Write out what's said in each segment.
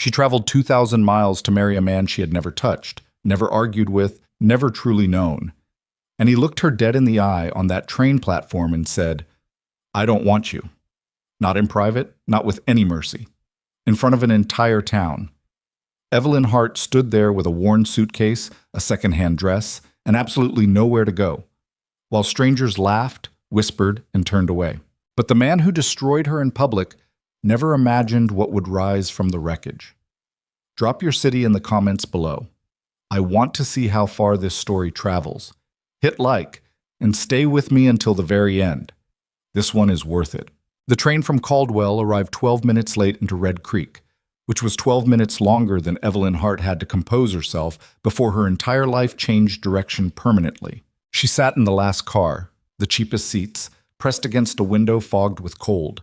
She traveled 2,000 miles to marry a man she had never touched, never argued with, never truly known. And he looked her dead in the eye on that train platform and said, "I don't want you." Not in private, not with any mercy. In front of an entire town. Evelyn Hart stood there with a worn suitcase, a second-hand dress, and absolutely nowhere to go, while strangers laughed, whispered, and turned away. But the man who destroyed her in public never imagined what would rise from the wreckage. Drop your city in the comments below. I want to see how far this story travels. Hit like, and stay with me until the very end. This one is worth it. The train from Caldwell arrived 12 minutes late into Red Creek, which was 12 minutes longer than Evelyn Hart had to compose herself before her entire life changed direction permanently. She sat in the last car, the cheapest seats, pressed against a window fogged with cold.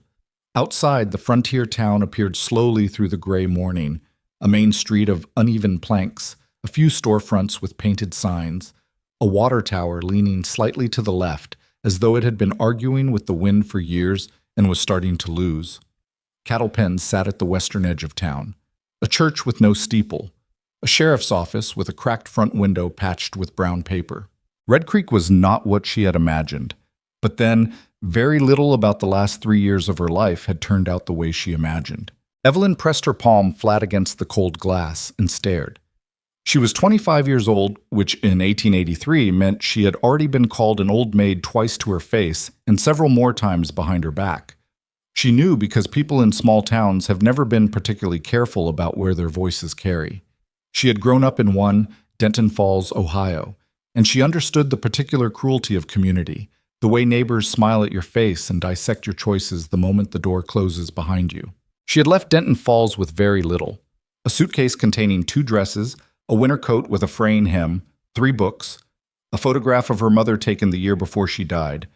Outside, the frontier town appeared slowly through the gray morning, a main street of uneven planks, a few storefronts with painted signs, a water tower leaning slightly to the left, as though it had been arguing with the wind for years and was starting to lose. Cattle pens sat at the western edge of town, a church with no steeple, a sheriff's office with a cracked front window patched with brown paper. Red Creek was not what she had imagined, but then very little about the last 3 years of her life had turned out the way she imagined. Evelyn pressed her palm flat against the cold glass and stared. She was 25 years old, which in 1883 meant she had already been called an old maid twice to her face and several more times behind her back. She knew because people in small towns have never been particularly careful about where their voices carry. She had grown up in one, Denton Falls, Ohio, and she understood the particular cruelty of community, the way neighbors smile at your face and dissect your choices the moment the door closes behind you. She had left Denton Falls with very little: a suitcase containing 2 dresses, a winter coat with a fraying hem, 3 books, a photograph of her mother taken the year before she died,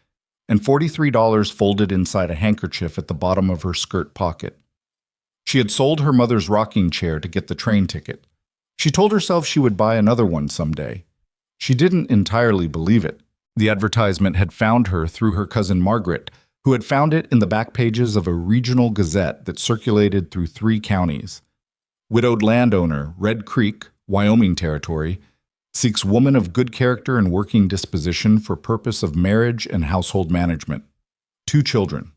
and $43 folded inside a handkerchief at the bottom of her skirt pocket. She had sold her mother's rocking chair to get the train ticket. She told herself she would buy another one someday. She didn't entirely believe it. The advertisement had found her through her cousin Margaret, who had found it in the back pages of a regional gazette that circulated through 3 counties. Widowed landowner, Red Creek, Wyoming Territory, seeks woman of good character and working disposition for purpose of marriage and household management. 2 children.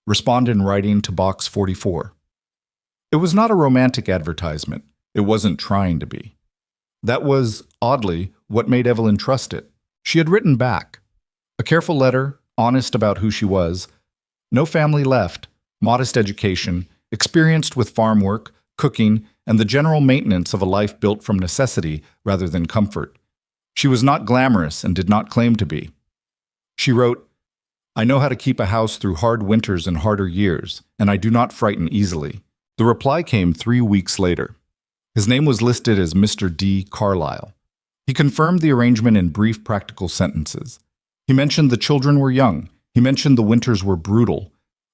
Respond in writing to Box 44. It was not a romantic advertisement. It wasn't trying to be. That was, oddly, what made Evelyn trust it. She had written back. A careful letter, honest about who she was. No family left, modest education, experienced with farm work, cooking, and the general maintenance of a life built from necessity rather than comfort. She was not glamorous and did not claim to be. She wrote, "I know how to keep a house through hard winters and harder years, and I do not frighten easily." The reply came 3 weeks later. His name was listed as Mr. D. Carlyle. He confirmed the arrangement in brief, practical sentences. He mentioned the children were young. He mentioned the winters were brutal.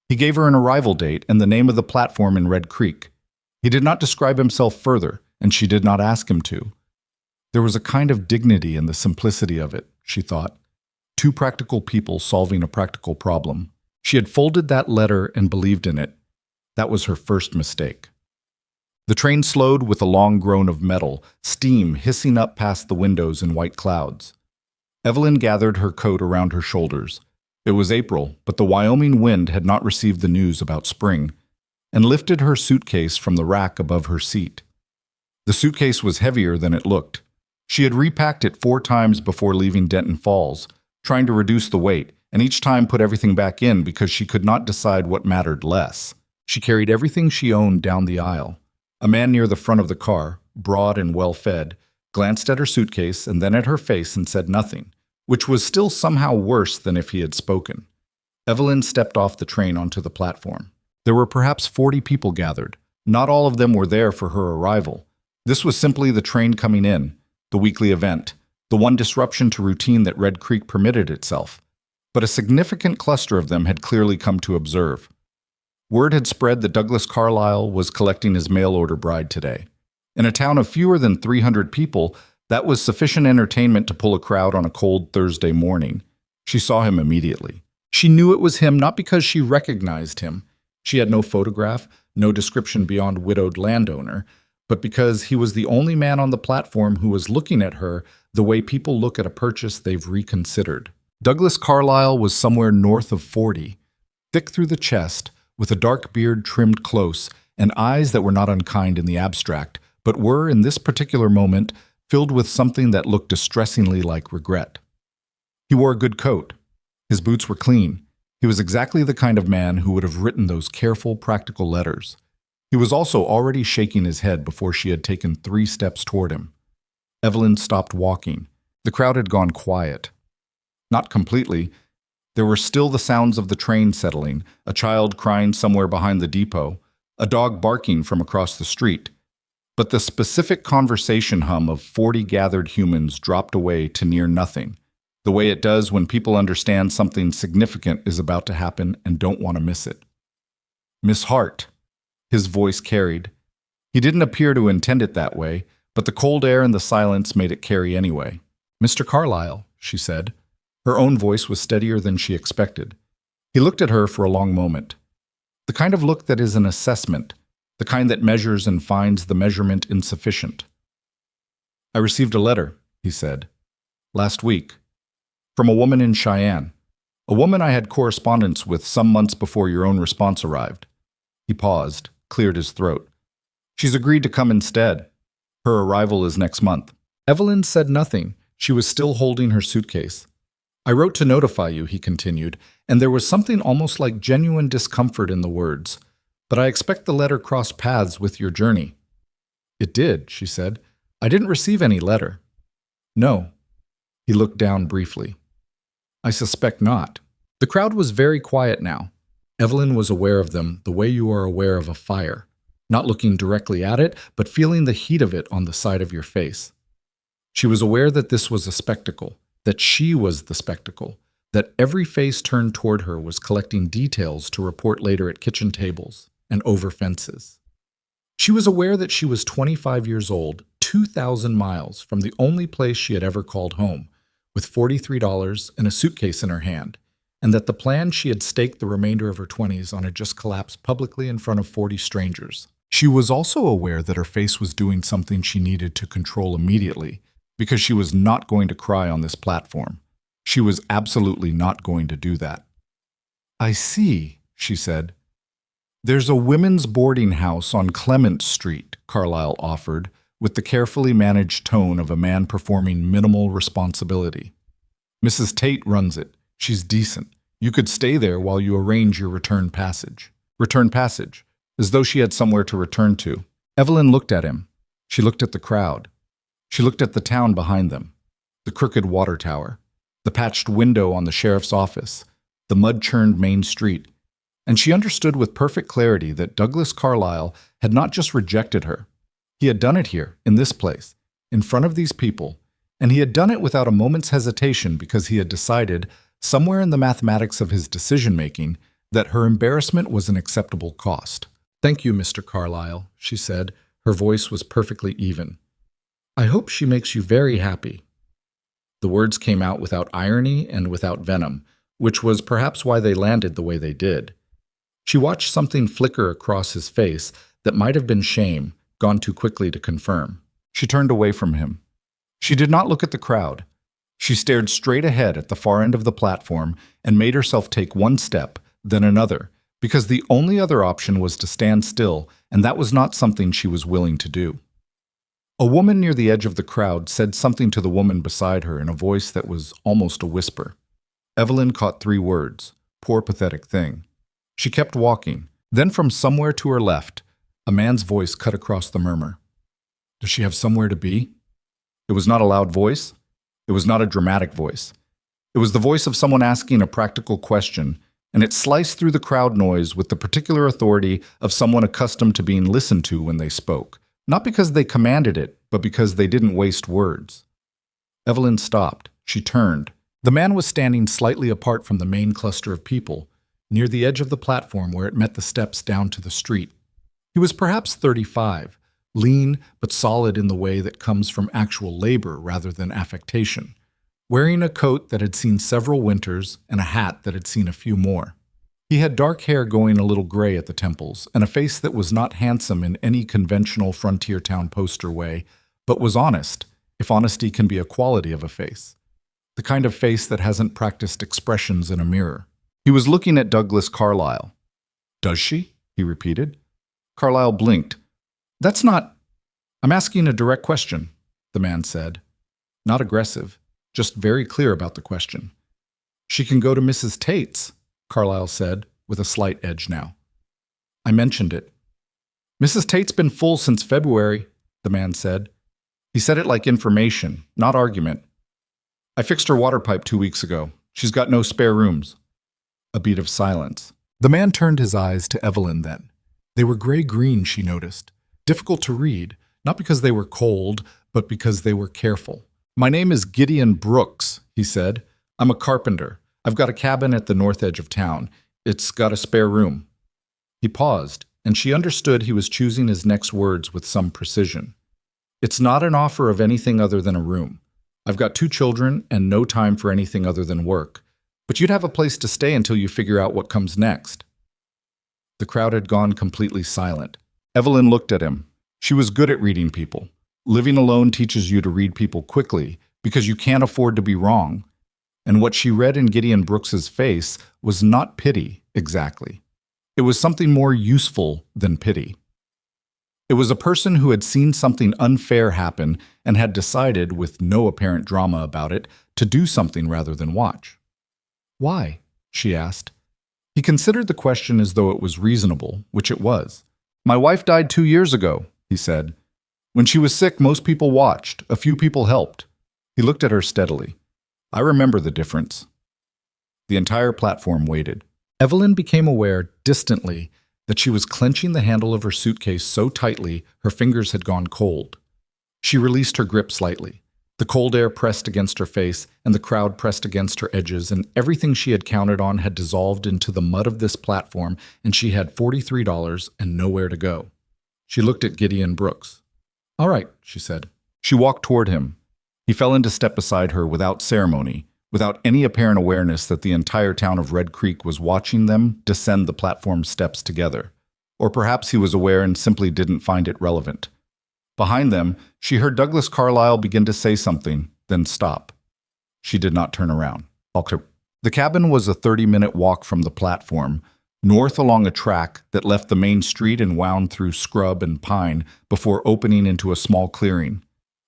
He gave her an arrival date and the name of the platform in Red Creek. He did not describe himself further, and she did not ask him to. There was a kind of dignity in the simplicity of it, she thought. 2 practical people solving a practical problem. She had folded that letter and believed in it. That was her first mistake. The train slowed with a long groan of metal, steam hissing up past the windows in white clouds. Evelyn gathered her coat around her shoulders. It was April, but the Wyoming wind had not received the news about spring, and lifted her suitcase from the rack above her seat. The suitcase was heavier than it looked. She had repacked it 4 times before leaving Denton Falls, trying to reduce the weight, and each time put everything back in because she could not decide what mattered less. She carried everything she owned down the aisle. A man near the front of the car, broad and well-fed, glanced at her suitcase and then at her face and said nothing, which was still somehow worse than if he had spoken. Evelyn stepped off the train onto the platform. There were perhaps 40 people gathered. Not all of them were there for her arrival. This was simply the train coming in, the weekly event, the one disruption to routine that Red Creek permitted itself. But a significant cluster of them had clearly come to observe. Word had spread that Douglas Carlyle was collecting his mail-order bride today. In a town of fewer than 300 people, that was sufficient entertainment to pull a crowd on a cold Thursday morning. She saw him immediately. She knew it was him not because she recognized him. She had no photograph, no description beyond widowed landowner, but because he was the only man on the platform who was looking at her the way people look at a purchase they've reconsidered. Douglas Carlyle was somewhere north of 40, thick through the chest, with a dark beard trimmed close, and eyes that were not unkind in the abstract, but were, in this particular moment, filled with something that looked distressingly like regret. He wore a good coat. His boots were clean. He was exactly the kind of man who would have written those careful, practical letters. He was also already shaking his head before she had taken 3 steps toward him. Evelyn stopped walking. The crowd had gone quiet. Not completely. There were still the sounds of the train settling, a child crying somewhere behind the depot, a dog barking from across the street. But the specific conversation hum of 40 gathered humans dropped away to near nothing, the way it does when people understand something significant is about to happen and don't want to miss it. "Miss Hart," his voice carried. He didn't appear to intend it that way, but the cold air and the silence made it carry anyway. "Mr. Carlyle," she said. Her own voice was steadier than she expected. He looked at her for a long moment. The kind of look that is an assessment, the kind that measures and finds the measurement insufficient. "I received a letter," he said, "last week, from a woman in Cheyenne, a woman I had correspondence with some months before your own response arrived." He paused, cleared his throat. "She's agreed to come instead. Her arrival is next month." Evelyn said nothing. She was still holding her suitcase. "I wrote to notify you," he continued, and there was something almost like genuine discomfort in the words. "But I expect the letter crossed paths with your journey." "It did," she said. "I didn't receive any letter." "No." He looked down briefly. "I suspect not." The crowd was very quiet now. Evelyn was aware of them the way you are aware of a fire, not looking directly at it, but feeling the heat of it on the side of your face. She was aware that this was a spectacle, that she was the spectacle, that every face turned toward her was collecting details to report later at kitchen tables and over fences. She was aware that she was 25 years old, 2,000 miles from the only place she had ever called home, with $43 and a suitcase in her hand, and that the plan she had staked the remainder of her 20s on had just collapsed publicly in front of 40 strangers. She was also aware that her face was doing something she needed to control immediately, because she was not going to cry on this platform. She was absolutely not going to do that. "I see," she said. "There's a women's boarding house on Clement Street," Carlyle offered, with the carefully managed tone of a man performing minimal responsibility. "Mrs. Tate runs it. She's decent. You could stay there while you arrange your return passage." Return passage, as though she had somewhere to return to. Evelyn looked at him. She looked at the crowd. She looked at the town behind them, the crooked water tower, the patched window on the sheriff's office, the mud-churned main street, and she understood with perfect clarity that Douglas Carlyle had not just rejected her. He had done it here, in this place, in front of these people, and he had done it without a moment's hesitation because he had decided, somewhere in the mathematics of his decision-making, that her embarrassment was an acceptable cost. "Thank you, Mr. Carlyle," she said. Her voice was perfectly even. "I hope she makes you very happy." The words came out without irony and without venom, which was perhaps why they landed the way they did. She watched something flicker across his face that might have been shame, gone too quickly to confirm. She turned away from him. She did not look at the crowd. She stared straight ahead at the far end of the platform and made herself take one step, then another, because the only other option was to stand still, and that was not something she was willing to do. A woman near the edge of the crowd said something to the woman beside her in a voice that was almost a whisper. Evelyn caught 3 words, "Poor pathetic thing." She kept walking. Then from somewhere to her left, a man's voice cut across the murmur. "Does she have somewhere to be?" It was not a loud voice. It was not a dramatic voice. It was the voice of someone asking a practical question, and it sliced through the crowd noise with the particular authority of someone accustomed to being listened to when they spoke. Not because they commanded it, but because they didn't waste words. Evelyn stopped. She turned. The man was standing slightly apart from the main cluster of people, near the edge of the platform where it met the steps down to the street. He was perhaps 35, lean but solid in the way that comes from actual labor rather than affectation, wearing a coat that had seen several winters and a hat that had seen a few more. He had dark hair going a little gray at the temples, and a face that was not handsome in any conventional frontier town poster way, but was honest, if honesty can be a quality of a face. The kind of face that hasn't practiced expressions in a mirror. He was looking at Douglas Carlyle. "Does she?" he repeated. Carlyle blinked. "That's not—" "I'm asking a direct question," the man said. Not aggressive, just very clear about the question. "She can go to Mrs. Tate's," Carlyle said, with a slight edge now. "I mentioned it." "Mrs. Tate's been full since February," the man said. He said it like information, not argument. "I fixed her water pipe 2 weeks ago. She's got no spare rooms." A beat of silence. The man turned his eyes to Evelyn then. They were gray-green, she noticed. Difficult to read, not because they were cold, but because they were careful. "My name is Gideon Brooks," he said. "I'm a carpenter. I've got a cabin at the north edge of town. It's got a spare room." He paused, and she understood he was choosing his next words with some precision. "It's not an offer of anything other than a room. I've got 2 children and no time for anything other than work. But you'd have a place to stay until you figure out what comes next." The crowd had gone completely silent. Evelyn looked at him. She was good at reading people. Living alone teaches you to read people quickly because you can't afford to be wrong. And what she read in Gideon Brooks's face was not pity, exactly. It was something more useful than pity. It was a person who had seen something unfair happen and had decided, with no apparent drama about it, to do something rather than watch. "Why?" she asked. He considered the question as though it was reasonable, which it was. "My wife died 2 years ago," he said. "When she was sick, most people watched. A few people helped." He looked at her steadily. "I remember the difference." The entire platform waited. Evelyn became aware, distantly, that she was clenching the handle of her suitcase so tightly her fingers had gone cold. She released her grip slightly. The cold air pressed against her face, and the crowd pressed against her edges, and everything she had counted on had dissolved into the mud of this platform, and she had $43 and nowhere to go. She looked at Gideon Brooks. "All right," she said. She walked toward him. He fell into step beside her without ceremony, without any apparent awareness that the entire town of Red Creek was watching them descend the platform steps together. Or perhaps he was aware and simply didn't find it relevant. Behind them, she heard Douglas Carlyle begin to say something, then stop. She did not turn around. The cabin was a 30-minute walk from the platform, north along a track that left the main street and wound through scrub and pine before opening into a small clearing.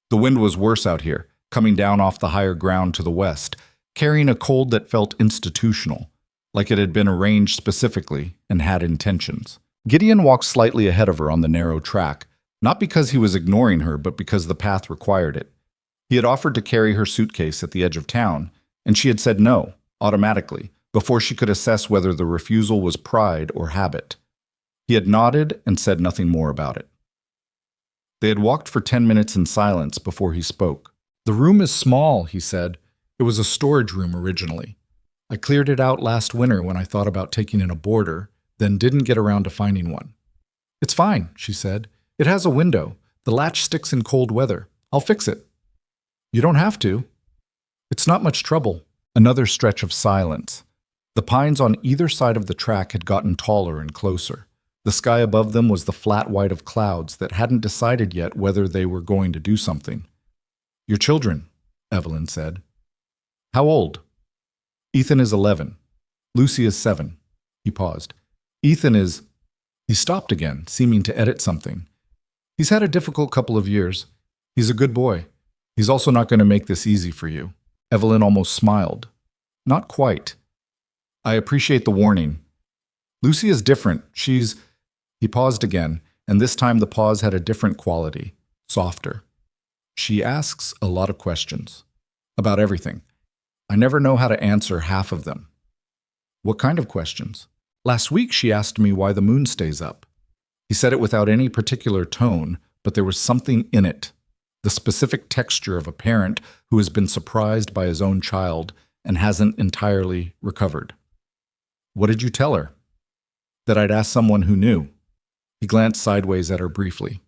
The wind was worse out here, coming down off the higher ground to the west, carrying a cold that felt institutional, like it had been arranged specifically and had intentions. Gideon walked slightly ahead of her on the narrow track, not because he was ignoring her, but because the path required it. He had offered to carry her suitcase at the edge of town, and she had said no, automatically, before she could assess whether the refusal was pride or habit. He had nodded and said nothing more about it. They had walked for 10 minutes in silence before he spoke. "The room is small," he said. "It was a storage room originally. I cleared it out last winter when I thought about taking in a boarder, then didn't get around to finding one." "It's fine," she said. "It has a window. The latch sticks in cold weather. I'll fix it." "You don't have to." "It's not much trouble." Another stretch of silence. The pines on either side of the track had gotten taller and closer. The sky above them was the flat white of clouds that hadn't decided yet whether they were going to do something. "Your children," Evelyn said. "How old?" "Ethan is 11. Lucy is 7. He paused. "Ethan is—" He stopped again, seeming to edit something. "He's had a difficult couple of years. He's a good boy. He's also not going to make this easy for you." Evelyn almost smiled. "Not quite. I appreciate the warning. Lucy is different. She's—" He paused again, and this time the pause had a different quality, softer. "She asks a lot of questions. About everything. I never know how to answer half of them." "What kind of questions?" "Last week she asked me why the moon stays up." He said it without any particular tone, but there was something in it. The specific texture of a parent who has been surprised by his own child and hasn't entirely recovered. "What did you tell her?" "That I'd ask someone who knew." He glanced sideways at her briefly.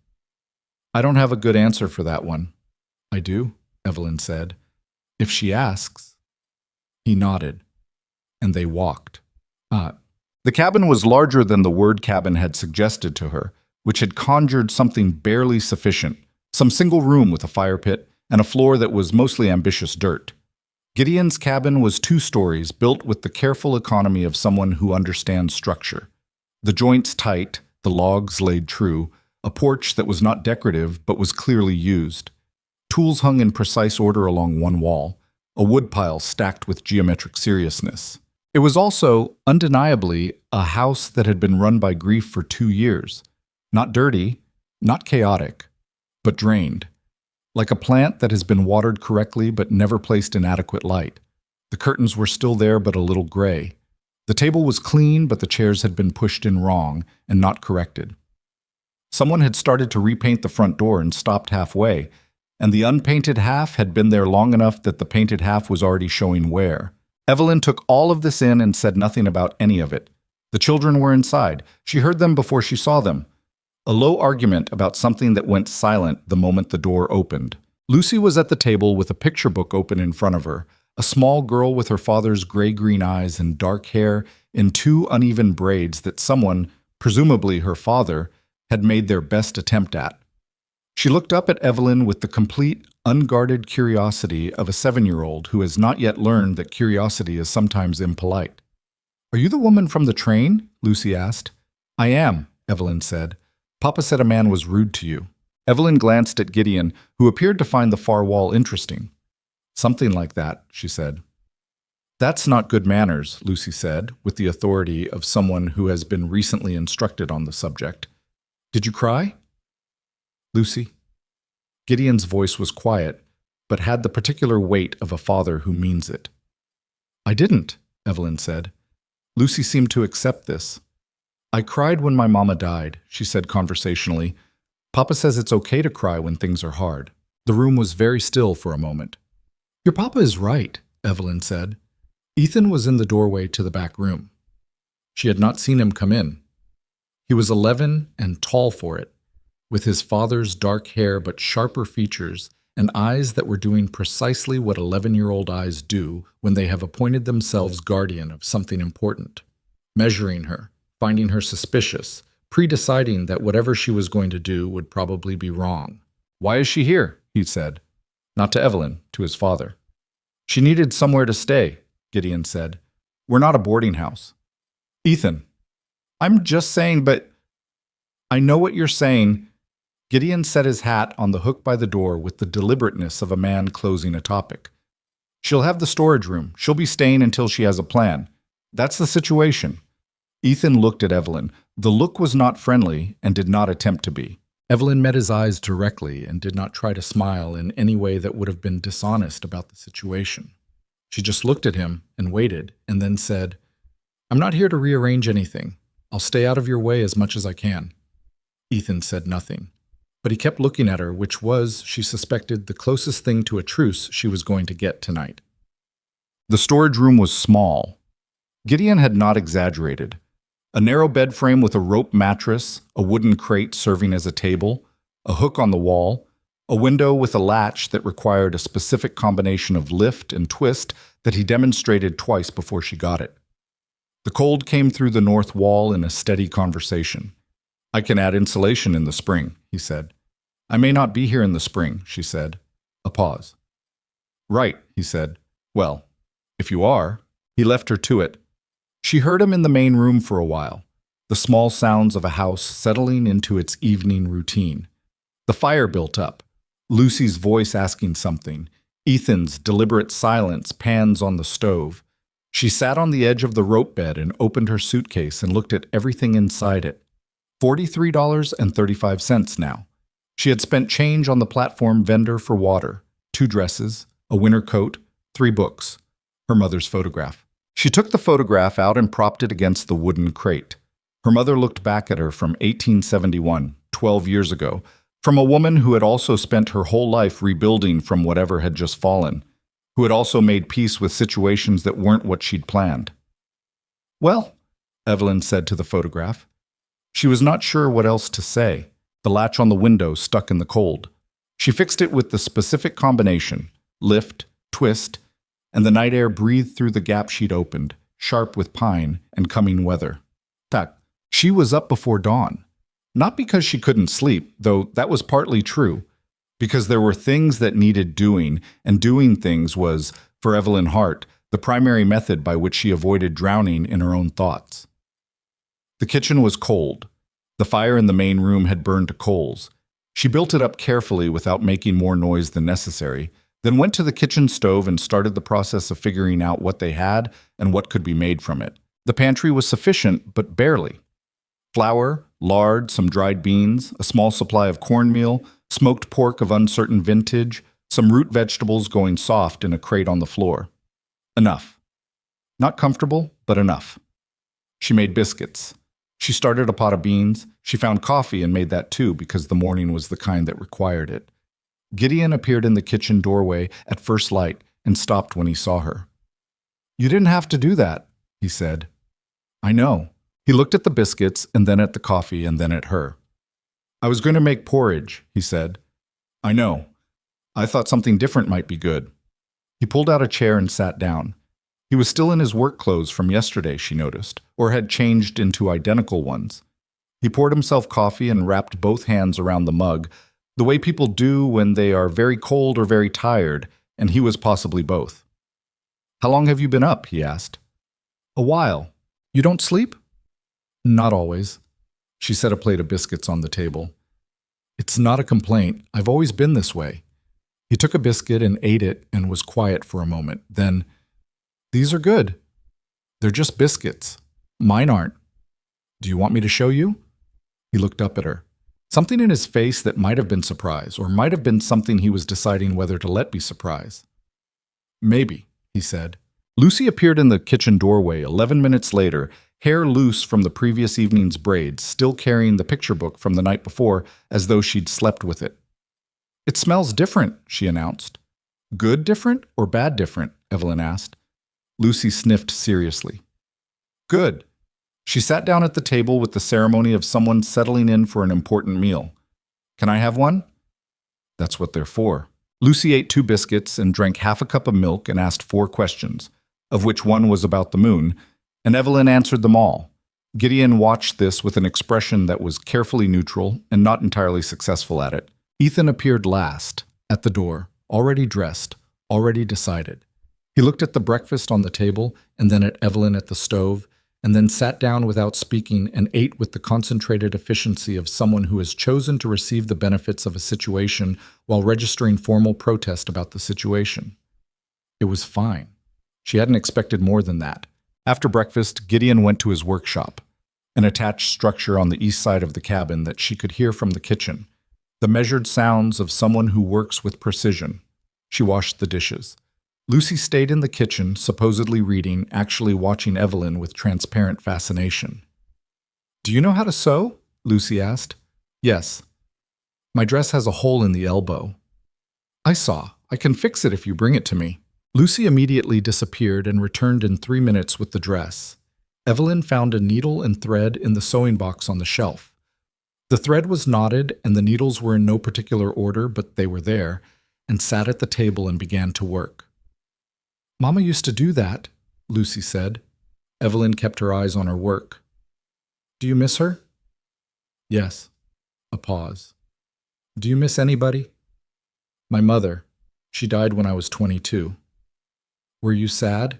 "I don't have a good answer for that one." "I do," Evelyn said. "If she asks." He nodded, and they walked. The cabin was larger than the word cabin had suggested to her, which had conjured something barely sufficient, some single room with a fire pit and a floor that was mostly ambitious dirt. Gideon's cabin was 2 stories, built with the careful economy of someone who understands structure. The joints tight, the logs laid true, a porch that was not decorative but was clearly used. Tools hung in precise order along one wall, a woodpile stacked with geometric seriousness. It was also, undeniably, a house that had been run by grief for 2 years. Not dirty, not chaotic, but drained. Like a plant that has been watered correctly but never placed in adequate light. The curtains were still there but a little gray. The table was clean, but the chairs had been pushed in wrong and not corrected. Someone had started to repaint the front door and stopped halfway, and the unpainted half had been there long enough that the painted half was already showing wear. Evelyn took all of this in and said nothing about any of it. The children were inside. She heard them before she saw them. A low argument about something that went silent the moment the door opened. Lucy was at the table with a picture book open in front of her, a small girl with her father's gray-green eyes and dark hair in 2 uneven braids that someone, presumably her father, had made their best attempt at. She looked up at Evelyn with the complete, unguarded curiosity of a 7-year-old who has not yet learned that curiosity is sometimes impolite. "Are you the woman from the train?" Lucy asked. "I am," Evelyn said. "Papa said a man was rude to you." Evelyn glanced at Gideon, who appeared to find the far wall interesting. "Something like that," she said. "That's not good manners," Lucy said, with the authority of someone who has been recently instructed on the subject. "Did you cry?" "Lucy?" Gideon's voice was quiet, but had the particular weight of a father who means it. "I didn't," Evelyn said. Lucy seemed to accept this. "I cried when my mama died," she said conversationally. "Papa says it's okay to cry when things are hard." The room was very still for a moment. "Your papa is right," Evelyn said. Ethan was in the doorway to the back room. She had not seen him come in. He was 11 and tall for it, with his father's dark hair but sharper features and eyes that were doing precisely what 11-year-old eyes do when they have appointed themselves guardian of something important, measuring her, finding her suspicious, pre-deciding that whatever she was going to do would probably be wrong. "Why is she here?" he said. Not to Evelyn, to his father. "She needed somewhere to stay," Gideon said. "We're not a boarding house." "Ethan." "I'm just saying, but—" "I know what you're saying." Gideon set his hat on the hook by the door with the deliberateness of a man closing a topic. "She'll have the storage room. She'll be staying until she has a plan. That's the situation." Ethan looked at Evelyn. The look was not friendly and did not attempt to be. Evelyn met his eyes directly and did not try to smile in any way that would have been dishonest about the situation. She just looked at him and waited and then said, "I'm not here to rearrange anything. I'll stay out of your way as much as I can." Ethan said nothing, but he kept looking at her, which was, she suspected, the closest thing to a truce she was going to get tonight. The storage room was small. Gideon had not exaggerated. A narrow bed frame with a rope mattress, a wooden crate serving as a table, a hook on the wall, a window with a latch that required a specific combination of lift and twist that he demonstrated twice before she got it. The cold came through the north wall in a steady conversation. "I can add insulation in the spring," he said. "I may not be here in the spring," she said. A pause. "Right," he said. "Well, if you are." He left her to it. She heard him in the main room for a while, the small sounds of a house settling into its evening routine. The fire built up, Lucy's voice asking something, Ethan's deliberate silence, pans on the stove. She sat on the edge of the rope bed and opened her suitcase and looked at everything inside it. $43.35 now. She had spent change on the platform vendor for water, 2 dresses, a winter coat, 3 books, her mother's photograph. She took the photograph out and propped it against the wooden crate. Her mother looked back at her from 1871, 12 years ago, from a woman who had also spent her whole life rebuilding from whatever had just fallen, who had also made peace with situations that weren't what she'd planned. "Well," Evelyn said to the photograph. She was not sure what else to say. The latch on the window stuck in the cold. She fixed it with the specific combination, lift, twist, and the night air breathed through the gap she'd opened, sharp with pine and coming weather. She was up before dawn. Not because she couldn't sleep, though that was partly true, because there were things that needed doing, and doing things was, for Evelyn Hart, the primary method by which she avoided drowning in her own thoughts. The kitchen was cold. The fire in the main room had burned to coals. She built it up carefully without making more noise than necessary, then went to the kitchen stove and started the process of figuring out what they had and what could be made from it. The pantry was sufficient, but barely. Flour, lard, some dried beans, a small supply of cornmeal, smoked pork of uncertain vintage, some root vegetables going soft in a crate on the floor. Enough. Not comfortable, but enough. She made biscuits. She started a pot of beans. She found coffee and made that too because the morning was the kind that required it. Gideon appeared in the kitchen doorway at first light and stopped when he saw her. "You didn't have to do that," he said. "I know." He looked at the biscuits and then at the coffee and then at her. "I was going to make porridge," he said. "I know. I thought something different might be good." He pulled out a chair and sat down. He was still in his work clothes from yesterday, she noticed, or had changed into identical ones. He poured himself coffee and wrapped both hands around the mug, the way people do when they are very cold or very tired, and he was possibly both. "How long have you been up?" he asked. "A while. You don't sleep?" "Not always." She set a plate of biscuits on the table. "It's not a complaint. I've always been this way." He took a biscuit and ate it and was quiet for a moment. Then, "These are good. They're just biscuits. Mine aren't. Do you want me to show you?" He looked up at her. Something in his face that might have been surprise, or might have been something he was deciding whether to let be surprise. "Maybe," he said. Lucy appeared in the kitchen doorway 11 minutes later, hair loose from the previous evening's braids, still carrying the picture book from the night before as though she'd slept with it. "It smells different," she announced. "Good different or bad different?" Evelyn asked. Lucy sniffed seriously. "Good." She sat down at the table with the ceremony of someone settling in for an important meal. "Can I have one?" "That's what they're for." Lucy ate 2 biscuits and drank half a cup of milk and asked 4 questions, of which one was about the moon, and Evelyn answered them all. Gideon watched this with an expression that was carefully neutral and not entirely successful at it. Ethan appeared last, at the door, already dressed, already decided. He looked at the breakfast on the table and then at Evelyn at the stove, and then sat down without speaking and ate with the concentrated efficiency of someone who has chosen to receive the benefits of a situation while registering formal protest about the situation. It was fine. She hadn't expected more than that. After breakfast, Gideon went to his workshop, an attached structure on the east side of the cabin that she could hear from the kitchen, the measured sounds of someone who works with precision. She washed the dishes. Lucy stayed in the kitchen, supposedly reading, actually watching Evelyn with transparent fascination. "Do you know how to sew?" Lucy asked. "Yes. My dress has a hole in the elbow." "I saw. I can fix it if you bring it to me." Lucy immediately disappeared and returned in 3 minutes with the dress. Evelyn found a needle and thread in the sewing box on the shelf. The thread was knotted and the needles were in no particular order, but they were there, and sat at the table and began to work. "Mama used to do that," Lucy said. Evelyn kept her eyes on her work. "Do you miss her?" "Yes." A pause. "Do you miss anybody?" "My mother. She died when I was 22. "Were you sad?"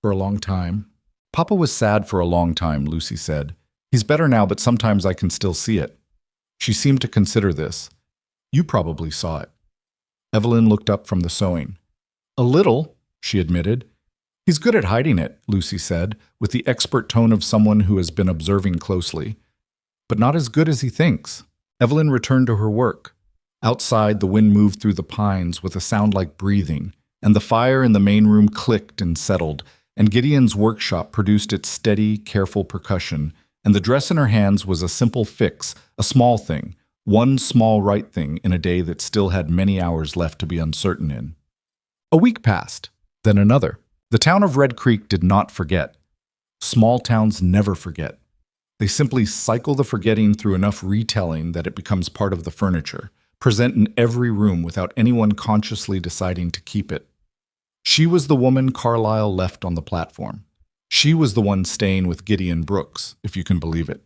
"For a long time." "Papa was sad for a long time," Lucy said. "He's better now, but sometimes I can still see it." She seemed to consider this. "You probably saw it." Evelyn looked up from the sewing. "A little," she admitted. "He's good at hiding it," Lucy said, with the expert tone of someone who has been observing closely. "But not as good as he thinks." Evelyn returned to her work. Outside, the wind moved through the pines with a sound like breathing, and the fire in the main room clicked and settled, and Gideon's workshop produced its steady, careful percussion, and the dress in her hands was a simple fix, a small thing, one small right thing in a day that still had many hours left to be uncertain in. A week passed, then another. The town of Red Creek did not forget. Small towns never forget. They simply cycle the forgetting through enough retelling that it becomes part of the furniture, present in every room without anyone consciously deciding to keep it. She was the woman Carlyle left on the platform. She was the one staying with Gideon Brooks, if you can believe it.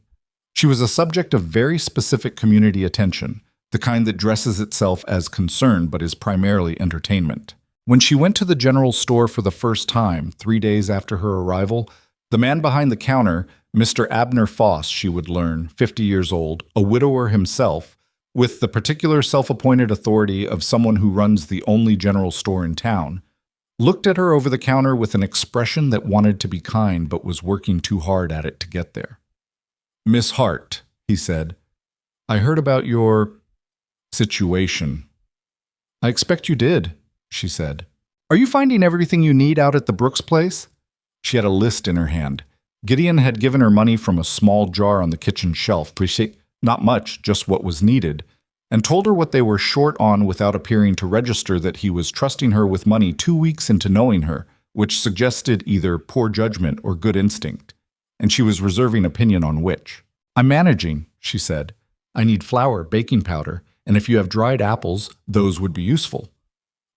She was a subject of very specific community attention, the kind that dresses itself as concern but is primarily entertainment. When she went to the general store for the first time, 3 days after her arrival, the man behind the counter, Mr. Abner Foss, she would learn, 50 years old, a widower himself, with the particular self-appointed authority of someone who runs the only general store in town, looked at her over the counter with an expression that wanted to be kind but was working too hard at it to get there. "Miss Hart," he said, "I heard about your situation." "I expect you did," she said. "Are you finding everything you need out at the Brooks place?" She had a list in her hand. Gideon had given her money from a small jar on the kitchen shelf, not much, just what was needed, and told her what they were short on without appearing to register that he was trusting her with money 2 weeks into knowing her, which suggested either poor judgment or good instinct, and she was reserving opinion on which. "I'm managing," she said. "I need flour, baking powder, and if you have dried apples, those would be useful."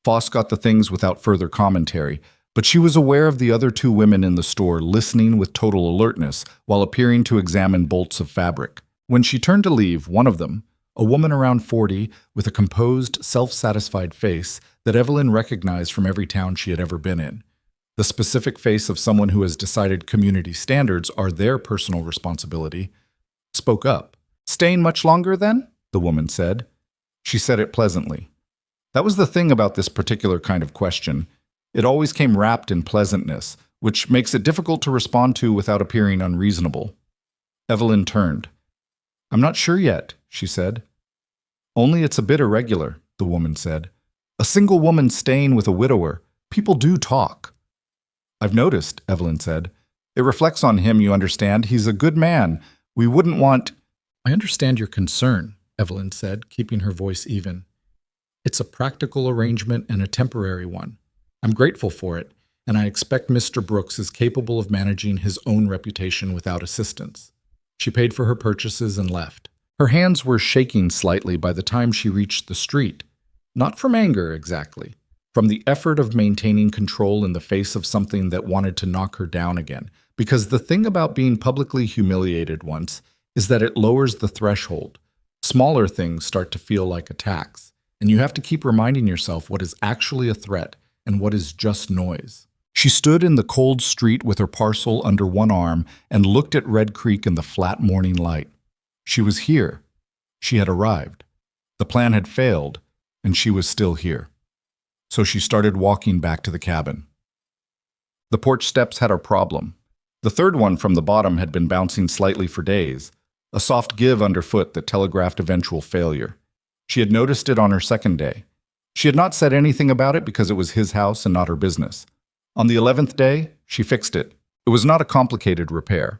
Foss got the things without further commentary, but she was aware of the other 2 women in the store listening with total alertness while appearing to examine bolts of fabric. When she turned to leave, one of them, a woman around 40 with a composed, self-satisfied face that Evelyn recognized from every town she had ever been in, the specific face of someone who has decided community standards are their personal responsibility, spoke up. "Staying much longer, then?" the woman said. She said it pleasantly. That was the thing about this particular kind of question. It always came wrapped in pleasantness, which makes it difficult to respond to without appearing unreasonable. Evelyn turned. "I'm not sure yet," she said. "Only it's a bit irregular," the woman said. "A single woman staying with a widower. People do talk." "I've noticed," Evelyn said. "It reflects on him, you understand. He's a good man. We wouldn't want—" "I understand your concern," Evelyn said, keeping her voice even. "It's a practical arrangement and a temporary one. I'm grateful for it, and I expect Mr. Brooks is capable of managing his own reputation without assistance." She paid for her purchases and left. Her hands were shaking slightly by the time she reached the street. Not from anger, exactly. From the effort of maintaining control in the face of something that wanted to knock her down again. Because the thing about being publicly humiliated once is that it lowers the threshold. Smaller things start to feel like attacks, and you have to keep reminding yourself what is actually a threat and what is just noise. She stood in the cold street with her parcel under one arm and looked at Red Creek in the flat morning light. She was here. She had arrived. The plan had failed, and she was still here. So she started walking back to the cabin. The porch steps had a problem. The third one from the bottom had been bouncing slightly for days, a soft give underfoot that telegraphed eventual failure. She had noticed it on her second day. She had not said anything about it because it was his house and not her business. On the 11th day, she fixed it. It was not a complicated repair.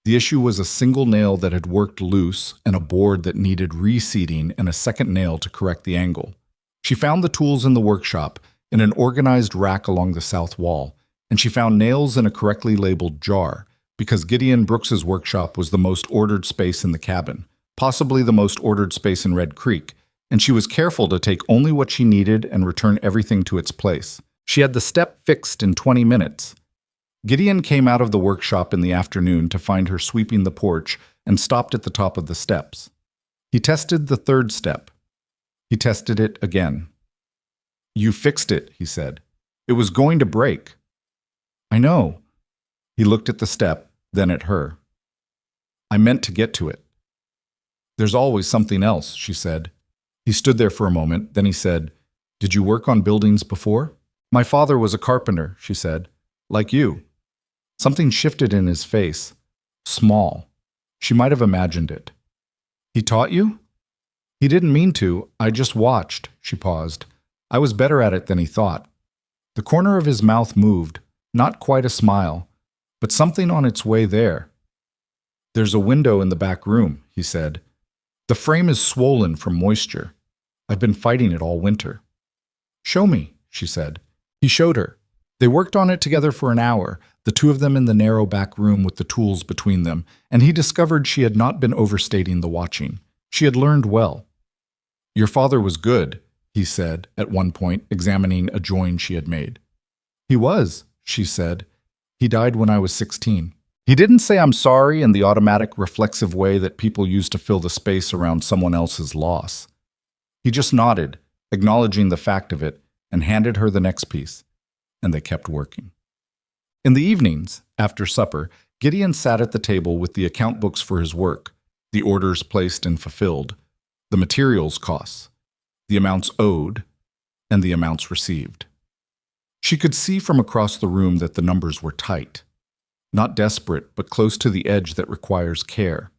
The issue was a single nail that had worked loose and a board that needed reseating and a second nail to correct the angle. She found the tools in the workshop in an organized rack along the south wall, and she found nails in a correctly labeled jar, because Gideon Brooks's workshop was the most ordered space in the cabin, possibly the most ordered space in Red Creek, and she was careful to take only what she needed and return everything to its place. She had the step fixed in 20 minutes. Gideon came out of the workshop in the afternoon to find her sweeping the porch and stopped at the top of the steps. He tested the third step. He tested it again. "You fixed it," he said. "It was going to break." "I know." He looked at the step, then at her. "I meant to get to it." "There's always something else," she said. He stood there for a moment, then he said, "Did you work on buildings before?" "My father was a carpenter," she said. "Like you." Something shifted in his face. Small. She might have imagined it. "He taught you?" "He didn't mean to. I just watched." She paused. "I was better at it than he thought." The corner of his mouth moved, not quite a smile, but something on its way there. "There's a window in the back room," he said. "The frame is swollen from moisture. I've been fighting it all winter." "Show me," she said. He showed her. They worked on it together for an hour, the two of them in the narrow back room with the tools between them, and he discovered she had not been overstating the watching. She had learned well. "Your father was good," he said, at one point, examining a join she had made. "He was," she said. He died when I was 16. He didn't say I'm sorry in the automatic reflexive way that people use to fill the space around someone else's loss. He just nodded, acknowledging the fact of it, and handed her the next piece, and they kept working. In the evenings, after supper, Gideon sat at the table with the account books for his work, the orders placed and fulfilled, the materials costs, the amounts owed, and the amounts received. She could see from across the room that the numbers were tight, not desperate, but close to the edge that requires care.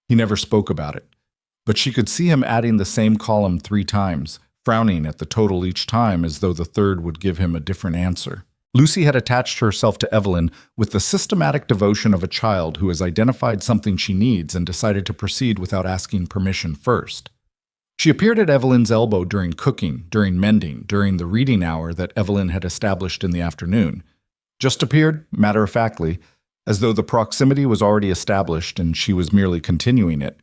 He never spoke about it, but she could see him adding the same column 3 times, frowning at the total each time as though the third would give him a different answer. Lucy had attached herself to Evelyn with the systematic devotion of a child who has identified something she needs and decided to proceed without asking permission first. She appeared at Evelyn's elbow during cooking, during mending, during the reading hour that Evelyn had established in the afternoon. Just appeared, matter-of-factly, as though the proximity was already established and she was merely continuing it.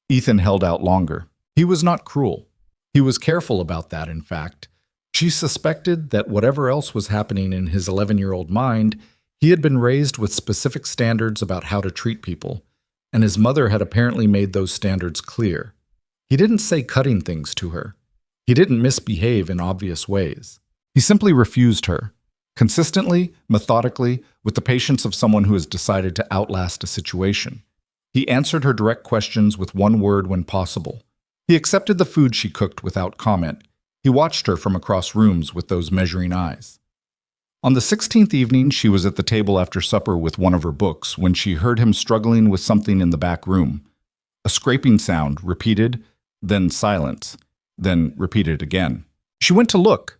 Ethan held out longer. He was not cruel. He was careful about that, in fact. She suspected that whatever else was happening in his 11-year-old mind, he had been raised with specific standards about how to treat people, and his mother had apparently made those standards clear. He didn't say cutting things to her. He didn't misbehave in obvious ways. He simply refused her, consistently, methodically, with the patience of someone who has decided to outlast a situation. He answered her direct questions with one word when possible. He accepted the food she cooked without comment. He watched her from across rooms with those measuring eyes. On the 16th evening, she was at the table after supper with one of her books when she heard him struggling with something in the back room. A scraping sound, repeated, then silence, then repeated again. She went to look.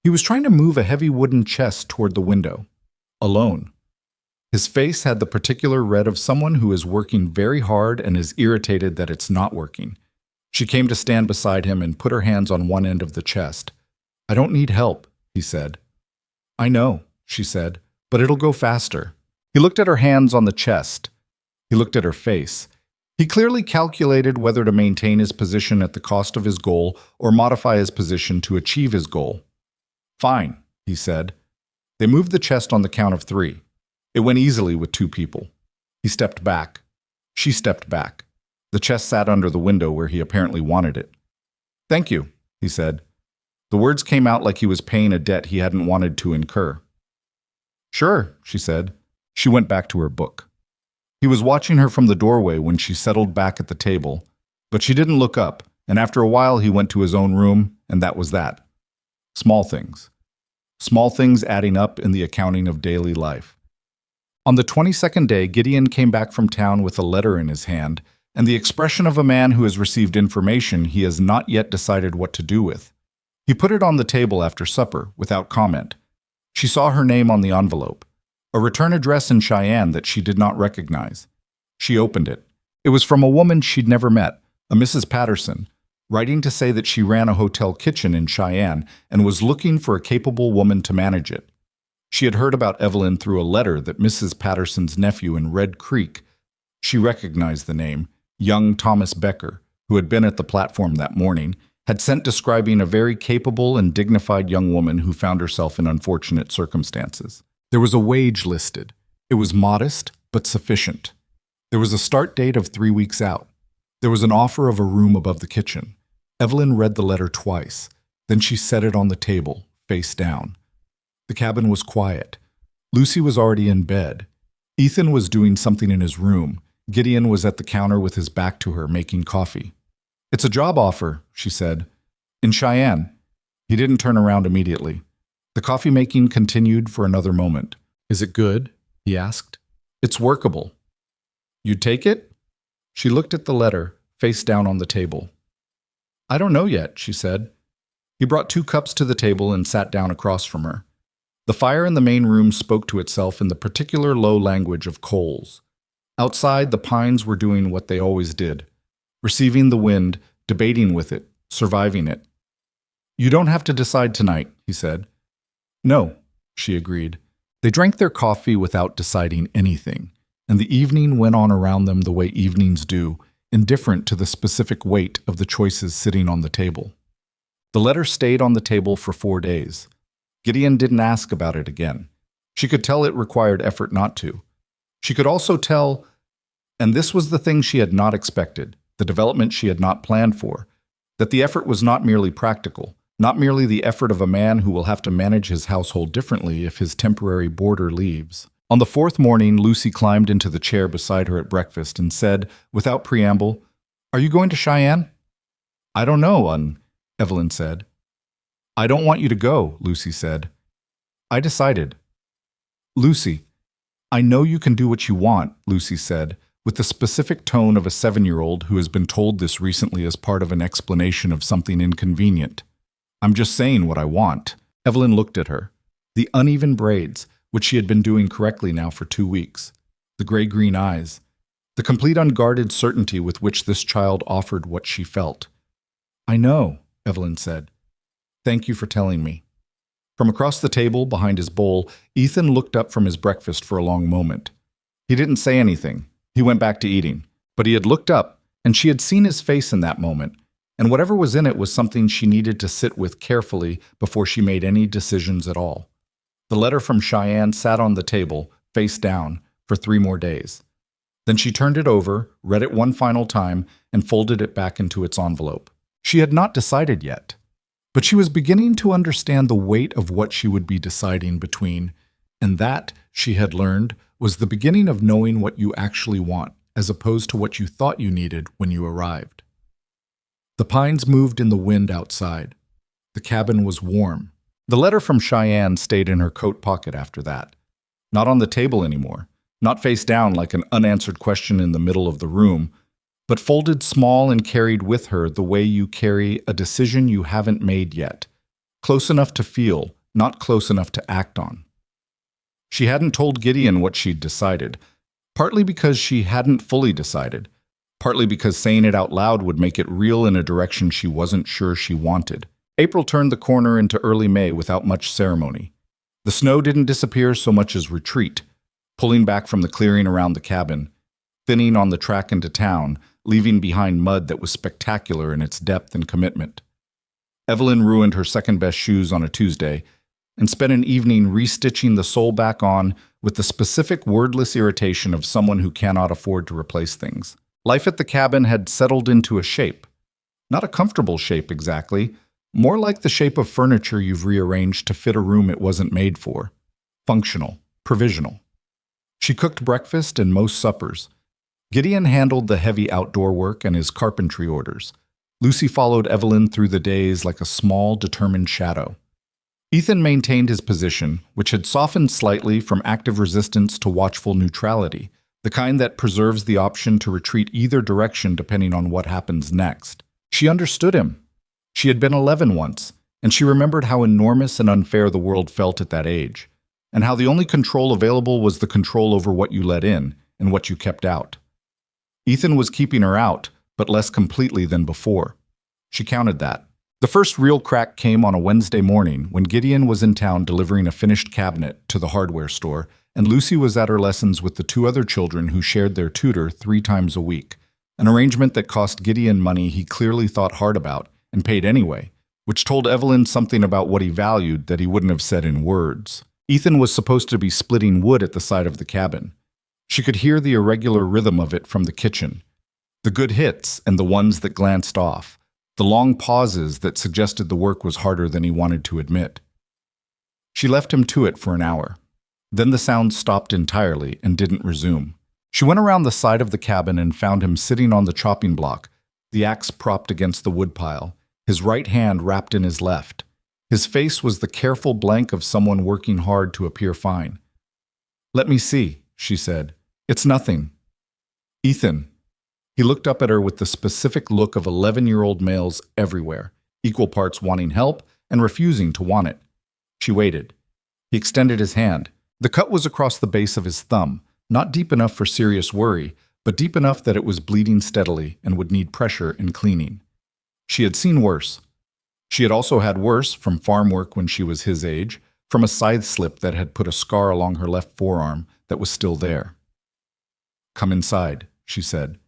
He was trying to move a heavy wooden chest toward the window, alone. His face had the particular red of someone who is working very hard and is irritated that it's not working. She came to stand beside him and put her hands on one end of the chest. "I don't need help," he said. "I know," she said, "but it'll go faster." He looked at her hands on the chest. He looked at her face. He clearly calculated whether to maintain his position at the cost of his goal or modify his position to achieve his goal. "Fine," he said. They moved the chest on the count of 3. It went easily with 2 people. He stepped back. She stepped back. The chest sat under the window where he apparently wanted it. "Thank you," he said. The words came out like he was paying a debt he hadn't wanted to incur. "Sure," she said. She went back to her book. He was watching her from the doorway when she settled back at the table, but she didn't look up, and after a while he went to his own room, and that was that. Small things. Small things adding up in the accounting of daily life. On the 22nd day, Gideon came back from town with a letter in his hand, and the expression of a man who has received information he has not yet decided what to do with. He put it on the table after supper, without comment. She saw her name on the envelope, a return address in Cheyenne that she did not recognize. She opened it. It was from a woman she'd never met, a Mrs. Patterson, writing to say that she ran a hotel kitchen in Cheyenne and was looking for a capable woman to manage it. She had heard about Evelyn through a letter that Mrs. Patterson's nephew in Red Creek, she recognized the name, young Thomas Becker, who had been at the platform that morning, had sent describing a very capable and dignified young woman who found herself in unfortunate circumstances. There was a wage listed. It was modest, but sufficient. There was a start date of 3 weeks out. There was an offer of a room above the kitchen. Evelyn read the letter twice. Then she set it on the table, face down. The cabin was quiet. Lucy was already in bed. Ethan was doing something in his room. Gideon was at the counter with his back to her, making coffee. "It's a job offer," she said. "In Cheyenne." He didn't turn around immediately. The coffee-making continued for another moment. "Is it good?" he asked. "It's workable." "You'd take it?" She looked at the letter, face down on the table. "I don't know yet," she said. He brought 2 cups to the table and sat down across from her. The fire in the main room spoke to itself in the particular low language of coals. Outside, the pines were doing what they always did, receiving the wind, debating with it, surviving it. "You don't have to decide tonight," he said. "No," she agreed. They drank their coffee without deciding anything, and the evening went on around them the way evenings do, indifferent to the specific weight of the choices sitting on the table. The letter stayed on the table for 4 days. Gideon didn't ask about it again. She could tell it required effort not to. She could also tell, and this was the thing she had not expected, the development she had not planned for, that the effort was not merely practical, not merely the effort of a man who will have to manage his household differently if his temporary boarder leaves. On the fourth morning, Lucy climbed into the chair beside her at breakfast and said, without preamble, "Are you going to Cheyenne?" "I don't know, Evelyn said. "I don't want you to go," Lucy said. "I decided." "Lucy, I know you can do what you want," Lucy said, with the specific tone of a 7-year-old who has been told this recently as part of an explanation of something inconvenient. "I'm just saying what I want." Evelyn looked at her. The uneven braids, which she had been doing correctly now for 2 weeks, the gray-green eyes, the complete unguarded certainty with which this child offered what she felt. "I know," Evelyn said. "Thank you for telling me." From across the table, behind his bowl, Ethan looked up from his breakfast for a long moment. He didn't say anything. He went back to eating. But he had looked up, and she had seen his face in that moment, and whatever was in it was something she needed to sit with carefully before she made any decisions at all. The letter from Cheyenne sat on the table, face down, for 3 more days. Then she turned it over, read it one final time, and folded it back into its envelope. She had not decided yet, but she was beginning to understand the weight of what she would be deciding between, and that, she had learned, was the beginning of knowing what you actually want, as opposed to what you thought you needed when you arrived. The pines moved in the wind outside. The cabin was warm. The letter from Cheyenne stayed in her coat pocket after that. Not on the table anymore, not face down like an unanswered question in the middle of the room, but folded small and carried with her the way you carry a decision you haven't made yet, close enough to feel, not close enough to act on. She hadn't told Gideon what she'd decided, partly because she hadn't fully decided, partly because saying it out loud would make it real in a direction she wasn't sure she wanted. April turned the corner into early May without much ceremony. The snow didn't disappear so much as retreat, pulling back from the clearing around the cabin, thinning on the track into town, leaving behind mud that was spectacular in its depth and commitment. Evelyn ruined her second-best shoes on a Tuesday and spent an evening restitching the sole back on with the specific wordless irritation of someone who cannot afford to replace things. Life at the cabin had settled into a shape. Not a comfortable shape exactly, more like the shape of furniture you've rearranged to fit a room it wasn't made for. Functional, provisional. She cooked breakfast and most suppers. Gideon handled the heavy outdoor work and his carpentry orders. Lucy followed Evelyn through the days like a small, determined shadow. Ethan maintained his position, which had softened slightly from active resistance to watchful neutrality, the kind that preserves the option to retreat either direction depending on what happens next. She understood him. She had been 11 once, and she remembered how enormous and unfair the world felt at that age, and how the only control available was the control over what you let in and what you kept out. Ethan was keeping her out, but less completely than before. She counted that. The first real crack came on a Wednesday morning when Gideon was in town delivering a finished cabinet to the hardware store, and Lucy was at her lessons with the 2 other children who shared their tutor 3 times a week, an arrangement that cost Gideon money he clearly thought hard about and paid anyway, which told Evelyn something about what he valued that he wouldn't have said in words. Ethan was supposed to be splitting wood at the side of the cabin. She could hear the irregular rhythm of it from the kitchen, the good hits and the ones that glanced off, the long pauses that suggested the work was harder than he wanted to admit. She left him to it for an hour. Then the sound stopped entirely and didn't resume. She went around the side of the cabin and found him sitting on the chopping block, the axe propped against the woodpile, his right hand wrapped in his left. His face was the careful blank of someone working hard to appear fine. "Let me see," she said. "It's nothing." "Ethan." He looked up at her with the specific look of 11-year-old males everywhere, equal parts wanting help and refusing to want it. She waited. He extended his hand. The cut was across the base of his thumb, not deep enough for serious worry, but deep enough that it was bleeding steadily and would need pressure and cleaning. She had seen worse. She had also had worse from farm work when she was his age, from a scythe slip that had put a scar along her left forearm that was still there. "Come inside," she said.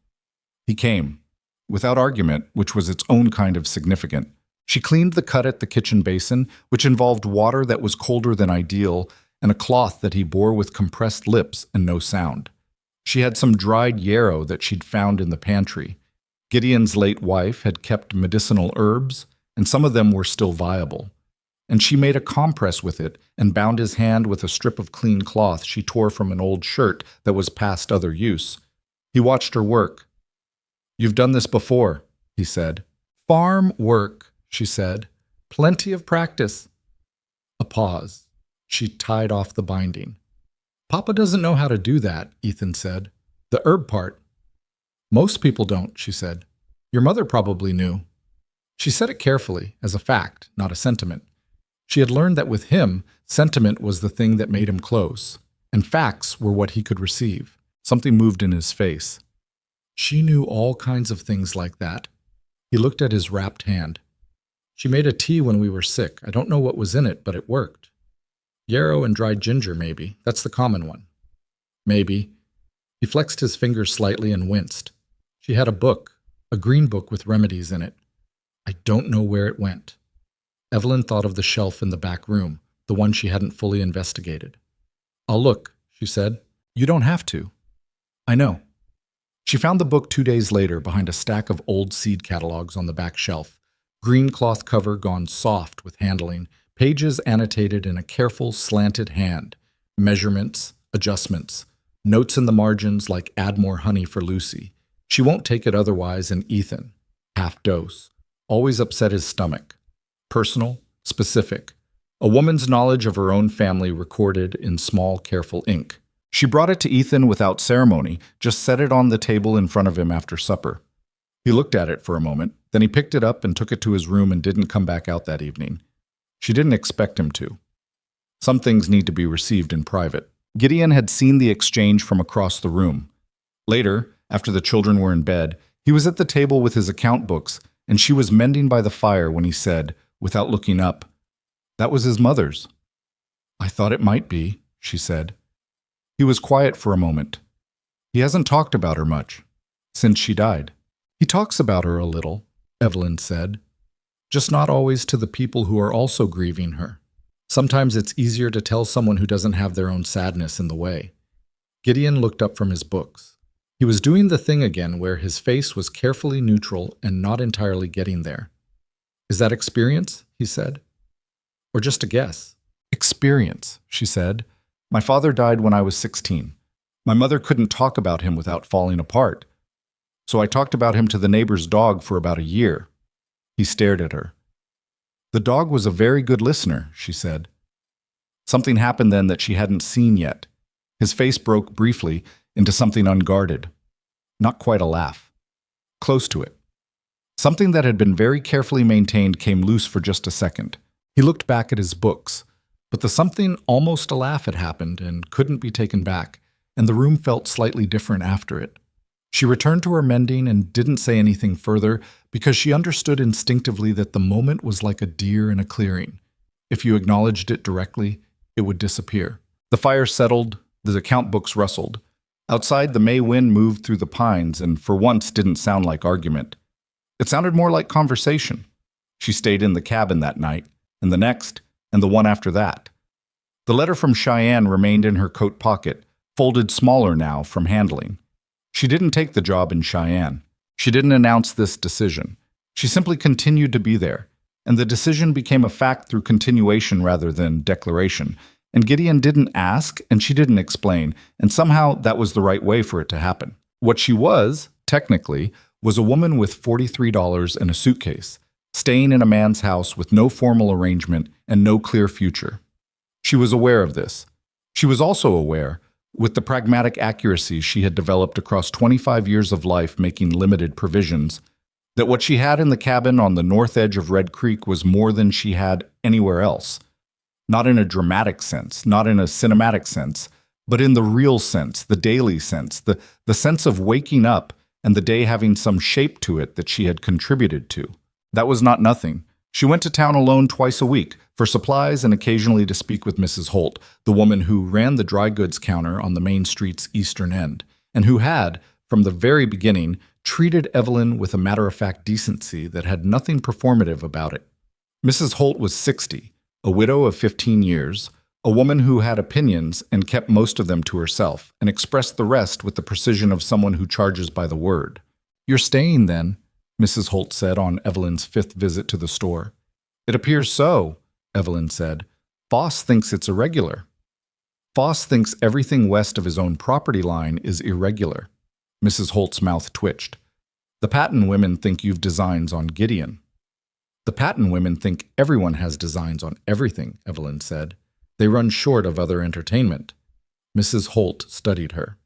He came, without argument, which was its own kind of significant. She cleaned the cut at the kitchen basin, which involved water that was colder than ideal, and a cloth that he bore with compressed lips and no sound. She had some dried yarrow that she'd found in the pantry. Gideon's late wife had kept medicinal herbs, and some of them were still viable. And she made a compress with it and bound his hand with a strip of clean cloth she tore from an old shirt that was past other use. He watched her work. "You've done this before," he said. "Farm work," she said. "Plenty of practice." A pause. She tied off the binding. "Papa doesn't know how to do that," Ethan said. "The herb part." "Most people don't," she said. "Your mother probably knew." She said it carefully, as a fact, not a sentiment. She had learned that with him, sentiment was the thing that made him close, and facts were what he could receive. Something moved in his face. She knew all kinds of things like that. He looked at his wrapped hand. "She made a tea when we were sick. I don't know what was in it, but it worked. Yarrow and dried ginger, maybe. That's the common one." "Maybe." He flexed his fingers slightly and winced. "She had a book, a green book with remedies in it. I don't know where it went." Evelyn thought of the shelf in the back room, the one she hadn't fully investigated. "I'll look," she said. "You don't have to." "I know." She found the book 2 days later behind a stack of old seed catalogs on the back shelf. Green cloth cover gone soft with handling, pages annotated in a careful, slanted hand, measurements, adjustments, notes in the margins like "add more honey for Lucy." "She won't take it otherwise," and Ethan, half dose, always upset his stomach. Personal, specific. A woman's knowledge of her own family recorded in small, careful ink. She brought it to Ethan without ceremony, just set it on the table in front of him after supper. He looked at it for a moment, then he picked it up and took it to his room and didn't come back out that evening. She didn't expect him to. Some things need to be received in private. Gideon had seen the exchange from across the room. Later, after the children were in bed, he was at the table with his account books, and she was mending by the fire when he said, without looking up, "That was his mother's." "I thought it might be," she said. He was quiet for a moment. "He hasn't talked about her much, since she died." "He talks about her a little," Evelyn said. "Just not always to the people who are also grieving her. Sometimes it's easier to tell someone who doesn't have their own sadness in the way." Gideon looked up from his books. He was doing the thing again where his face was carefully neutral and not entirely getting there. "Is that experience?" he said. "Or just a guess?" "Experience," she said. "My father died when I was 16. My mother couldn't talk about him without falling apart. So I talked about him to the neighbor's dog for about a year." He stared at her. "The dog was a very good listener," she said. Something happened then that she hadn't seen yet. His face broke briefly into something unguarded. Not quite a laugh. Close to it. Something that had been very carefully maintained came loose for just a second. He looked back at his books, but the something almost a laugh had happened and couldn't be taken back, and the room felt slightly different after it. She returned to her mending and didn't say anything further because she understood instinctively that the moment was like a deer in a clearing. If you acknowledged it directly, it would disappear. The fire settled, the account books rustled. Outside, the May wind moved through the pines and for once didn't sound like argument. It sounded more like conversation. She stayed in the cabin that night, and the next, and the one after that. The letter from Cheyenne remained in her coat pocket, folded smaller now from handling. She didn't take the job in Cheyenne. She didn't announce this decision. She simply continued to be there, and the decision became a fact through continuation rather than declaration. And Gideon didn't ask, and she didn't explain, and somehow that was the right way for it to happen. What she was, technically, was a woman with $43 and a suitcase, staying in a man's house with no formal arrangement and no clear future. She was aware of this. She was also aware, with the pragmatic accuracy she had developed across 25 years of life making limited provisions, that what she had in the cabin on the north edge of Red Creek was more than she had anywhere else. Not in a dramatic sense, not in a cinematic sense, but in the real sense, the daily sense, the sense of waking up and the day having some shape to it that she had contributed to. That was not nothing. She went to town alone twice a week, for supplies and occasionally to speak with Mrs. Holt, the woman who ran the dry goods counter on the main street's eastern end, and who had, from the very beginning, treated Evelyn with a matter-of-fact decency that had nothing performative about it. Mrs. Holt was 60, a widow of 15 years, A woman who had opinions and kept most of them to herself, and expressed the rest with the precision of someone who charges by the word. "You're staying, then?" Mrs. Holt said on Evelyn's 5th visit to the store. "It appears so," Evelyn said. "Foss thinks it's irregular." "Foss thinks everything west of his own property line is irregular." Mrs. Holt's mouth twitched. "The Patton women think you've designs on Gideon." "The Patton women think everyone has designs on everything," Evelyn said. "They run short of other entertainment." Mrs. Holt studied her.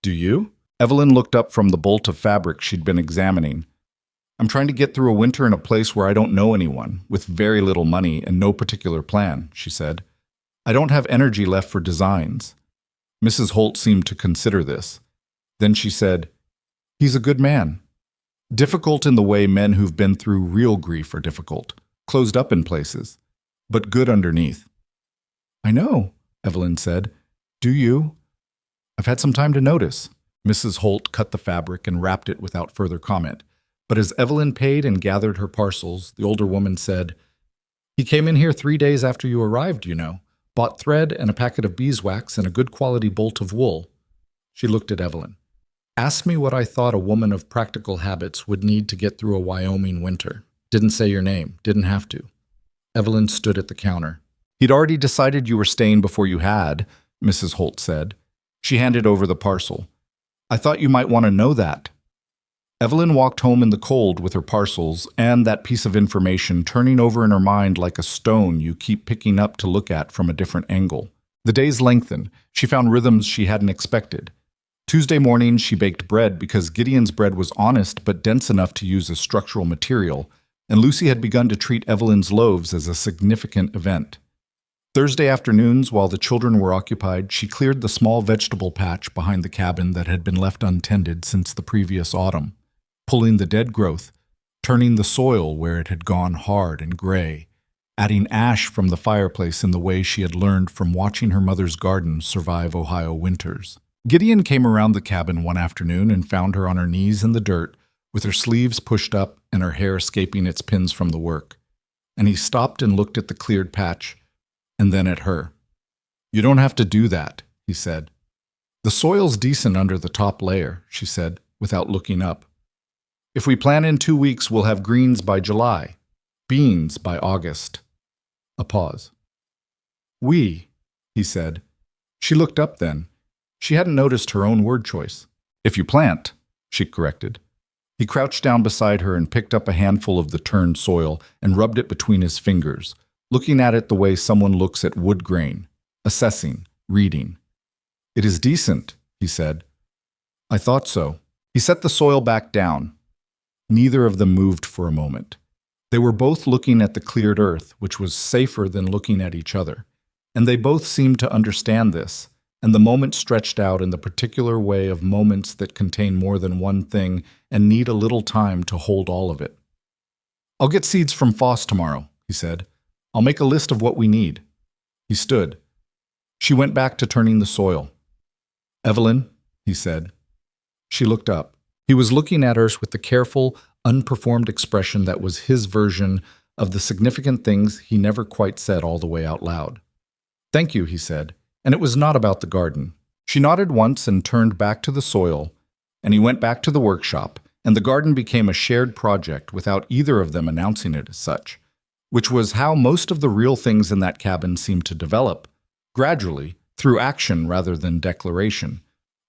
"Do you?" Evelyn looked up from the bolt of fabric she'd been examining. "I'm trying to get through a winter in a place where I don't know anyone, with very little money and no particular plan," she said. "I don't have energy left for designs." Mrs. Holt seemed to consider this. Then she said, "He's a good man. Difficult in the way men who've been through real grief are difficult, closed up in places, but good underneath." "I know," Evelyn said. "Do you?" "I've had some time to notice." Mrs. Holt cut the fabric and wrapped it without further comment. But as Evelyn paid and gathered her parcels, the older woman said, "He came in here 3 days after you arrived, you know. Bought thread and a packet of beeswax and a good quality bolt of wool." She looked at Evelyn. "Asked me what I thought a woman of practical habits would need to get through a Wyoming winter. Didn't say your name, didn't have to." Evelyn stood at the counter. "He'd already decided you were staying before you had," Mrs. Holt said. She handed over the parcel. "I thought you might want to know that." Evelyn walked home in the cold with her parcels and that piece of information turning over in her mind like a stone you keep picking up to look at from a different angle. The days lengthened. She found rhythms she hadn't expected. Tuesday morning, she baked bread because Gideon's bread was honest but dense enough to use as structural material, and Lucy had begun to treat Evelyn's loaves as a significant event. Thursday afternoons, while the children were occupied, she cleared the small vegetable patch behind the cabin that had been left untended since the previous autumn, pulling the dead growth, turning the soil where it had gone hard and gray, adding ash from the fireplace in the way she had learned from watching her mother's garden survive Ohio winters. Gideon came around the cabin one afternoon and found her on her knees in the dirt, with her sleeves pushed up and her hair escaping its pins from the work. And he stopped and looked at the cleared patch, and then at her. "You don't have to do that," he said. "The soil's decent under the top layer," she said, without looking up. "If we plant in 2 weeks, we'll have greens by July, beans by August." A pause. "We," he said. She looked up then. She hadn't noticed her own word choice. "If you plant," she corrected. He crouched down beside her and picked up a handful of the turned soil and rubbed it between his fingers, looking at it the way someone looks at wood grain, assessing, reading. "It is decent," he said. "I thought so." He set the soil back down. Neither of them moved for a moment. They were both looking at the cleared earth, which was safer than looking at each other. And they both seemed to understand this, and the moment stretched out in the particular way of moments that contain more than one thing and need a little time to hold all of it. "I'll get seeds from Foss tomorrow," he said. "I'll make a list of what we need." He stood. She went back to turning the soil. "Evelyn," he said. She looked up. He was looking at her with the careful, unperformed expression that was his version of the significant things he never quite said all the way out loud. "Thank you," he said, and it was not about the garden. She nodded once and turned back to the soil, and he went back to the workshop, and the garden became a shared project without either of them announcing it as such, which was how most of the real things in that cabin seemed to develop, gradually, through action rather than declaration,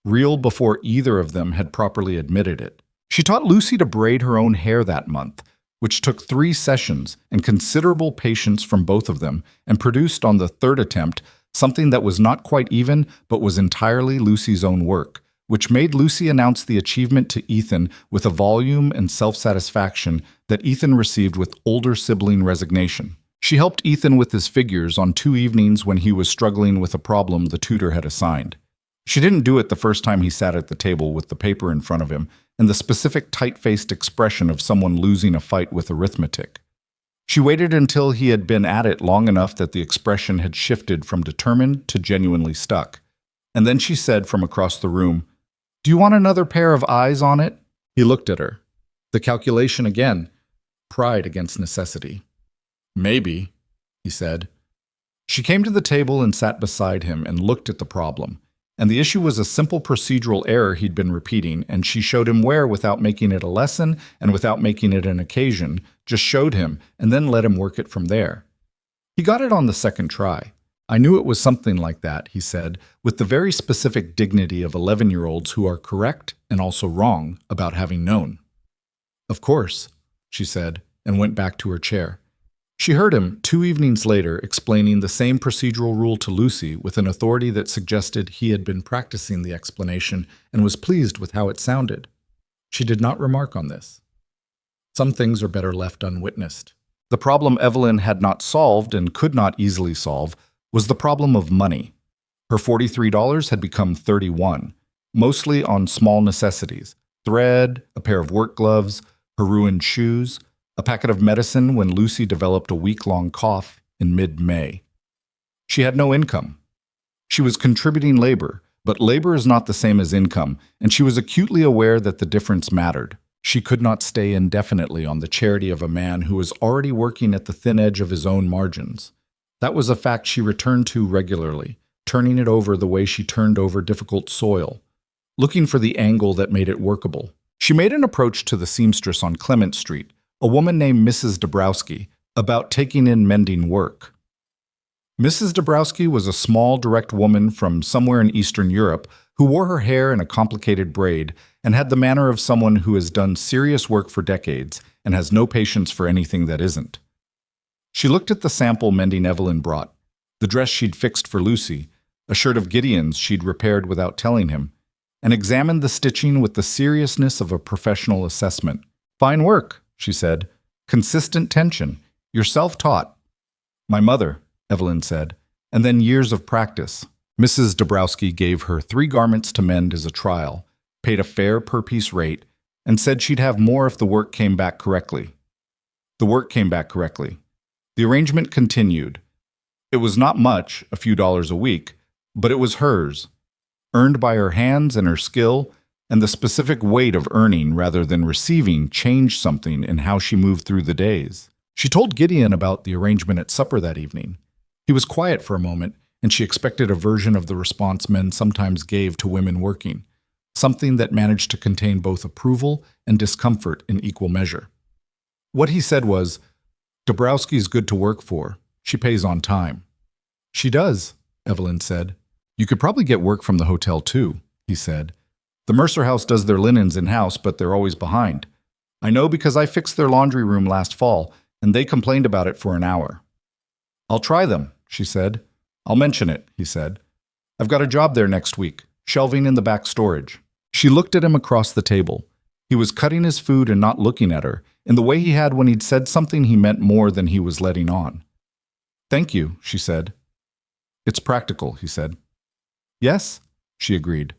real before either of them had properly admitted it. She taught Lucy to braid her own hair that month, which took 3 sessions and considerable patience from both of them, and produced on the 3rd attempt something that was not quite even but was entirely Lucy's own work, which made Lucy announce the achievement to Ethan with a volume and self-satisfaction that Ethan received with older sibling resignation. She helped Ethan with his figures on 2 evenings when he was struggling with a problem the tutor had assigned. She didn't do it the first time he sat at the table with the paper in front of him and the specific tight-faced expression of someone losing a fight with arithmetic. She waited until he had been at it long enough that the expression had shifted from determined to genuinely stuck. And then she said from across the room, "Do you want another pair of eyes on it?" He looked at her. The calculation again. Pride against necessity. "Maybe," he said. She came to the table and sat beside him and looked at the problem. And the issue was a simple procedural error he'd been repeating, and she showed him where without making it a lesson and without making it an occasion, just showed him and then let him work it from there. He got it on the second try. I knew it was something like that, he said, with the very specific dignity of 11-year-olds who are correct and also wrong about having known. Of course, she said, and went back to her chair. She heard him 2 evenings later explaining the same procedural rule to Lucy with an authority that suggested he had been practicing the explanation and was pleased with how it sounded. She did not remark on this. Some things are better left unwitnessed. The problem Evelyn had not solved and could not easily solve was the problem of money. Her $43 had become $31, mostly on small necessities: thread, a pair of work gloves, her ruined shoes, a packet of medicine when Lucy developed a week-long cough in mid-May. She had no income. She was contributing labor, but labor is not the same as income, and she was acutely aware that the difference mattered. She could not stay indefinitely on the charity of a man who was already working at the thin edge of his own margins. That was a fact she returned to regularly, turning it over the way she turned over difficult soil, looking for the angle that made it workable. She made an approach to the seamstress on Clement Street, a woman named Mrs. Dabrowski, about taking in mending work. Mrs. Dabrowski was a small, direct woman from somewhere in Eastern Europe who wore her hair in a complicated braid and had the manner of someone who has done serious work for decades and has no patience for anything that isn't. She looked at the sample mending Evelyn brought, the dress she'd fixed for Lucy, a shirt of Gideon's she'd repaired without telling him, and examined the stitching with the seriousness of a professional assessment. "Fine work," she said. "Consistent tension. You're self-taught." "My mother," Evelyn said, and then years of practice. Mrs. Dabrowski gave her 3 garments to mend as a trial, paid a fair per-piece rate, and said she'd have more if the work came back correctly. The work came back correctly. The arrangement continued. It was not much, a few dollars a week, but it was hers, earned by her hands and her skill, and the specific weight of earning rather than receiving changed something in how she moved through the days. She told Gideon about the arrangement at supper that evening. He was quiet for a moment, and she expected a version of the response men sometimes gave to women working, something that managed to contain both approval and discomfort in equal measure. What he said was, "Dabrowski's good to work for. She pays on time." "She does," Evelyn said. "You could probably get work from the hotel too," he said. "The Mercer House does their linens in-house, but they're always behind. I know because I fixed their laundry room last fall, and they complained about it for an hour." "I'll try them," she said. "I'll mention it," he said. "I've got a job there next week, shelving in the back storage." She looked at him across the table. He was cutting his food and not looking at her, in the way he had when he'd said something he meant more than he was letting on. "Thank you," she said. "It's practical," he said. "Yes," she agreed.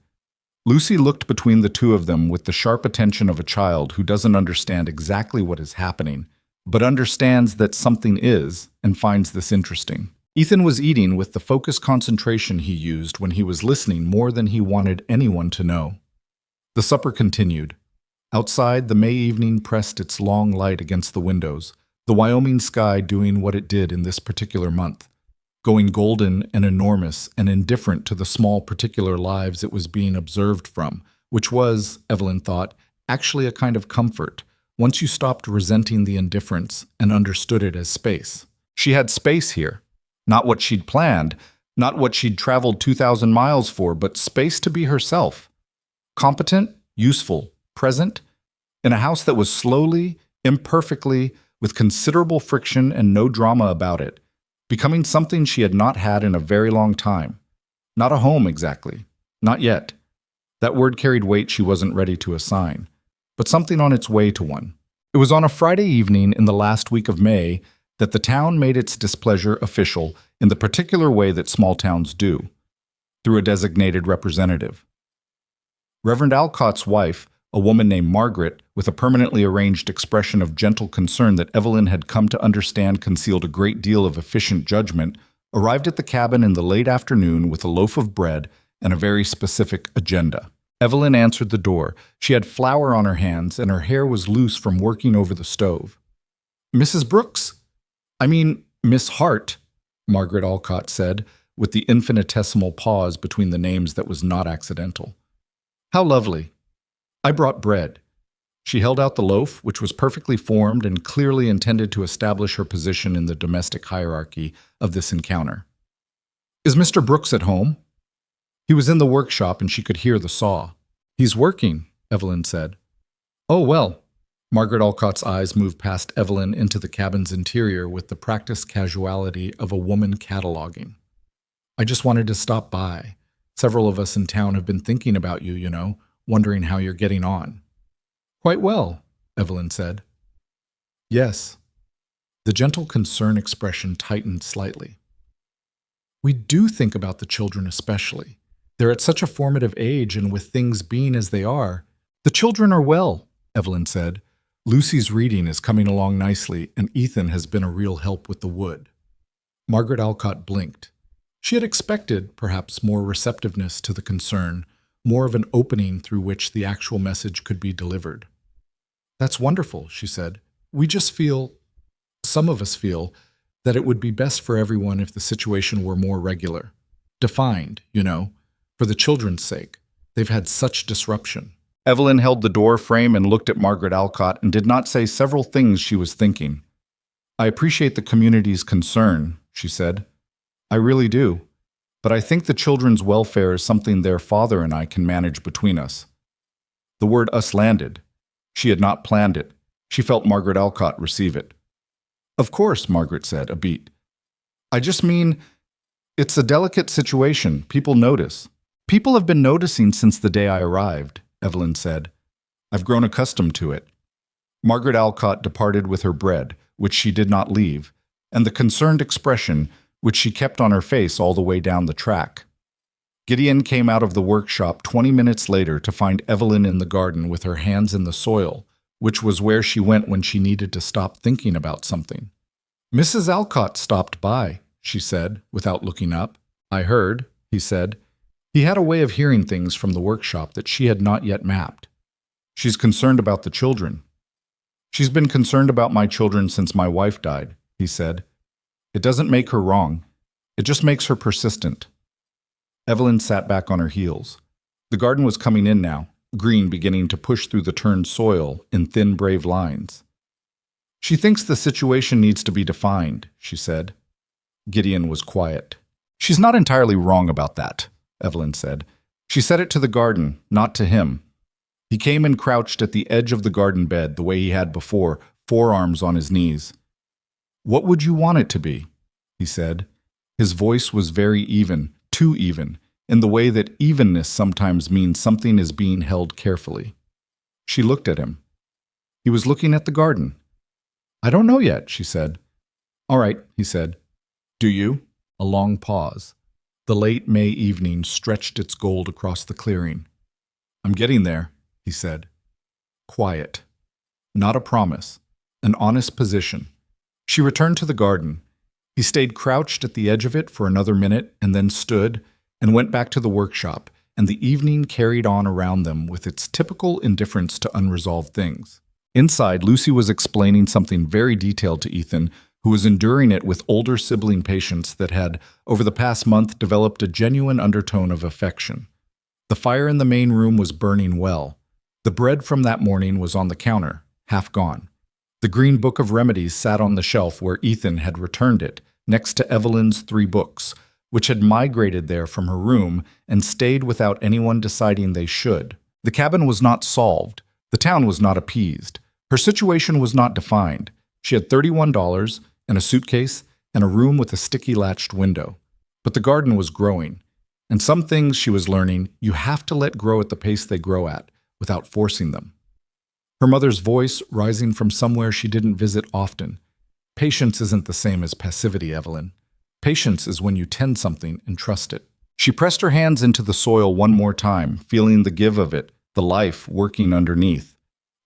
Lucy looked between the two of them with the sharp attention of a child who doesn't understand exactly what is happening, but understands that something is and finds this interesting. Ethan was eating with the focused concentration he used when he was listening more than he wanted anyone to know. The supper continued. Outside, the May evening pressed its long light against the windows, the Wyoming sky doing what it did in this particular month, going golden and enormous and indifferent to the small particular lives it was being observed from, which was, Evelyn thought, actually a kind of comfort, once you stopped resenting the indifference and understood it as space. She had space here. Not what she'd planned, not what she'd traveled 2,000 miles for, but space to be herself. Competent, useful, present, in a house that was slowly, imperfectly, with considerable friction and no drama about it, becoming something she had not had in a very long time. Not a home, exactly. Not yet. That word carried weight she wasn't ready to assign, but something on its way to one. It was on a Friday evening in the last week of May that the town made its displeasure official in the particular way that small towns do, through a designated representative. Reverend Alcott's wife, a woman named Margaret, with a permanently arranged expression of gentle concern that Evelyn had come to understand concealed a great deal of efficient judgment, arrived at the cabin in the late afternoon with a loaf of bread and a very specific agenda. Evelyn answered the door. She had flour on her hands, and her hair was loose from working over the stove. "Mrs. Brooks? Miss Hart," Margaret Alcott said, with the infinitesimal pause between the names that was not accidental. How lovely. I brought bread. She held out the loaf, which was perfectly formed and clearly intended to establish her position in the domestic hierarchy of this encounter. Is Mr. Brooks at home? He was in the workshop and she could hear the saw. He's working, Evelyn said. Oh, well. Margaret Alcott's eyes moved past Evelyn into the cabin's interior with the practiced casuality of a woman cataloging. I just wanted to stop by. Several of us in town have been thinking about you, wondering how you're getting on. Quite well, Evelyn said. Yes. The gentle concern expression tightened slightly. We do think about the children especially. They're at such a formative age, and with things being as they are, the children are well, Evelyn said. Lucy's reading is coming along nicely, and Ethan has been a real help with the wood. Margaret Alcott blinked. She had expected, perhaps, more receptiveness to the concern, more of an opening through which the actual message could be delivered. That's wonderful, she said. We just feel, some of us feel, that it would be best for everyone if the situation were more regular. Defined, for the children's sake. They've had such disruption. Evelyn held the door frame and looked at Margaret Alcott and did not say several things she was thinking. I appreciate the community's concern, she said. I really do. But I think the children's welfare is something their father and I can manage between us. The word us landed. She had not planned it. She felt Margaret Alcott receive it. Of course, Margaret said, a beat. I just mean, it's a delicate situation. People notice. People have been noticing since the day I arrived, Evelyn said. I've grown accustomed to it. Margaret Alcott departed with her bread, which she did not leave, and the concerned expression, which she kept on her face all the way down the track. Gideon came out of the workshop 20 minutes later to find Evelyn in the garden with her hands in the soil, which was where she went when she needed to stop thinking about something. Mrs. Alcott stopped by, she said, without looking up. I heard, he said. He had a way of hearing things from the workshop that she had not yet mapped. She's concerned about the children. She's been concerned about my children since my wife died, he said. It doesn't make her wrong. It just makes her persistent. Evelyn sat back on her heels. The garden was coming in now, green beginning to push through the turned soil in thin, brave lines. She thinks the situation needs to be defined, she said. Gideon was quiet. She's not entirely wrong about that, Evelyn said. She said it to the garden, not to him. He came and crouched at the edge of the garden bed the way he had before, forearms on his knees. What would you want it to be? He said. His voice was very even, too even, in the way that evenness sometimes means something is being held carefully. She looked at him. He was looking at the garden. I don't know yet, she said. All right, he said. Do you? A long pause. The late May evening stretched its gold across the clearing. I'm getting there, he said. Quiet. Not a promise. An honest position. She returned to the garden. He stayed crouched at the edge of it for another minute and then stood and went back to the workshop, and the evening carried on around them with its typical indifference to unresolved things. Inside, Lucy was explaining something very detailed to Ethan, who was enduring it with older sibling patience that had, over the past month, developed a genuine undertone of affection. The fire in the main room was burning well. The bread from that morning was on the counter, half gone. The green book of remedies sat on the shelf where Ethan had returned it, next to Evelyn's 3 books, which had migrated there from her room and stayed without anyone deciding they should. The cabin was not solved. The town was not appeased. Her situation was not defined. She had $31 and a suitcase and a room with a sticky-latched window. But the garden was growing, and some things she was learning you have to let grow at the pace they grow at, without forcing them. Her mother's voice rising from somewhere she didn't visit often. Patience isn't the same as passivity, Evelyn. Patience is when you tend something and trust it. She pressed her hands into the soil one more time, feeling the give of it, the life working underneath.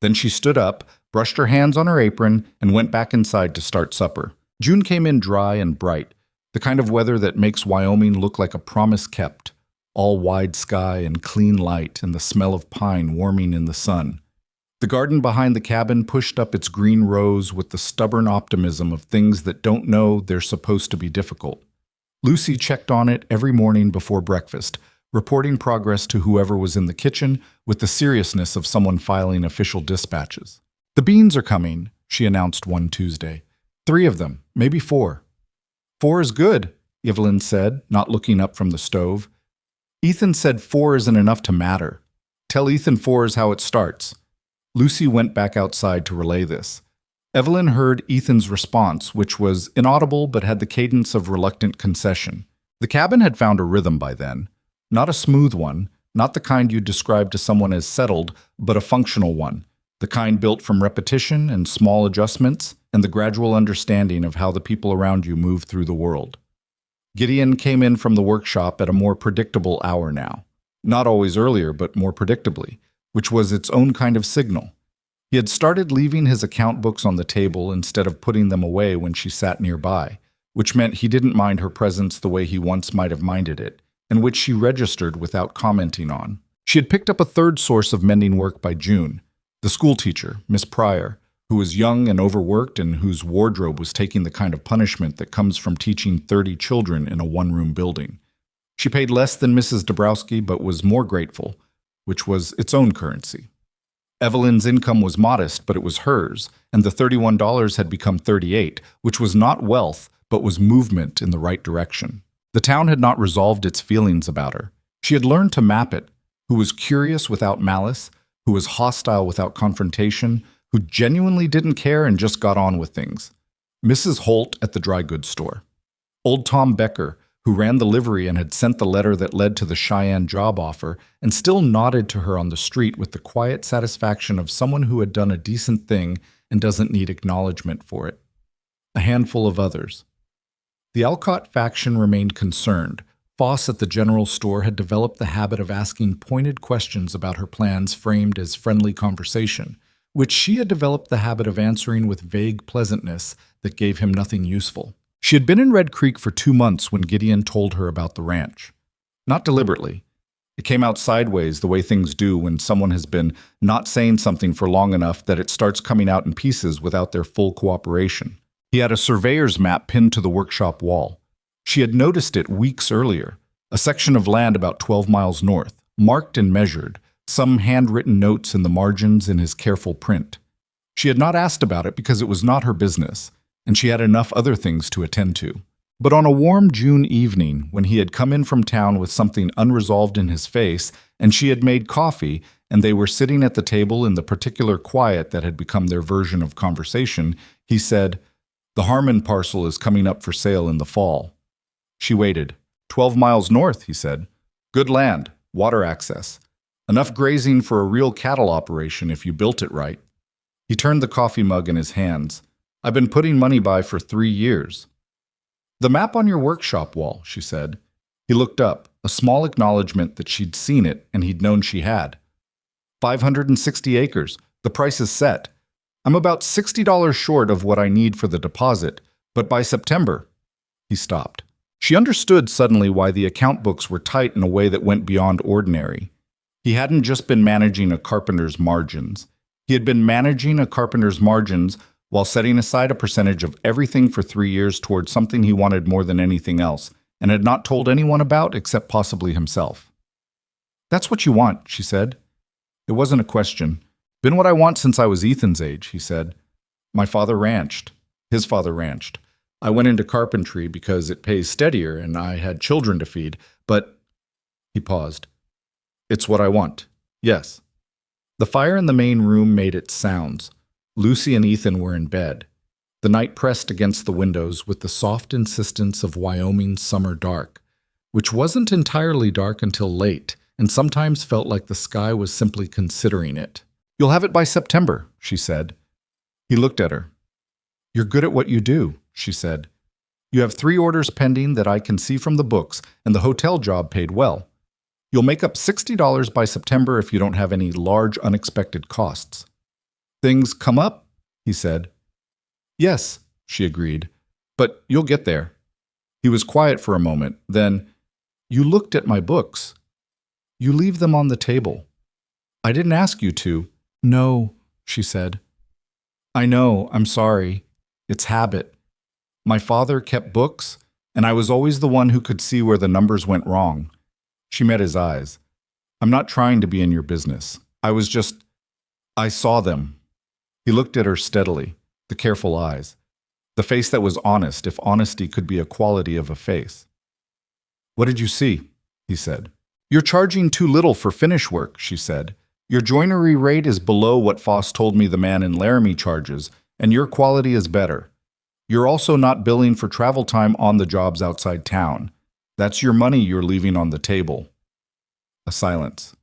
Then she stood up, brushed her hands on her apron, and went back inside to start supper. June came in dry and bright, the kind of weather that makes Wyoming look like a promise kept, all wide sky and clean light and the smell of pine warming in the sun. The garden behind the cabin pushed up its green rows with the stubborn optimism of things that don't know they're supposed to be difficult. Lucy checked on it every morning before breakfast, reporting progress to whoever was in the kitchen with the seriousness of someone filing official dispatches. "The beans are coming," she announced one Tuesday. "3 of them, maybe 4. "4 is good," Evelyn said, not looking up from the stove. "Ethan said 4 isn't enough to matter. Tell Ethan 4 is how it starts." Lucy went back outside to relay this. Evelyn heard Ethan's response, which was inaudible but had the cadence of reluctant concession. The cabin had found a rhythm by then. Not a smooth one, not the kind you'd describe to someone as settled, but a functional one, the kind built from repetition and small adjustments and the gradual understanding of how the people around you move through the world. Gideon came in from the workshop at a more predictable hour now. Not always earlier, but more predictably, which was its own kind of signal. He had started leaving his account books on the table instead of putting them away when she sat nearby, which meant he didn't mind her presence the way he once might have minded it, and which she registered without commenting on. She had picked up a third source of mending work by June, the schoolteacher, Miss Pryor, who was young and overworked and whose wardrobe was taking the kind of punishment that comes from teaching 30 children in a one-room building. She paid less than Mrs. Dabrowski, but was more grateful, which was its own currency. Evelyn's income was modest, but it was hers, and the $31 had become $38, which was not wealth, but was movement in the right direction. The town had not resolved its feelings about her. She had learned to map it, who was curious without malice, who was hostile without confrontation, who genuinely didn't care and just got on with things. Mrs. Holt at the dry goods store. Old Tom Becker, who ran the livery and had sent the letter that led to the Cheyenne job offer, and still nodded to her on the street with the quiet satisfaction of someone who had done a decent thing and doesn't need acknowledgement for it. A handful of others. The Alcott faction remained concerned. Foss at the general store had developed the habit of asking pointed questions about her plans framed as friendly conversation, which she had developed the habit of answering with vague pleasantness that gave him nothing useful. She had been in Red Creek for 2 months when Gideon told her about the ranch. Not deliberately. It came out sideways the way things do when someone has been not saying something for long enough that it starts coming out in pieces without their full cooperation. He had a surveyor's map pinned to the workshop wall. She had noticed it weeks earlier, a section of land about 12 miles north, marked and measured, some handwritten notes in the margins in his careful print. She had not asked about it because it was not her business, and she had enough other things to attend to. But on a warm June evening, when he had come in from town with something unresolved in his face, and she had made coffee, and they were sitting at the table in the particular quiet that had become their version of conversation, he said, "The Harmon parcel is coming up for sale in the fall." She waited. 12 miles north, he said. "Good land, water access. Enough grazing for a real cattle operation if you built it right." He turned the coffee mug in his hands. "I've been putting money by for 3 years." "The map on your workshop wall," she said. He looked up, a small acknowledgement that she'd seen it and he'd known she had. 560 acres. The price is set. I'm about $60 short of what I need for the deposit, but by September." He stopped. She understood suddenly why the account books were tight in a way that went beyond ordinary. He hadn't just been managing a carpenter's margins. He had been managing a carpenter's margins while setting aside a percentage of everything for 3 years towards something he wanted more than anything else, and had not told anyone about except possibly himself. "That's what you want," she said. It wasn't a question. "Been what I want since I was Ethan's age," he said. "My father ranched. His father ranched. I went into carpentry because it pays steadier and I had children to feed, but—" He paused. "It's what I want. Yes." The fire in the main room made its sounds. Lucy and Ethan were in bed. The night pressed against the windows with the soft insistence of Wyoming summer dark, which wasn't entirely dark until late, and sometimes felt like the sky was simply considering it. "You'll have it by September," she said. He looked at her. "You're good at what you do," she said. "You have 3 orders pending that I can see from the books, and the hotel job paid well. You'll make up $60 by September if you don't have any large unexpected costs." "Things come up?" he said. "Yes," she agreed, "but you'll get there." He was quiet for a moment, then, "You looked at my books. You leave them on the table." "I didn't ask you to." "No," she said. "I know, I'm sorry. It's habit. My father kept books, and I was always the one who could see where the numbers went wrong. She met his eyes. I'm not trying to be in your business. I saw them. He looked at her steadily, the careful eyes, the face that was honest, if honesty could be a quality of a face. What did you see? He said. You're charging too little for finish work, she said. Your joinery rate is below what Foss told me the man in Laramie charges, and your quality is better. You're also not billing for travel time on the jobs outside town. That's your money you're leaving on the table. A silence.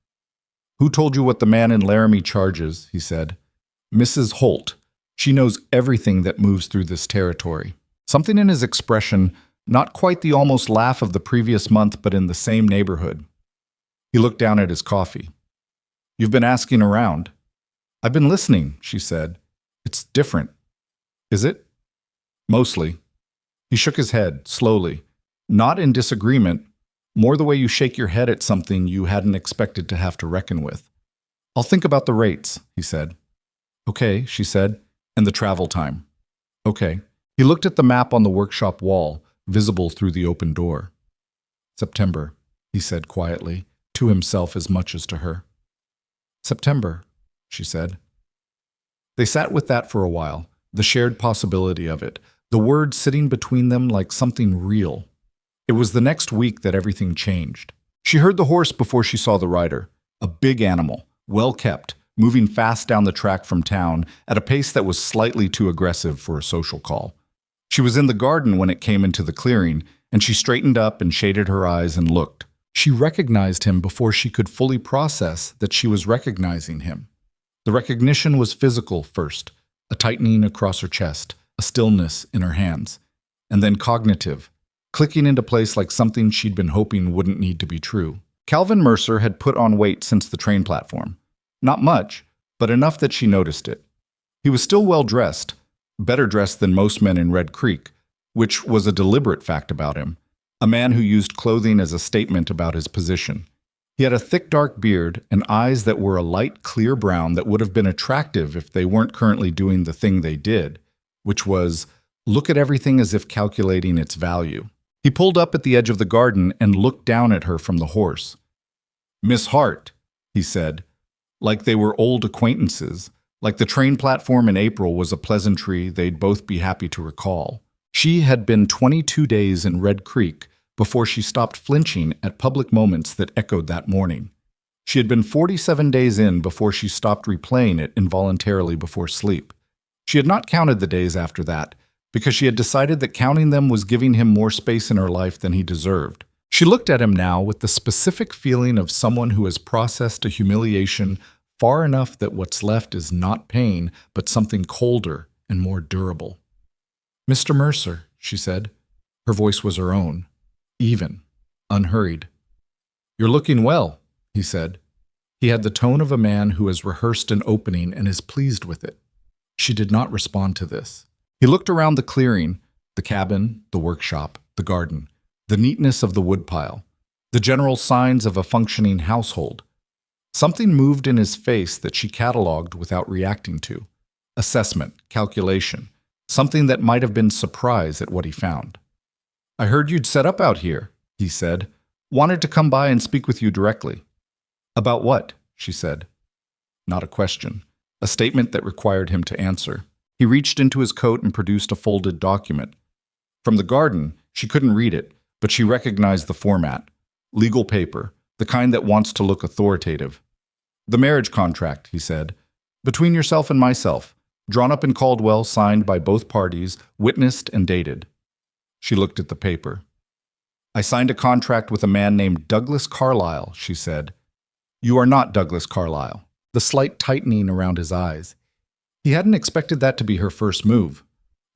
Who told you what the man in Laramie charges? He said. Mrs. Holt. She knows everything that moves through this territory. Something in his expression, not quite the almost laugh of the previous month, but in the same neighborhood. He looked down at his coffee. You've been asking around. I've been listening, she said. It's different. Is it? Mostly. He shook his head, slowly. Not in disagreement, more the way you shake your head at something you hadn't expected to have to reckon with. I'll think about the rates, he said. Okay, she said, and the travel time. Okay. He looked at the map on the workshop wall, visible through the open door. September, he said quietly, to himself as much as to her. September, she said. They sat with that for a while, the shared possibility of it, the word sitting between them like something real. It was the next week that everything changed. She heard the horse before she saw the rider, a big animal, well kept, moving fast down the track from town at a pace that was slightly too aggressive for a social call. She was in the garden when it came into the clearing, and she straightened up and shaded her eyes and looked. She recognized him before she could fully process that she was recognizing him. The recognition was physical first, a tightening across her chest, a stillness in her hands, and then cognitive, clicking into place like something she'd been hoping wouldn't need to be true. Calvin Mercer had put on weight since the train platform. Not much, but enough that she noticed it. He was still well dressed, better dressed than most men in Red Creek, which was a deliberate fact about him, a man who used clothing as a statement about his position. He had a thick dark beard and eyes that were a light clear brown that would have been attractive if they weren't currently doing the thing they did, which was look at everything as if calculating its value. He pulled up at the edge of the garden and looked down at her from the horse. Miss Hart, he said, like they were old acquaintances, like the train platform in April was a pleasantry they'd both be happy to recall. She had been 22 days in Red Creek before she stopped flinching at public moments that echoed that morning. She had been 47 days in before she stopped replaying it involuntarily before sleep. She had not counted the days after that, because she had decided that counting them was giving him more space in her life than he deserved. She looked at him now with the specific feeling of someone who has processed a humiliation far enough that what's left is not pain, but something colder and more durable. Mr. Mercer, she said. Her voice was her own, even, unhurried. You're looking well, he said. He had the tone of a man who has rehearsed an opening and is pleased with it. She did not respond to this. He looked around the clearing, the cabin, the workshop, the garden, the neatness of the woodpile, the general signs of a functioning household. Something moved in his face that she catalogued without reacting to. Assessment, calculation, something that might have been surprise at what he found. I heard you'd set up out here, he said. Wanted to come by and speak with you directly. About what? She said. Not a question. A statement that required him to answer. He reached into his coat and produced a folded document. From the garden, she couldn't read it, but she recognized the format. Legal paper, the kind that wants to look authoritative. The marriage contract, he said. Between yourself and myself. Drawn up in Caldwell, signed by both parties, witnessed and dated. She looked at the paper. I signed a contract with a man named Douglas Carlyle, she said. You are not Douglas Carlyle. The slight tightening around his eyes. He hadn't expected that to be her first move.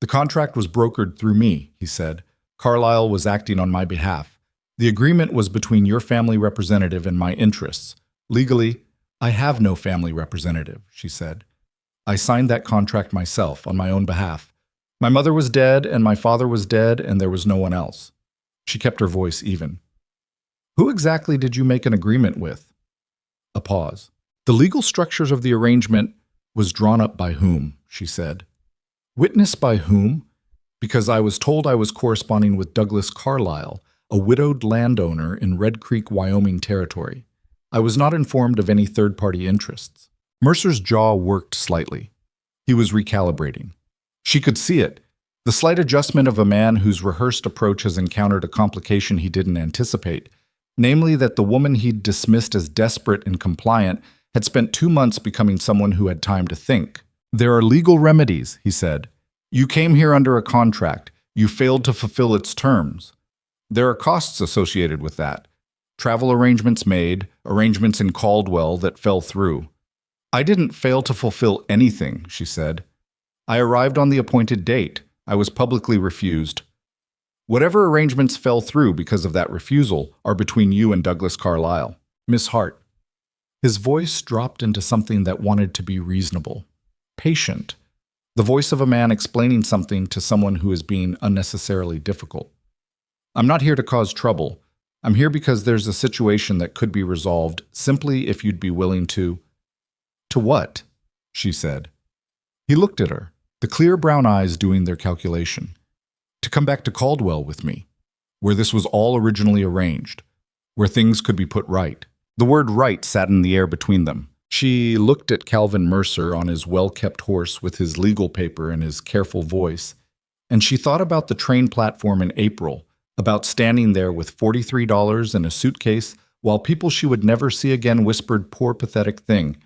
The contract was brokered through me, he said. Carlyle was acting on my behalf. The agreement was between your family representative and my interests. Legally, I have no family representative, she said. I signed that contract myself, on my own behalf. My mother was dead, and my father was dead, and there was no one else. She kept her voice even. Who exactly did you make an agreement with? A pause. The legal structures of the arrangement was drawn up by whom, she said. Witnessed by whom? Because I was told I was corresponding with Douglas Carlyle, a widowed landowner in Red Creek, Wyoming territory. I was not informed of any third-party interests. Mercer's jaw worked slightly. He was recalibrating. She could see it, the slight adjustment of a man whose rehearsed approach has encountered a complication he didn't anticipate, namely that the woman he'd dismissed as desperate and compliant had spent 2 months becoming someone who had time to think. "There are legal remedies," he said. "You came here under a contract. You failed to fulfill its terms. There are costs associated with that. Travel arrangements made, arrangements in Caldwell that fell through." "I didn't fail to fulfill anything," she said. "I arrived on the appointed date. I was publicly refused. Whatever arrangements fell through because of that refusal are between you and Douglas Carlyle. Miss Hart." His voice dropped into something that wanted to be reasonable, patient, the voice of a man explaining something to someone who is being unnecessarily difficult. "I'm not here to cause trouble. I'm here because there's a situation that could be resolved simply if you'd be willing to—" "To what?" she said. He looked at her, the clear brown eyes doing their calculation. "To come back to Caldwell with me, where this was all originally arranged, where things could be put right." The word right sat in the air between them. She looked at Calvin Mercer on his well-kept horse with his legal paper and his careful voice, and she thought about the train platform in April, about standing there with $43 in a suitcase while people she would never see again whispered poor pathetic thing.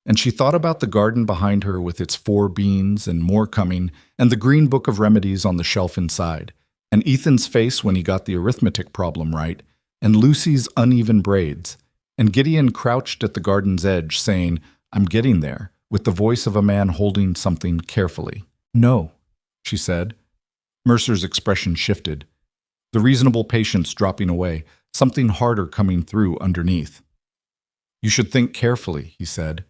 And she thought about the garden behind her with its 4 beans and more coming, and the green book of remedies on the shelf inside, and Ethan's face when he got the arithmetic problem right, and Lucy's uneven braids, and Gideon crouched at the garden's edge saying, "I'm getting there," with the voice of a man holding something carefully. "No," she said. Mercer's expression shifted, the reasonable patience dropping away, something harder coming through underneath. "You should think carefully," he said.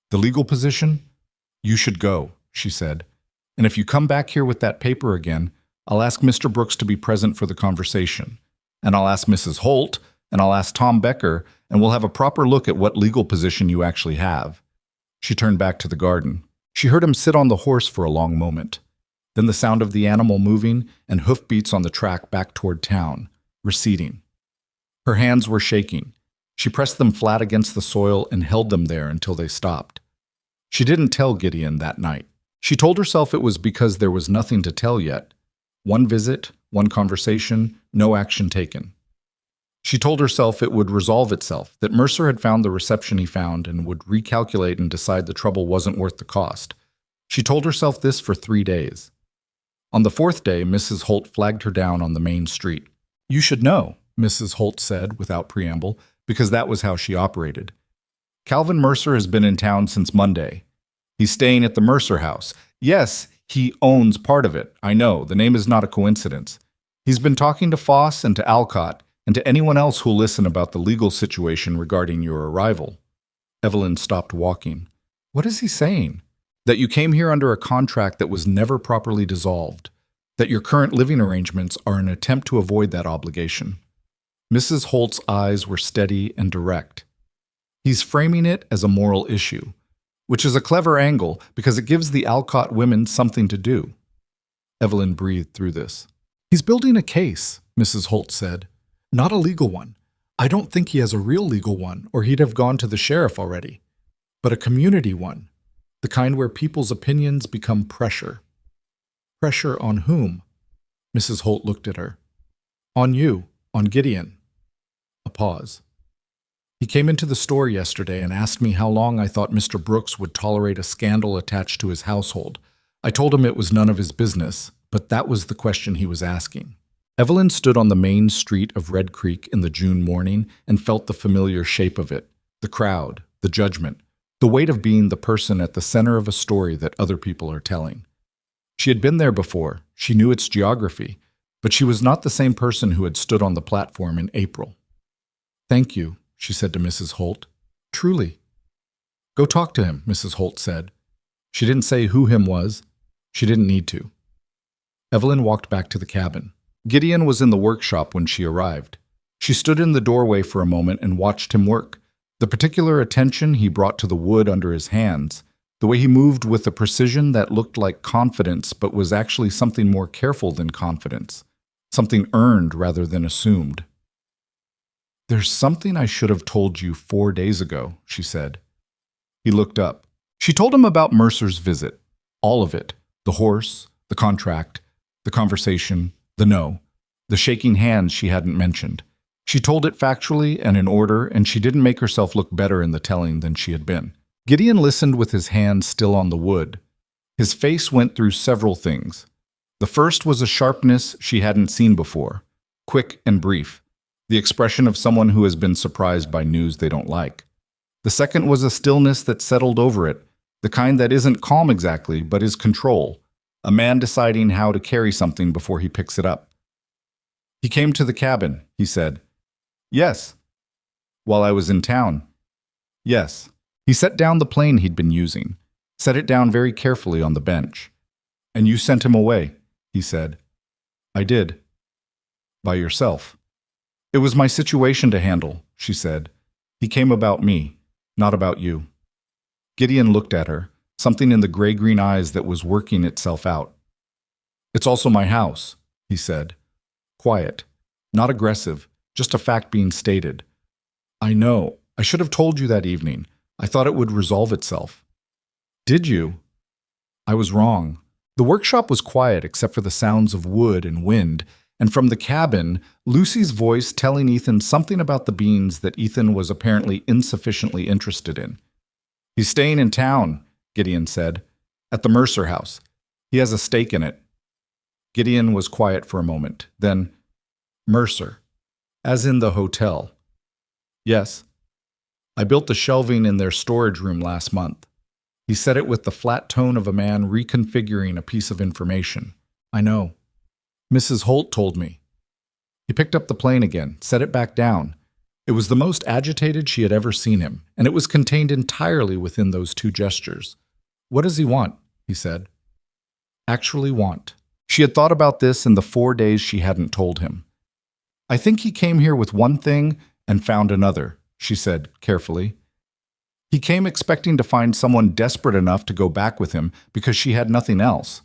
"The legal position? You should go," she said. "And if you come back here with that paper again, I'll ask Mr. Brooks to be present for the conversation. And I'll ask Mrs. Holt, and I'll ask Tom Becker, and we'll have a proper look at what legal position you actually have." She turned back to the garden. She heard him sit on the horse for a long moment. Then the sound of the animal moving and hoofbeats on the track back toward town, receding. Her hands were shaking. She pressed them flat against the soil and held them there until they stopped. She didn't tell Gideon that night. She told herself it was because there was nothing to tell yet. One visit, one conversation, no action taken. She told herself it would resolve itself, that Mercer had found the reception he found and would recalculate and decide the trouble wasn't worth the cost. She told herself this for 3 days. On the 4th day, Mrs. Holt flagged her down on the main street. "You should know," Mrs. Holt said without preamble, because that was how she operated. "Calvin Mercer has been in town since Monday. He's staying at the Mercer house. Yes, he owns part of it. I know, the name is not a coincidence. He's been talking to Foss and to Alcott, and to anyone else who'll listen about the legal situation regarding your arrival." Evelyn stopped walking. "What is he saying?" "That you came here under a contract that was never properly dissolved. That your current living arrangements are an attempt to avoid that obligation." Mrs. Holt's eyes were steady and direct. "He's framing it as a moral issue, which is a clever angle because it gives the Alcott women something to do." Evelyn breathed through this. "He's building a case," Mrs. Holt said. "Not a legal one. I don't think he has a real legal one, or he'd have gone to the sheriff already. But a community one, the kind where people's opinions become pressure." "Pressure on whom?" Mrs. Holt looked at her. "On you, on Gideon." A pause. "He came into the store yesterday and asked me how long I thought Mr. Brooks would tolerate a scandal attached to his household. I told him it was none of his business, but that was the question he was asking." Evelyn stood on the main street of Red Creek in the June morning and felt the familiar shape of it, the crowd, the judgment, the weight of being the person at the center of a story that other people are telling. She had been there before, she knew its geography, but she was not the same person who had stood on the platform in April. "Thank you," she said to Mrs. Holt. "Truly." "Go talk to him," Mrs. Holt said. She didn't say who him was. She didn't need to. Evelyn walked back to the cabin. Gideon was in the workshop when she arrived. She stood in the doorway for a moment and watched him work. The particular attention he brought to the wood under his hands, The way he moved with a precision that looked like confidence but was actually something more careful than confidence, something earned rather than assumed. "There's something I should have told you 4 days ago," she said. He looked up. She told him about Mercer's visit. All of it. The horse, the contract, the conversation, the no, the shaking hands she hadn't mentioned. She told it factually and in order, and she didn't make herself look better in the telling than she had been. Gideon listened with his hand still on the wood. His face went through several things. The first was a sharpness she hadn't seen before, quick and brief, the expression of someone who has been surprised by news they don't like. The second was a stillness that settled over it, the kind that isn't calm exactly, but is control, a man deciding how to carry something before he picks it up. "He came to the cabin," he said. "Yes." "While I was in town?" "Yes." He set down the plane he'd been using, set it down very carefully on the bench. "And you sent him away," he said. "I did." "By yourself?" "It was my situation to handle," she said. "He came about me, not about you." Gideon looked at her, something in the gray-green eyes that was working itself out. "It's also my house," he said. Quiet, not aggressive, just a fact being stated. "I know. I should have told you that evening. I thought it would resolve itself." "Did you?" "I was wrong." The workshop was quiet except for the sounds of wood and wind, and from the cabin, Lucy's voice telling Ethan something about the beans that Ethan was apparently insufficiently interested in. "He's staying in town," Gideon said, "at the Mercer house. He has a stake in it." Gideon was quiet for a moment. Then, "Mercer, as in the hotel?" "Yes. I built the shelving in their storage room last month." He said it with the flat tone of a man reconfiguring a piece of information. "I know. Mrs. Holt told me." He picked up the plane again, set it back down. It was the most agitated she had ever seen him, and it was contained entirely within those two gestures. "What does he want?" he said. Actually want. She had thought about this in the 4 days she hadn't told him. "I think he came here with one thing and found another," she said carefully. "He came expecting to find someone desperate enough to go back with him because she had nothing else.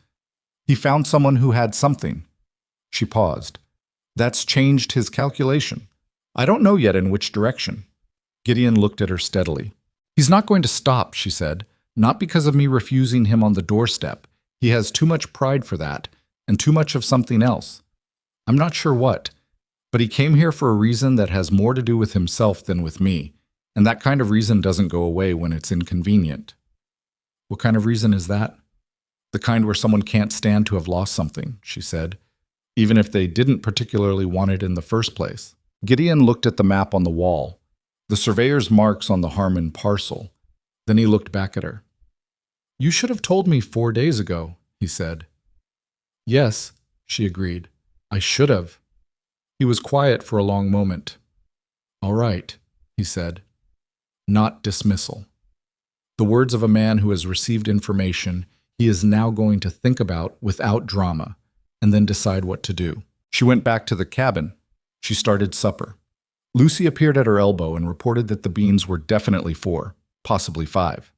He found someone who had something." She paused. "That's changed his calculation. I don't know yet in which direction." Gideon looked at her steadily. "He's not going to stop," she said, "not because of me refusing him on the doorstep. He has too much pride for that, and too much of something else. I'm not sure what, but he came here for a reason that has more to do with himself than with me, and that kind of reason doesn't go away when it's inconvenient." "What kind of reason is that?" "The kind where someone can't stand to have lost something," she said, "even if they didn't particularly want it in the first place." Gideon looked at the map on the wall, the surveyor's marks on the Harmon parcel. Then he looked back at her. "You should have told me 4 days ago," he said. "Yes," she agreed. "I should have." He was quiet for a long moment. "All right," he said. Not dismissal. The words of a man who has received information he is now going to think about without drama, and then decide what to do. She went back to the cabin. She started supper. Lucy appeared at her elbow and reported that the beans were definitely 4, possibly 5.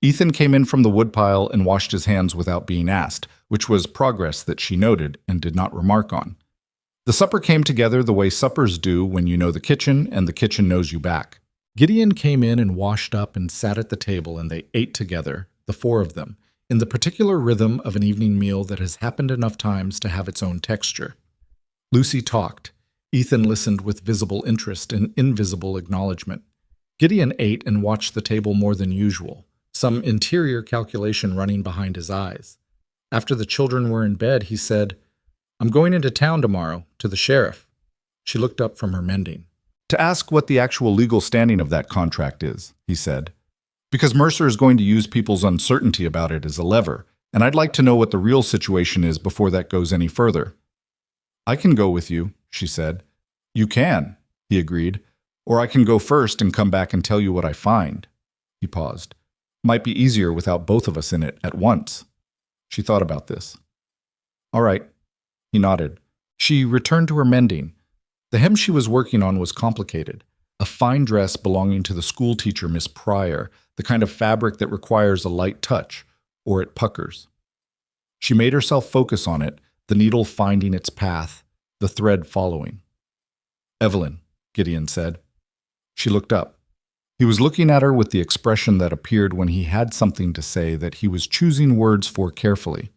Ethan came in from the woodpile and washed his hands without being asked, which was progress that she noted and did not remark on. The supper came together the way suppers do when you know the kitchen and the kitchen knows you back. Gideon came in and washed up and sat at the table, and they ate together, the 4 of them, in the particular rhythm of an evening meal that has happened enough times to have its own texture. Lucy talked. Ethan listened with visible interest and invisible acknowledgement. Gideon ate and watched the table more than usual, some interior calculation running behind his eyes. After the children were in bed, he said, "I'm going into town tomorrow, to the sheriff." She looked up from her mending. "To ask what the actual legal standing of that contract is," he said. "Because Mercer is going to use people's uncertainty about it as a lever, and I'd like to know what the real situation is before that goes any further." "I can go with you," she said. "You can," he agreed. "Or I can go first and come back and tell you what I find." He paused. "Might be easier without both of us in it at once." She thought about this. "All right." He nodded. She returned to her mending. The hem she was working on was complicated. A fine dress belonging to the school teacher, Miss Pryor, the kind of fabric that requires a light touch, or it puckers. She made herself focus on it, the needle finding its path, the thread following. "Evelyn," Gideon said. She looked up. He was looking at her with the expression that appeared when he had something to say that he was choosing words for carefully.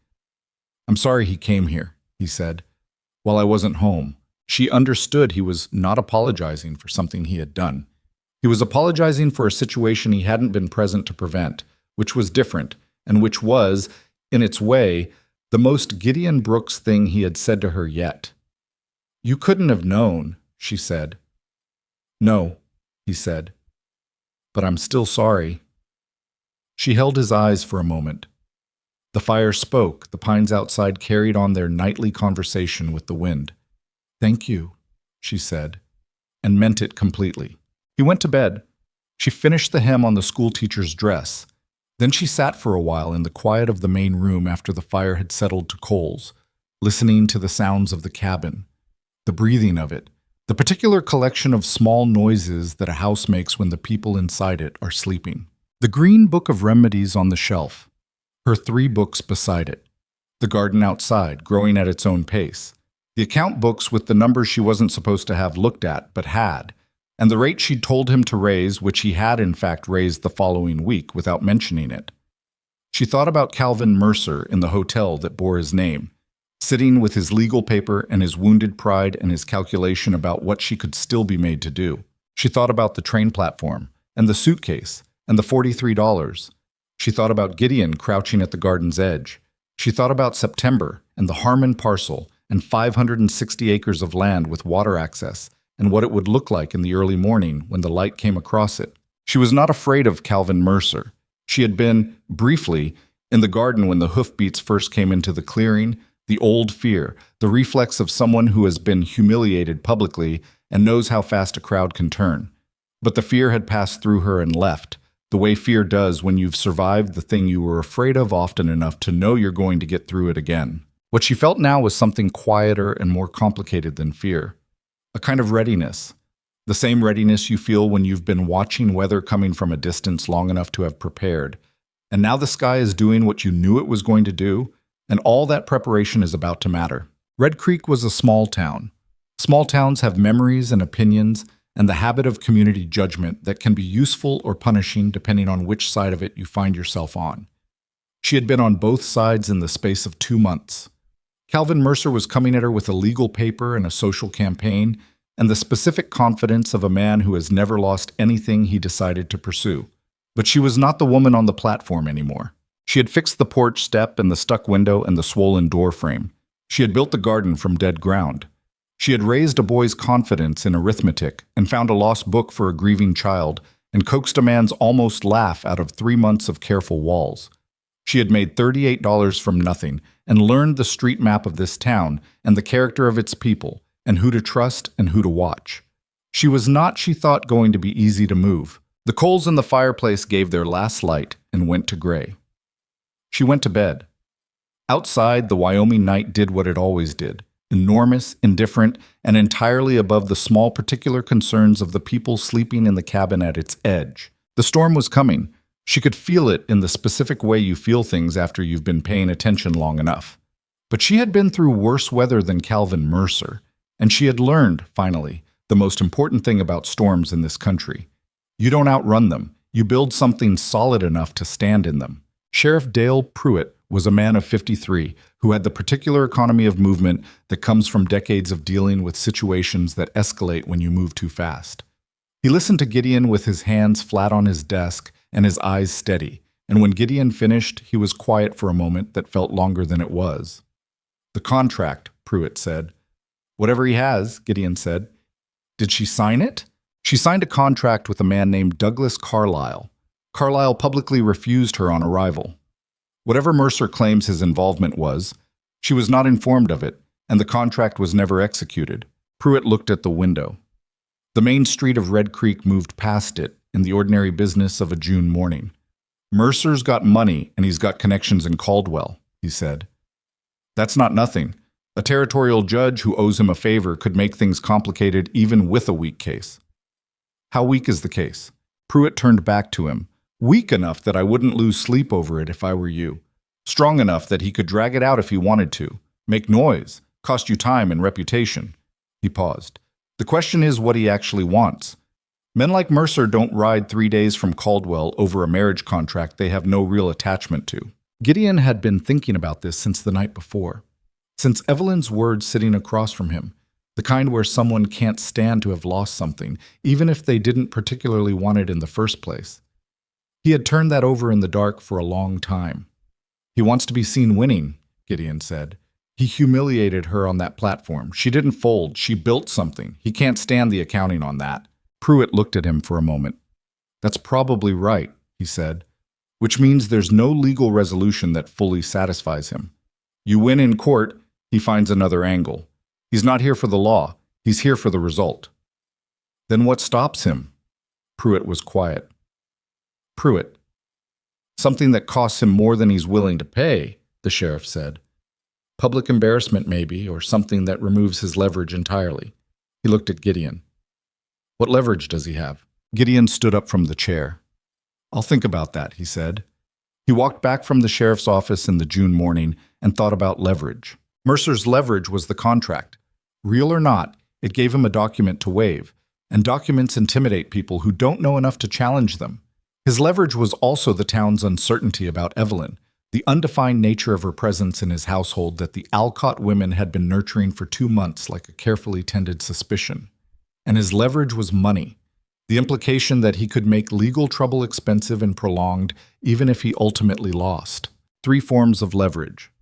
"I'm sorry he came here," he said. "While I wasn't home." She understood he was not apologizing for something he had done. He was apologizing for a situation he hadn't been present to prevent, which was different, and which was, in its way, the most Gideon Brooks thing he had said to her yet. "You couldn't have known," she said. "No," he said. "But I'm still sorry." She held his eyes for a moment. The fire spoke, the pines outside carried on their nightly conversation with the wind. "Thank you," she said, and meant it completely. He went to bed. She finished the hem on the schoolteacher's dress. Then she sat for a while in the quiet of the main room after the fire had settled to coals, listening to the sounds of the cabin, the breathing of it, the particular collection of small noises that a house makes when the people inside it are sleeping. The green book of remedies on the shelf, her 3 books beside it, the garden outside growing at its own pace, the account books with the numbers she wasn't supposed to have looked at but had, and the rate she'd told him to raise, which he had in fact raised the following week without mentioning it. She thought about Calvin Mercer in the hotel that bore his name, sitting with his legal paper and his wounded pride and his calculation about what she could still be made to do. She thought about the train platform, and the suitcase, and the $43. She thought about Gideon crouching at the garden's edge. She thought about September, and the Harmon parcel, and 560 acres of land with water access, and what it would look like in the early morning when the light came across it. She was not afraid of Calvin Mercer. She had been, briefly, in the garden when the hoofbeats first came into the clearing, the old fear, the reflex of someone who has been humiliated publicly and knows how fast a crowd can turn. But the fear had passed through her and left, the way fear does when you've survived the thing you were afraid of often enough to know you're going to get through it again. What she felt now was something quieter and more complicated than fear. A kind of readiness. The same readiness you feel when you've been watching weather coming from a distance long enough to have prepared. And now the sky is doing what you knew it was going to do, and all that preparation is about to matter. Red Creek was a small town. Small towns have memories and opinions and the habit of community judgment that can be useful or punishing depending on which side of it you find yourself on. She had been on both sides in the space of 2 months. Calvin Mercer was coming at her with a legal paper and a social campaign, and the specific confidence of a man who has never lost anything he decided to pursue. But she was not the woman on the platform anymore. She had fixed the porch step and the stuck window and the swollen door frame. She had built the garden from dead ground. She had raised a boy's confidence in arithmetic and found a lost book for a grieving child and coaxed a man's almost laugh out of 3 months of careful walls. She had made $38 from nothing and learned the street map of this town and the character of its people and who to trust and who to watch. She was not, she thought, going to be easy to move. The coals in the fireplace gave their last light and went to gray. She went to bed. Outside, the Wyoming night did what it always did, enormous, indifferent, and entirely above the small particular concerns of the people sleeping in the cabin at its edge. The storm was coming. She could feel it in the specific way you feel things after you've been paying attention long enough. But she had been through worse weather than Calvin Mercer, and she had learned, finally, the most important thing about storms in this country. You don't outrun them. You build something solid enough to stand in them. Sheriff Dale Pruitt was a man of 53 who had the particular economy of movement that comes from decades of dealing with situations that escalate when you move too fast. He listened to Gideon with his hands flat on his desk and his eyes steady, and when Gideon finished, he was quiet for a moment that felt longer than it was. "The contract," Pruitt said. "Whatever he has," Gideon said. "Did she sign it?" "She signed a contract with a man named Douglas Carlyle. Carlyle publicly refused her on arrival. Whatever Mercer claims his involvement was, she was not informed of it, and the contract was never executed." Pruitt looked at the window. The main street of Red Creek moved past it in the ordinary business of a June morning. "Mercer's got money, and he's got connections in Caldwell," he said. "That's not nothing. A territorial judge who owes him a favor could make things complicated even with a weak case." How weak is the case? Pruitt turned back to him. Weak enough that I wouldn't lose sleep over it if I were you. Strong enough that he could drag it out if he wanted to. Make noise. Cost you time and reputation. He paused. The question is what he actually wants. Men like Mercer don't ride 3 days from Caldwell over a marriage contract they have no real attachment to. Gideon had been thinking about this since the night before. Since Evelyn's words sitting across from him, the kind where someone can't stand to have lost something, even if they didn't particularly want it in the first place. He had turned that over in the dark for a long time. He wants to be seen winning, Gideon said. He humiliated her on that platform. She didn't fold. She built something. He can't stand the accounting on that. Pruitt looked at him for a moment. That's probably right, he said, which means there's no legal resolution that fully satisfies him. You win in court, he finds another angle. He's not here for the law. He's here for the result. Then what stops him? Pruitt was quiet. Pruitt. Something that costs him more than he's willing to pay, the sheriff said. Public embarrassment, maybe, or something that removes his leverage entirely. He looked at Gideon. What leverage does he have? Gideon stood up from the chair. I'll think about that, he said. He walked back from the sheriff's office in the June morning and thought about leverage. Mercer's leverage was the contract. Real or not, it gave him a document to waive, and documents intimidate people who don't know enough to challenge them. His leverage was also the town's uncertainty about Evelyn, the undefined nature of her presence in his household that the Alcott women had been nurturing for 2 months like a carefully tended suspicion. And his leverage was money, the implication that he could make legal trouble expensive and prolonged even if he ultimately lost. 3 forms of leverage.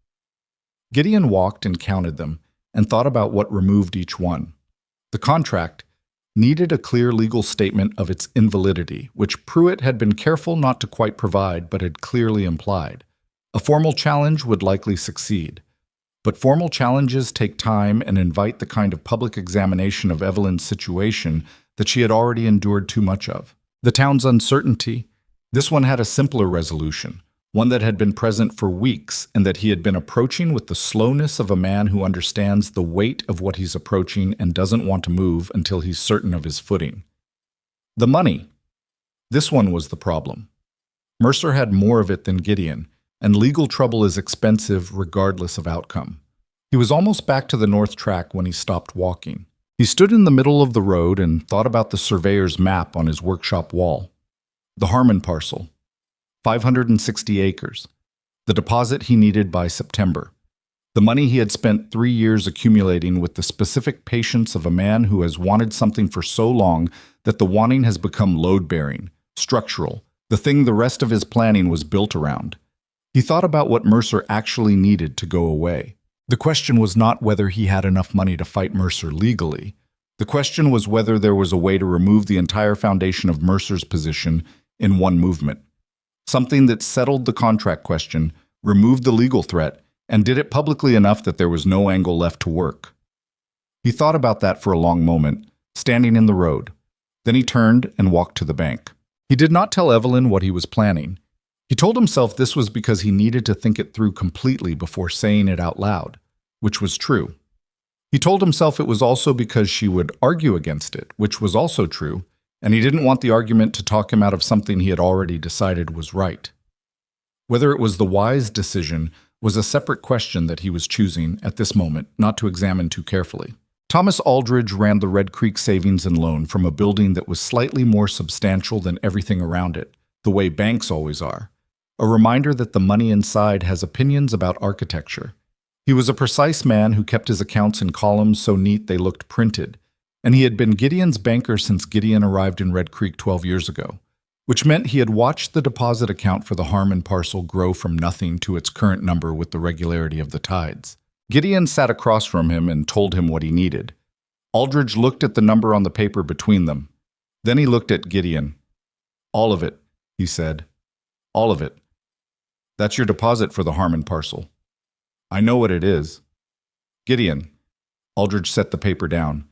Gideon walked and counted them and thought about what removed each one. The contract needed a clear legal statement of its invalidity, which Pruitt had been careful not to quite provide but had clearly implied. A formal challenge would likely succeed. But formal challenges take time and invite the kind of public examination of Evelyn's situation that she had already endured too much of. The town's uncertainty. This one had a simpler resolution, one that had been present for weeks and that he had been approaching with the slowness of a man who understands the weight of what he's approaching and doesn't want to move until he's certain of his footing. The money. This one was the problem. Mercer had more of it than Gideon, and legal trouble is expensive regardless of outcome. He was almost back to the north track when he stopped walking. He stood in the middle of the road and thought about the surveyor's map on his workshop wall. The Harmon parcel. 560 acres. The deposit he needed by September. The money he had spent 3 years accumulating with the specific patience of a man who has wanted something for so long that the wanting has become load-bearing, structural, the thing the rest of his planning was built around. He thought about what Mercer actually needed to go away. The question was not whether he had enough money to fight Mercer legally. The question was whether there was a way to remove the entire foundation of Mercer's position in one movement. Something that settled the contract question, removed the legal threat, and did it publicly enough that there was no angle left to work. He thought about that for a long moment, standing in the road. Then he turned and walked to the bank. He did not tell Evelyn what he was planning. He told himself this was because he needed to think it through completely before saying it out loud, which was true. He told himself it was also because she would argue against it, which was also true, and he didn't want the argument to talk him out of something he had already decided was right. Whether it was the wise decision was a separate question that he was choosing, at this moment, not to examine too carefully. Thomas Aldridge ran the Red Creek Savings and Loan from a building that was slightly more substantial than everything around it, the way banks always are. A reminder that the money inside has opinions about architecture. He was a precise man who kept his accounts in columns so neat they looked printed, and he had been Gideon's banker since Gideon arrived in Red Creek 12 years ago, which meant he had watched the deposit account for the Harmon parcel grow from nothing to its current number with the regularity of the tides. Gideon sat across from him and told him what he needed. Aldridge looked at the number on the paper between them. Then he looked at Gideon. All of it, he said. All of it. That's your deposit for the Harmon parcel. I know what it is. Gideon. Aldridge set the paper down.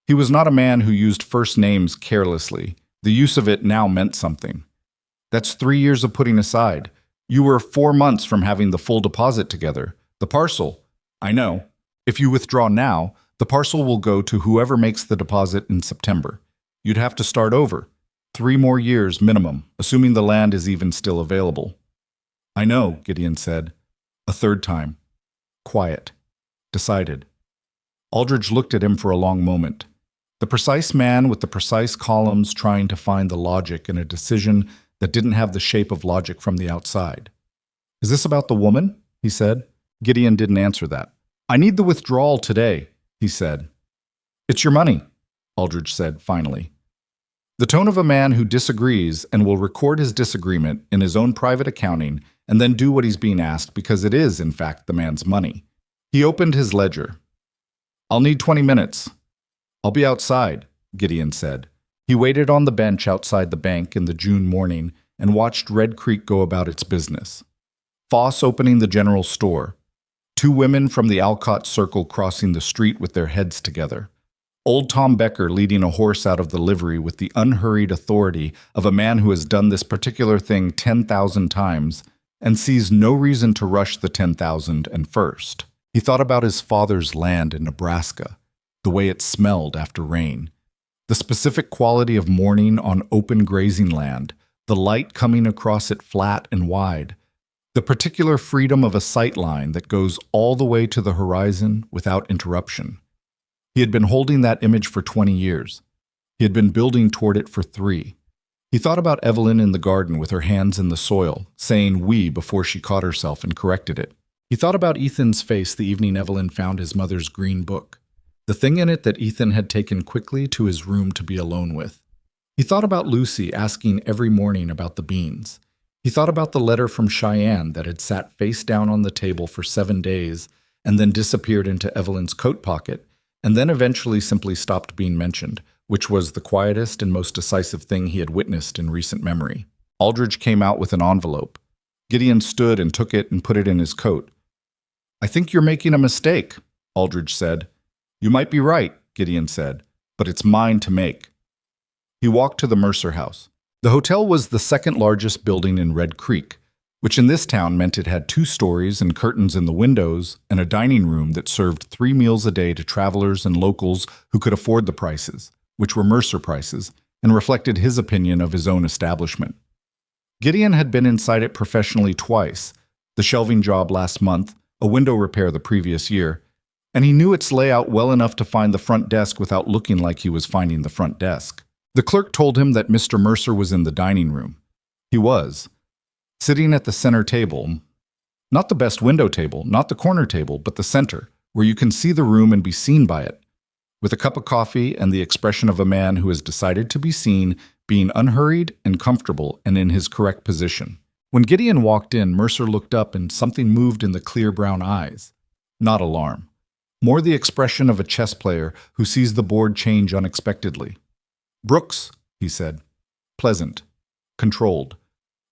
He was not a man who used first names carelessly. The use of it now meant something. That's 3 years of putting aside. You were 4 months from having the full deposit together. The parcel. I know. If you withdraw now, the parcel will go to whoever makes the deposit in September. You'd have to start over. 3 more years minimum, assuming the land is even still available. I know, Gideon said. A third time. Quiet. Decided. Aldridge looked at him for a long moment. The precise man with the precise columns trying to find the logic in a decision that didn't have the shape of logic from the outside. Is this about the woman? He said. Gideon didn't answer that. I need the withdrawal today, he said. It's your money, Aldridge said finally. The tone of a man who disagrees and will record his disagreement in his own private accounting and then do what he's being asked because it is, in fact, the man's money. He opened his ledger. I'll need 20 minutes. I'll be outside, Gideon said. He waited on the bench outside the bank in the June morning and watched Red Creek go about its business. Foss opening the general store. 2 women from the Alcott Circle crossing the street with their heads together. Old Tom Becker leading a horse out of the livery with the unhurried authority of a man who has done this particular thing 10,000 times and sees no reason to rush the 10,001st. He thought about his father's land in Nebraska, the way it smelled after rain, the specific quality of morning on open grazing land, the light coming across it flat and wide, the particular freedom of a sight line that goes all the way to the horizon without interruption. He had been holding that image for 20 years. He had been building toward it for 3. He thought about Evelyn in the garden with her hands in the soil, saying "we" before she caught herself and corrected it. He thought about Ethan's face the evening Evelyn found his mother's green book, the thing in it that Ethan had taken quickly to his room to be alone with. He thought about Lucy asking every morning about the beans. He thought about the letter from Cheyenne that had sat face down on the table for 7 days and then disappeared into Evelyn's coat pocket and then eventually simply stopped being mentioned, which was the quietest and most decisive thing he had witnessed in recent memory. Aldridge came out with an envelope. Gideon stood and took it and put it in his coat. I think you're making a mistake, Aldridge said. You might be right, Gideon said, but it's mine to make. He walked to the Mercer house. The hotel was the second largest building in Red Creek, which in this town meant it had 2 stories and curtains in the windows and a dining room that served 3 meals a day to travelers and locals who could afford the prices, which were Mercer prices, and reflected his opinion of his own establishment. Gideon had been inside it professionally twice, the shelving job last month, a window repair the previous year, and he knew its layout well enough to find the front desk without looking like he was finding the front desk. The clerk told him that Mr. Mercer was in the dining room. He was. Sitting at the center table, not the best window table, not the corner table, but the center, where you can see the room and be seen by it, with a cup of coffee and the expression of a man who has decided to be seen, being unhurried and comfortable and in his correct position. When Gideon walked in, Mercer looked up and something moved in the clear brown eyes. Not alarm. More the expression of a chess player who sees the board change unexpectedly. Brooks, he said. Pleasant. Controlled.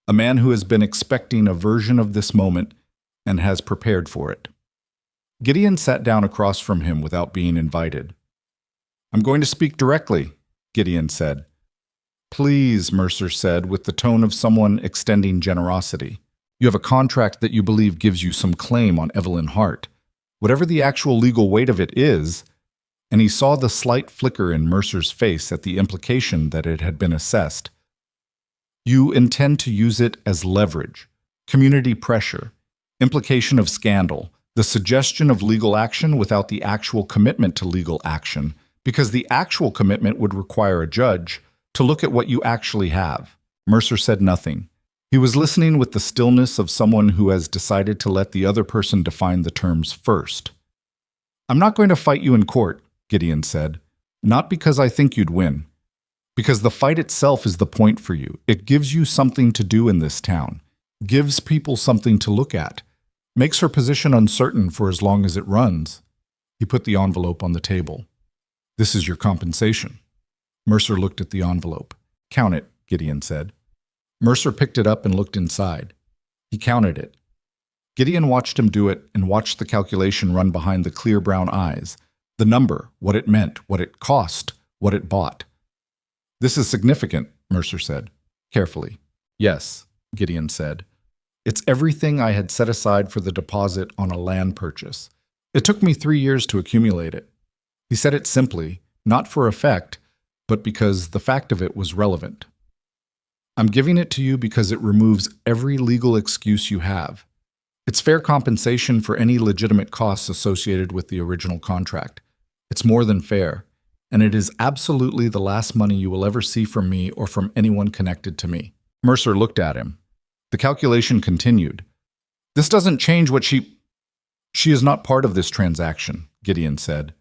A man who has been expecting a version of this moment and has prepared for it. Gideon sat down across from him without being invited. I'm going to speak directly, Gideon said. Please, Mercer said, with the tone of someone extending generosity. You have a contract that you believe gives you some claim on Evelyn Hart. Whatever the actual legal weight of it is, and he saw the slight flicker in Mercer's face at the implication that it had been assessed. You intend to use it as leverage, community pressure, implication of scandal, the suggestion of legal action without the actual commitment to legal action, because the actual commitment would require a judge to look at what you actually have. Mercer said nothing. He was listening with the stillness of someone who has decided to let the other person define the terms first. I'm not going to fight you in court, Gideon said, not because I think you'd win, because the fight itself is the point for you. It gives you something to do in this town, gives people something to look at, makes her position uncertain for as long as it runs. He put the envelope on the table. This is your compensation. Mercer looked at the envelope. Count it, Gideon said. Mercer picked it up and looked inside. He counted it. Gideon watched him do it and watched the calculation run behind the clear brown eyes. The number, what it meant, what it cost, what it bought. This is significant, Mercer said, carefully. Yes, Gideon said. It's everything I had set aside for the deposit on a land purchase. It took me 3 years to accumulate it. He said it simply, not for effect, but because the fact of it was relevant. I'm giving it to you because it removes every legal excuse you have. It's fair compensation for any legitimate costs associated with the original contract. It's more than fair, and it is absolutely the last money you will ever see from me or from anyone connected to me. Mercer looked at him. The calculation continued. This doesn't change what She is not part of this transaction, Gideon said.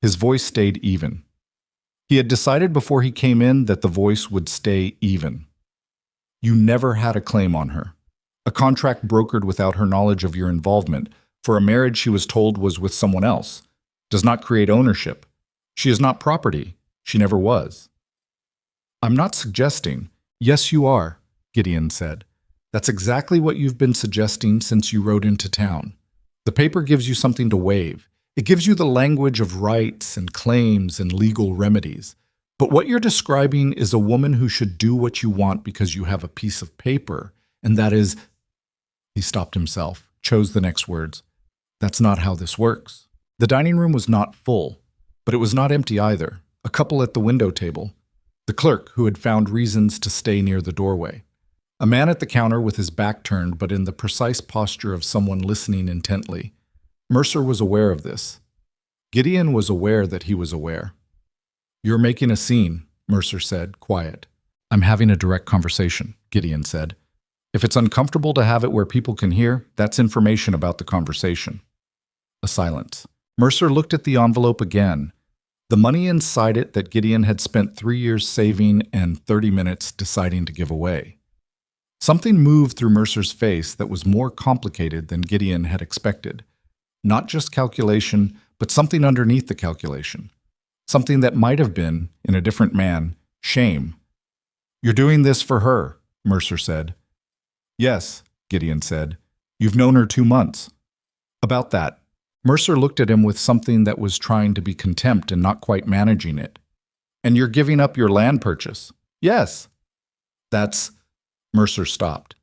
His voice stayed even. He had decided before he came in that the voice would stay even. You never had a claim on her. A contract brokered without her knowledge of your involvement for a marriage she was told was with someone else does not create ownership. She is not property. She never was. I'm not suggesting. Yes, you are, Gideon said. That's exactly what you've been suggesting since you rode into town. The paper gives you something to waive. It gives you the language of rights and claims and legal remedies. But what you're describing is a woman who should do what you want because you have a piece of paper, and that is... He stopped himself, chose the next words. That's not how this works. The dining room was not full, but it was not empty either. A couple at the window table. The clerk who had found reasons to stay near the doorway. A man at the counter with his back turned but in the precise posture of someone listening intently. Mercer was aware of this. Gideon was aware that he was aware. You're making a scene, Mercer said, quiet. I'm having a direct conversation, Gideon said. If it's uncomfortable to have it where people can hear, that's information about the conversation. A silence. Mercer looked at the envelope again. The money inside it that Gideon had spent 3 years saving and 30 minutes deciding to give away. Something moved through Mercer's face that was more complicated than Gideon had expected. Not just calculation, but something underneath the calculation. Something that might have been, in a different man, shame. You're doing this for her, Mercer said. Yes, Gideon said. You've known her 2 months. About that. Mercer looked at him with something that was trying to be contempt and not quite managing it. And you're giving up your land purchase? Yes. That's... Mercer stopped.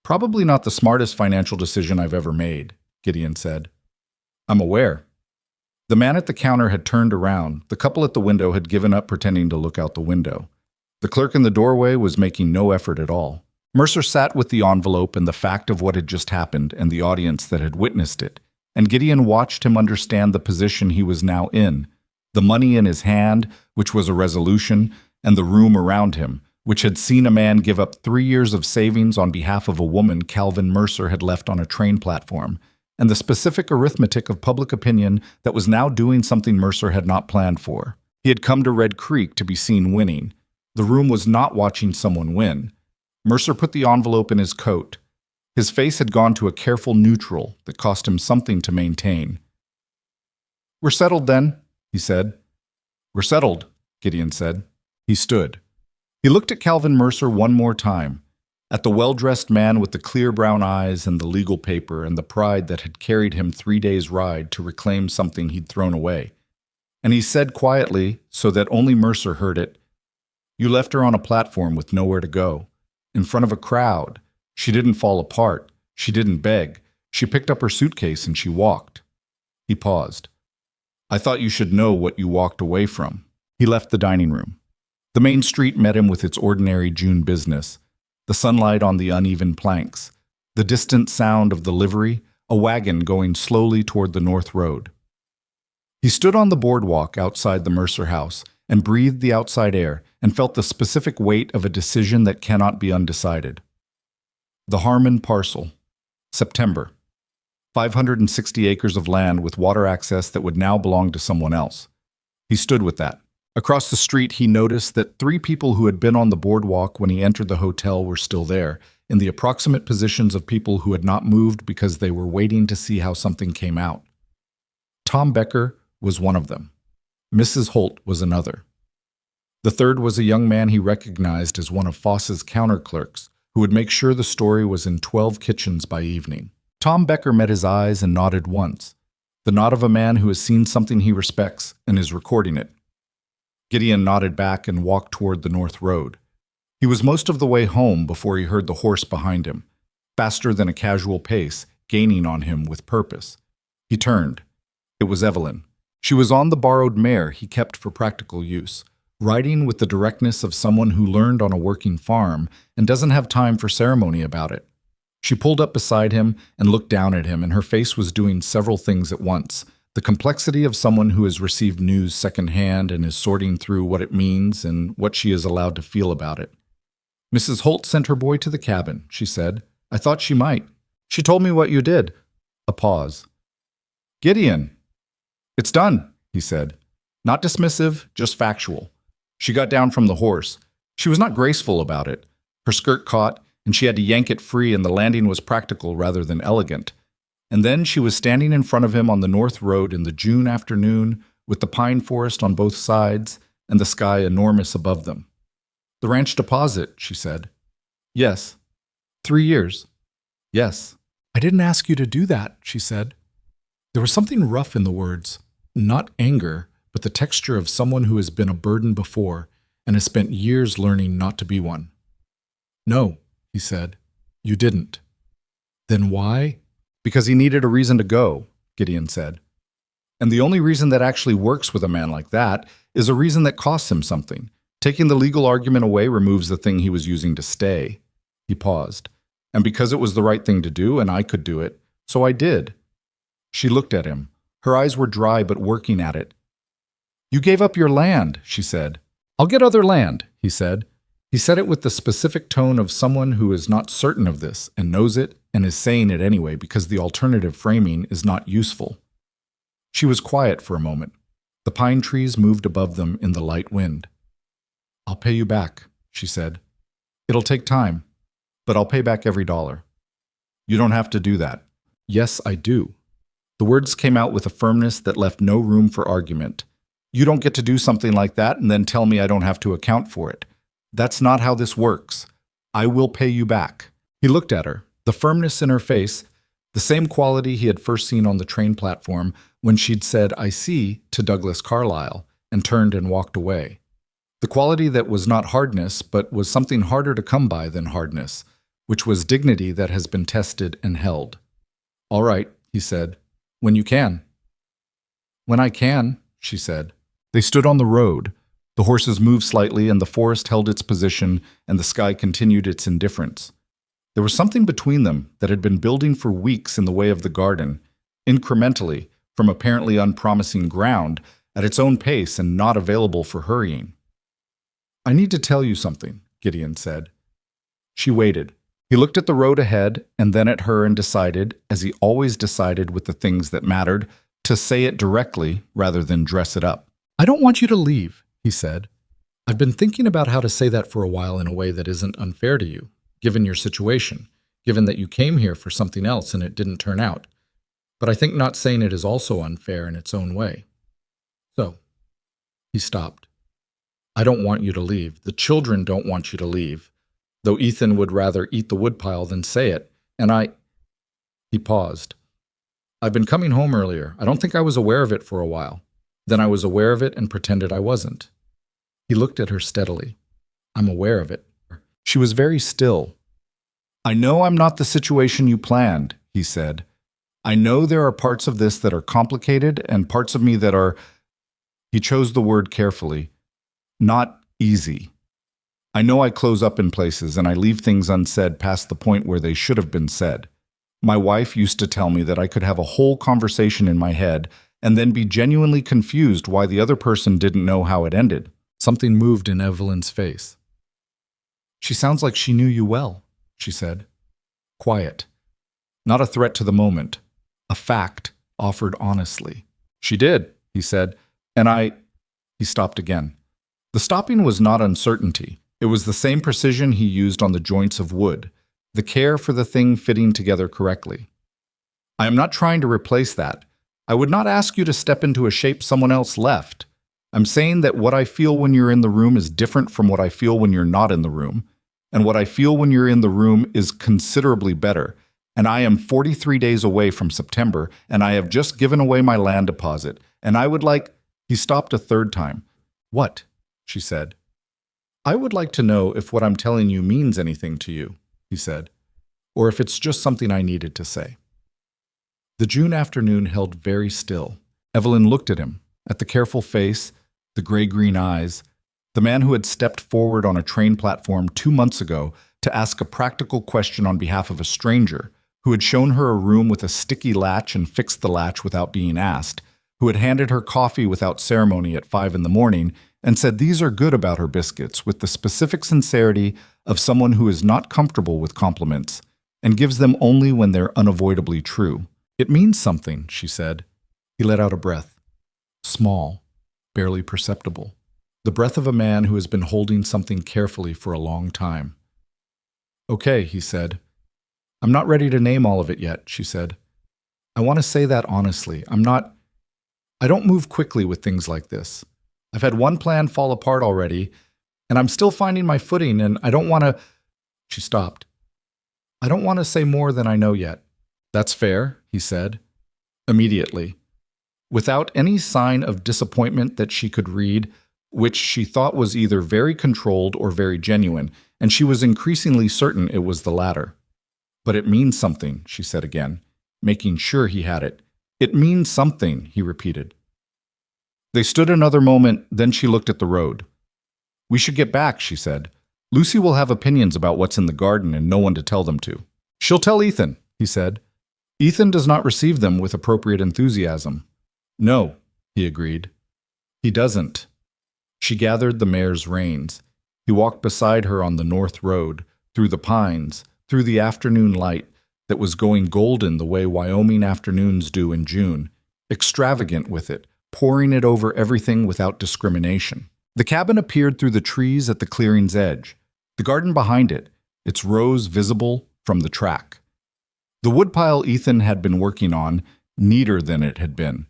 Probably not the smartest financial decision I've ever made, Gideon said. I'm aware. The man at the counter had turned around. The couple at the window had given up pretending to look out the window. The clerk in the doorway was making no effort at all. Mercer sat with the envelope and the fact of what had just happened and the audience that had witnessed it, and Gideon watched him understand the position he was now in, the money in his hand, which was a resolution, and the room around him, which had seen a man give up 3 years of savings on behalf of a woman Calvin Mercer had left on a train platform, and the specific arithmetic of public opinion that was now doing something Mercer had not planned for. He had come to Red Creek to be seen winning. The room was not watching someone win. Mercer put the envelope in his coat. His face had gone to a careful neutral that cost him something to maintain. We're settled then, he said. We're settled, Gideon said. He stood. He looked at Calvin Mercer one more time, at the well-dressed man with the clear brown eyes and the legal paper and the pride that had carried him 3 days' ride to reclaim something he'd thrown away. And he said quietly, so that only Mercer heard it, You left her on a platform with nowhere to go. In front of a crowd. She didn't fall apart. She didn't beg. She picked up her suitcase and she walked. He paused. I thought you should know what you walked away from. He left the dining room. The main street met him with its ordinary June business. The sunlight on the uneven planks. The distant sound of the livery, a wagon going slowly toward the north road. He stood on the boardwalk outside the Mercer house and breathed the outside air and felt the specific weight of a decision that cannot be undecided. The Harmon parcel. September. 560 acres of land with water access that would now belong to someone else. He stood with that. Across the street, he noticed that 3 people who had been on the boardwalk when he entered the hotel were still there, in the approximate positions of people who had not moved because they were waiting to see how something came out. Tom Becker was one of them. Mrs. Holt was another. The third was a young man he recognized as one of Foss's counter clerks, who would make sure the story was in 12 kitchens by evening. Tom Becker met his eyes and nodded once, the nod of a man who has seen something he respects and is recording it. Gideon nodded back and walked toward the north road. He was most of the way home before he heard the horse behind him, faster than a casual pace, gaining on him with purpose. He turned. It was Evelyn. She was on the borrowed mare he kept for practical use, writing with the directness of someone who learned on a working farm and doesn't have time for ceremony about it. She pulled up beside him and looked down at him, and her face was doing several things at once. The complexity of someone who has received news secondhand and is sorting through what it means and what she is allowed to feel about it. "Mrs. Holt sent her boy to the cabin," she said. "I thought she might. She told me what you did." A pause. "Gideon." "It's done," he said. Not dismissive, just factual. She got down from the horse. She was not graceful about it. Her skirt caught, and she had to yank it free, and the landing was practical rather than elegant. And then she was standing in front of him on the north road in the June afternoon, with the pine forest on both sides and the sky enormous above them. "The ranch deposit," she said. "Yes." 3 years. "Yes." "I didn't ask you to do that," she said. There was something rough in the words, not anger, but the texture of someone who has been a burden before and has spent years learning not to be one. "No," he said. "You didn't." "Then why?" "Because he needed a reason to go," Gideon said. "And the only reason that actually works with a man like that is a reason that costs him something. Taking the legal argument away removes the thing he was using to stay." He paused. "And because it was the right thing to do and I could do it, so I did." She looked at him. Her eyes were dry but working at it. "You gave up your land," she said. "I'll get other land," he said. He said it with the specific tone of someone who is not certain of this and knows it and is saying it anyway because the alternative framing is not useful. She was quiet for a moment. The pine trees moved above them in the light wind. "I'll pay you back," she said. "It'll take time, but I'll pay back every dollar." "You don't have to do that." "Yes, I do." The words came out with a firmness that left no room for argument. "You don't get to do something like that and then tell me I don't have to account for it. That's not how this works. I will pay you back." He looked at her, the firmness in her face, the same quality he had first seen on the train platform when she'd said, "I see," to Douglas Carlyle, and turned and walked away. The quality that was not hardness, but was something harder to come by than hardness, which was dignity that has been tested and held. "All right," he said. "When you can." "When I can," she said. They stood on the road. The horses moved slightly, and the forest held its position, and the sky continued its indifference. There was something between them that had been building for weeks in the way of the garden, incrementally, from apparently unpromising ground, at its own pace and not available for hurrying. "I need to tell you something," Gideon said. She waited. He looked at the road ahead and then at her and decided, as he always decided with the things that mattered, to say it directly rather than dress it up. "I don't want you to leave," he said. "I've been thinking about how to say that for a while in a way that isn't unfair to you, given your situation, given that you came here for something else and it didn't turn out. But I think not saying it is also unfair in its own way. So," he stopped. "I don't want you to leave. The children don't want you to leave, though Ethan would rather eat the woodpile than say it, and He paused. "I've been coming home earlier. I don't think I was aware of it for a while. Then I was aware of it and pretended I wasn't." He looked at her steadily. "I'm aware of it." She was very still. "I know I'm not the situation you planned," he said. "I know there are parts of this that are complicated and parts of me that are," he chose the word carefully, "not easy. I know I close up in places and I leave things unsaid past the point where they should have been said. My wife used to tell me that I could have a whole conversation in my head and then be genuinely confused why the other person didn't know how it ended." Something moved in Evelyn's face. "She sounds like she knew you well," she said. Quiet. Not a threat to the moment. A fact offered honestly. "She did," he said, "and He stopped again. The stopping was not uncertainty. It was the same precision he used on the joints of wood, the care for the thing fitting together correctly. "I am not trying to replace that. I would not ask you to step into a shape someone else left. I'm saying that what I feel when you're in the room is different from what I feel when you're not in the room, and what I feel when you're in the room is considerably better, and I am 43 days away from September, and I have just given away my land deposit, and I would like—" He stopped a third time. "What?" she said. "I would like to know if what I'm telling you means anything to you," he said, "or if it's just something I needed to say." The June afternoon held very still. Evelyn looked at him, at the careful face, the gray-green eyes, The man who had stepped forward on a train platform 2 months ago to ask a practical question on behalf of a stranger, who had shown her a room with a sticky latch and fixed the latch without being asked, who had handed her coffee without ceremony at 5 in the morning and said these are good about her biscuits with the specific sincerity of someone who is not comfortable with compliments and gives them only when they're unavoidably true. It means something, she said. He let out a breath. Small, barely perceptible. The breath of a man who has been holding something carefully for a long time. Okay, he said. I'm not ready to name all of it yet, she said. I want to say that honestly. I don't move quickly with things like this. I've had one plan fall apart already, and I'm still finding my footing, and I don't want to... She stopped. I don't want to say more than I know yet. That's fair, he said. Immediately. Without any sign of disappointment that she could read, which she thought was either very controlled or very genuine, and she was increasingly certain it was the latter. But it means something, she said again, making sure he had it. It means something, he repeated. They stood another moment, then she looked at the road. We should get back, she said. Lucy will have opinions about what's in the garden and no one to tell them to. She'll tell Ethan, he said. Ethan does not receive them with appropriate enthusiasm. No, he agreed. He doesn't. She gathered the mare's reins. He walked beside her on the north road, through the pines, through the afternoon light that was going golden the way Wyoming afternoons do in June, extravagant with it, pouring it over everything without discrimination. The cabin appeared through the trees at the clearing's edge, the garden behind it, its rows visible from the track. The woodpile Ethan had been working on, neater than it had been,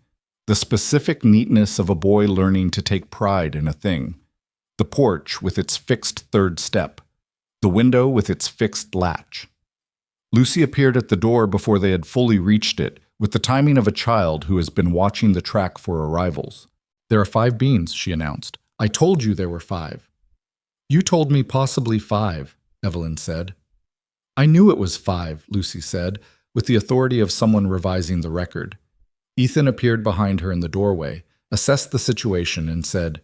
the specific neatness of a boy learning to take pride in a thing. The porch with its fixed third step, the window with its fixed latch. Lucy appeared at the door before they had fully reached it, with the timing of a child who has been watching the track for arrivals. There are 5 beans, she announced. I told you there were 5. You told me possibly 5, Evelyn said. I knew it was 5, Lucy said, with the authority of someone revising the record. Ethan appeared behind her in the doorway, assessed the situation, and said,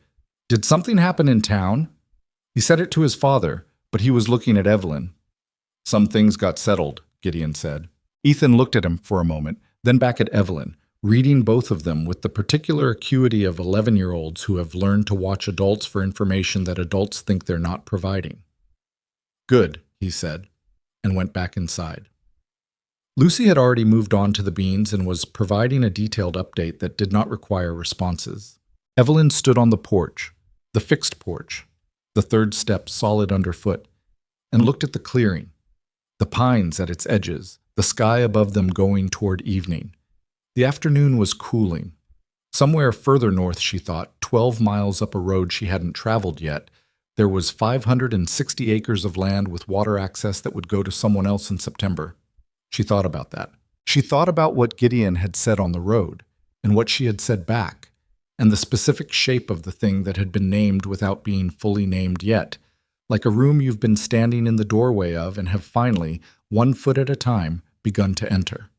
Did something happen in town? He said it to his father, but he was looking at Evelyn. Some things got settled, Gideon said. Ethan looked at him for a moment, then back at Evelyn, reading both of them with the particular acuity of 11-year-olds who have learned to watch adults for information that adults think they're not providing. Good, he said, and went back inside. Lucy had already moved on to the beans and was providing a detailed update that did not require responses. Evelyn stood on the porch, the fixed porch, the third step solid underfoot, and looked at the clearing, the pines at its edges, the sky above them going toward evening. The afternoon was cooling. Somewhere further north, she thought, 12 miles up a road she hadn't traveled yet, there was 560 acres of land with water access that would go to someone else in September. She thought about that. She thought about what Gideon had said on the road, and what she had said back, and the specific shape of the thing that had been named without being fully named yet, like a room you've been standing in the doorway of and have finally, 1 foot at a time, begun to enter.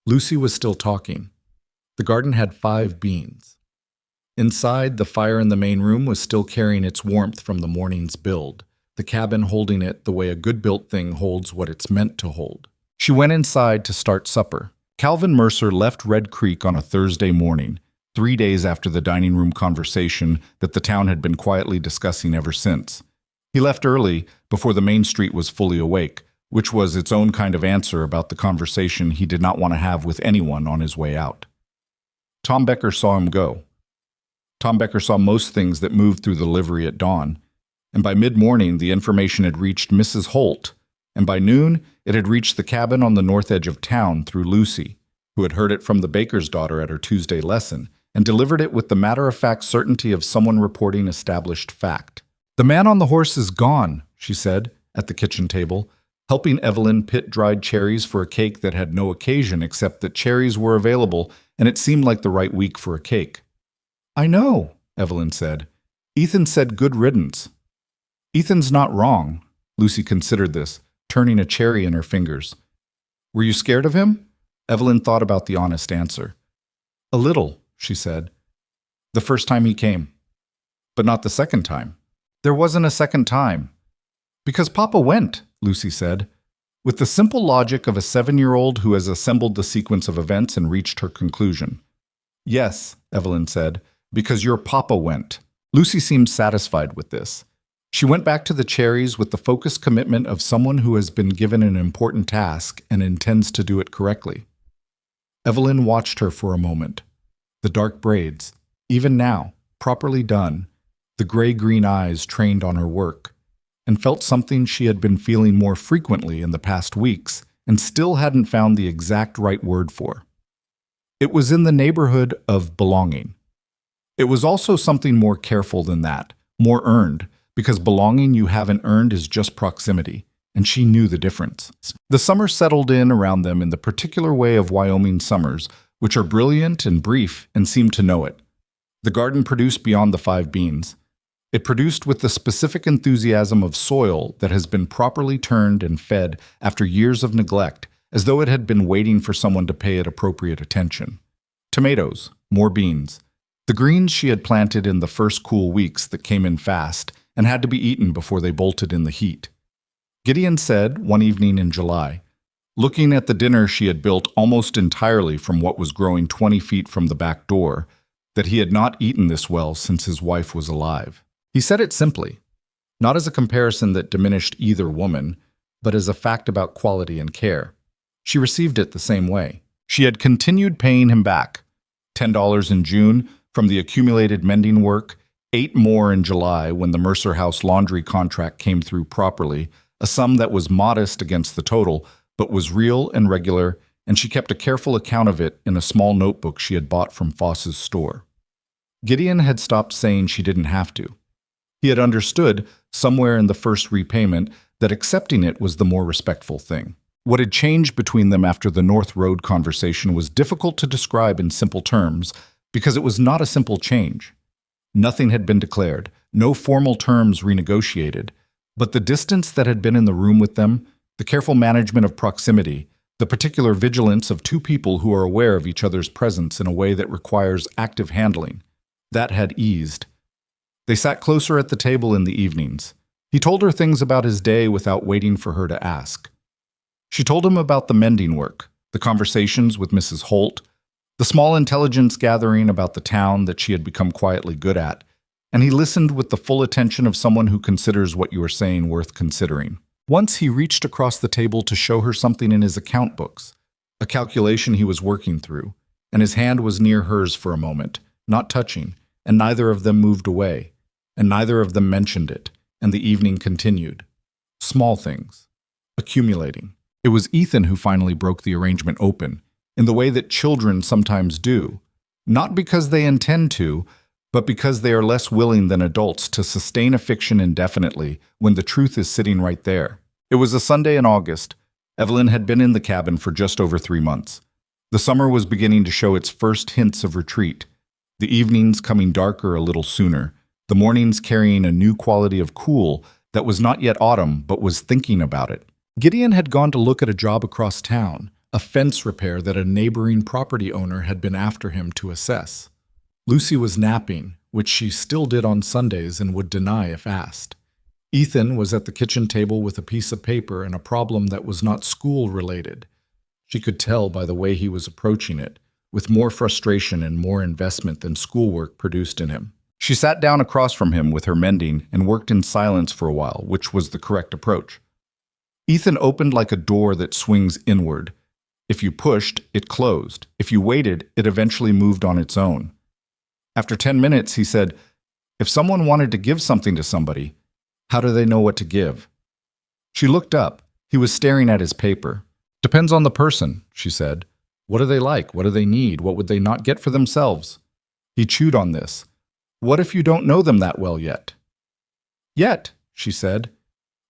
Lucy was still talking. The garden had 5 beans. Inside, the fire in the main room was still carrying its warmth from the morning's build, the cabin holding it the way a good-built thing holds what it's meant to hold. She went inside to start supper. Calvin Mercer left Red Creek on a Thursday morning, 3 days after the dining room conversation that the town had been quietly discussing ever since. He left early, before the main street was fully awake, which was its own kind of answer about the conversation he did not want to have with anyone on his way out. Tom Becker saw him go. Tom Becker saw most things that moved through the livery at dawn, and by mid-morning the information had reached Mrs. Holt, and by noon it had reached the cabin on the north edge of town through Lucy, who had heard it from the baker's daughter at her Tuesday lesson, and delivered it with the matter-of-fact certainty of someone reporting established fact. The man on the horse is gone, she said, at the kitchen table, helping Evelyn pit dried cherries for a cake that had no occasion except that cherries were available and it seemed like the right week for a cake. I know, Evelyn said. Ethan said good riddance. Ethan's not wrong. Lucy considered this, turning a cherry in her fingers. Were you scared of him? Evelyn thought about the honest answer. A little, she said. The first time he came. But not the second time. There wasn't a second time. Because Papa went, Lucy said, with the simple logic of a 7-year-old who has assembled the sequence of events and reached her conclusion. Yes, Evelyn said, because your Papa went. Lucy seemed satisfied with this. She went back to the cherries with the focused commitment of someone who has been given an important task and intends to do it correctly. Evelyn watched her for a moment. The dark braids, even now, properly done, the gray-green eyes trained on her work, and felt something she had been feeling more frequently in the past weeks and still hadn't found the exact right word for. It was in the neighborhood of belonging. It was also something more careful than that, more earned, because belonging you haven't earned is just proximity, and she knew the difference. The summer settled in around them in the particular way of Wyoming summers, which are brilliant and brief and seem to know it. The garden produced beyond the 5 beans. It produced with the specific enthusiasm of soil that has been properly turned and fed after years of neglect, as though it had been waiting for someone to pay it appropriate attention. Tomatoes, more beans. The greens she had planted in the first cool weeks that came in fast and had to be eaten before they bolted in the heat. Gideon said, one evening in July, looking at the dinner she had built almost entirely from what was growing 20 feet from the back door, that he had not eaten this well since his wife was alive. He said it simply, not as a comparison that diminished either woman, but as a fact about quality and care. She received it the same way. She had continued paying him back, $10 in June from the accumulated mending work, 8 more in July when the Mercer House laundry contract came through properly, a sum that was modest against the total, but was real and regular, and she kept a careful account of it in a small notebook she had bought from Foss's store. Gideon had stopped saying she didn't have to. He had understood, somewhere in the first repayment, that accepting it was the more respectful thing. What had changed between them after the North Road conversation was difficult to describe in simple terms, because it was not a simple change. Nothing had been declared, no formal terms renegotiated, but the distance that had been in the room with them, the careful management of proximity, the particular vigilance of 2 people who are aware of each other's presence in a way that requires active handling, that had eased. They sat closer at the table in the evenings. He told her things about his day without waiting for her to ask. She told him about the mending work, the conversations with Mrs. Holt, the small intelligence gathering about the town that she had become quietly good at, and he listened with the full attention of someone who considers what you are saying worth considering. Once he reached across the table to show her something in his account books, a calculation he was working through, and his hand was near hers for a moment, not touching, and neither of them moved away, and neither of them mentioned it, and the evening continued. Small things. Accumulating. It was Ethan who finally broke the arrangement open, in the way that children sometimes do, not because they intend to, but because they are less willing than adults to sustain a fiction indefinitely when the truth is sitting right there. It was a Sunday in August. Evelyn had been in the cabin for just over 3 months. The summer was beginning to show its first hints of retreat, the evenings coming darker a little sooner, the mornings carrying a new quality of cool that was not yet autumn but was thinking about it. Gideon had gone to look at a job across town, a fence repair that a neighboring property owner had been after him to assess. Lucy was napping, which she still did on Sundays and would deny if asked. Ethan was at the kitchen table with a piece of paper and a problem that was not school-related. She could tell by the way he was approaching it, with more frustration and more investment than schoolwork produced in him. She sat down across from him with her mending and worked in silence for a while, which was the correct approach. Ethan opened like a door that swings inward. If you pushed, it closed. If you waited, it eventually moved on its own. After 10 minutes, he said, "If someone wanted to give something to somebody, how do they know what to give?" She looked up. He was staring at his paper. "Depends on the person," she said. "What do they like? What do they need? What would they not get for themselves?" He chewed on this. "What if you don't know them that well yet?" "Yet," she said.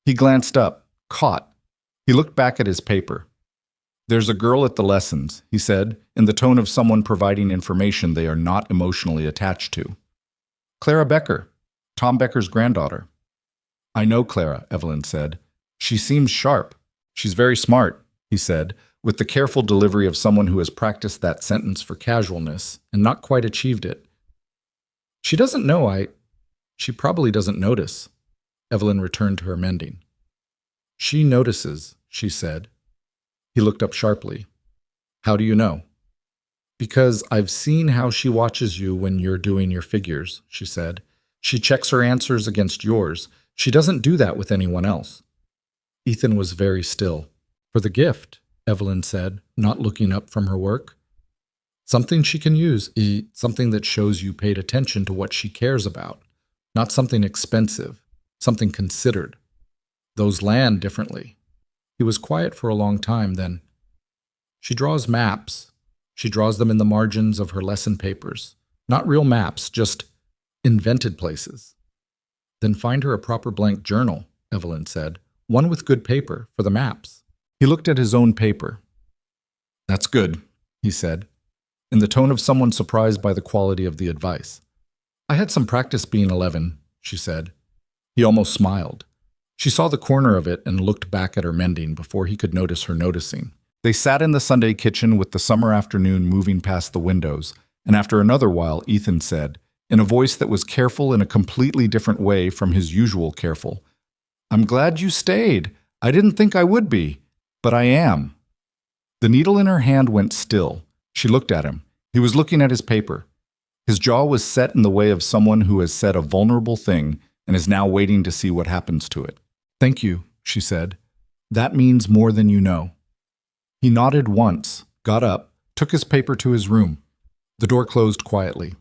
He glanced up, caught. He looked back at his paper. "There's a girl at the lessons," he said, in the tone of someone providing information they are not emotionally attached to. "Clara Becker, Tom Becker's granddaughter." "I know Clara," Evelyn said. "She seems sharp. She's very smart," he said, with the careful delivery of someone who has practiced that sentence for casualness and not quite achieved it. She doesn't know She probably doesn't notice." Evelyn returned to her mending. She notices, she said. He looked up sharply. How do you know? Because I've seen how she watches you when you're doing your figures, she said. She checks her answers against yours. She doesn't do that with anyone else. Ethan was very still. For the gift, Evelyn said, not looking up from her work. Something she can use, something that shows you paid attention to what she cares about. Not something expensive, something considered. Those land differently. He was quiet for a long time, then. She draws maps. She draws them in the margins of her lesson papers. Not real maps, just invented places. Then find her a proper blank journal, Evelyn said. One with good paper for the maps. He looked at his own paper. That's good, he said, in the tone of someone surprised by the quality of the advice. I had some practice being 11, she said. He almost smiled. She saw the corner of it and looked back at her mending before he could notice her noticing. They sat in the Sunday kitchen with the summer afternoon moving past the windows, and after another while, Ethan said, in a voice that was careful in a completely different way from his usual careful, I'm glad you stayed. I didn't think I would be, but I am. The needle in her hand went still. She looked at him. He was looking at his paper. His jaw was set in the way of someone who has said a vulnerable thing and is now waiting to see what happens to it. Thank you, she said. That means more than you know. He nodded once, got up, took his paper to his room. The door closed quietly.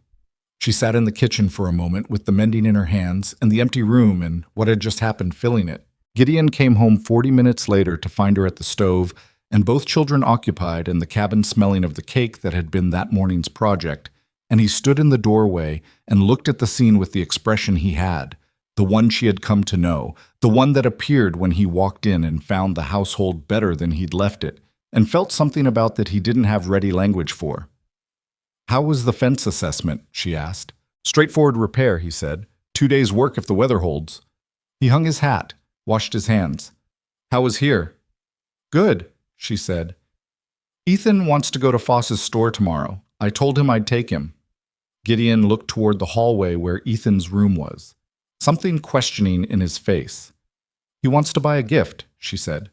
She sat in the kitchen for a moment with the mending in her hands and the empty room and what had just happened filling it. Gideon came home 40 minutes later to find her at the stove, and both children occupied and the cabin smelling of the cake that had been that morning's project, and he stood in the doorway and looked at the scene with the expression he had, the one she had come to know, the one that appeared when he walked in and found the household better than he'd left it, and felt something about that he didn't have ready language for. How was the fence assessment? She asked. Straightforward repair, he said. 2 days' work if the weather holds. He hung his hat, washed his hands. How was here? Good, she said. Ethan wants to go to Foss's store tomorrow. I told him I'd take him. Gideon looked toward the hallway where Ethan's room was, something questioning in his face. He wants to buy a gift, she said,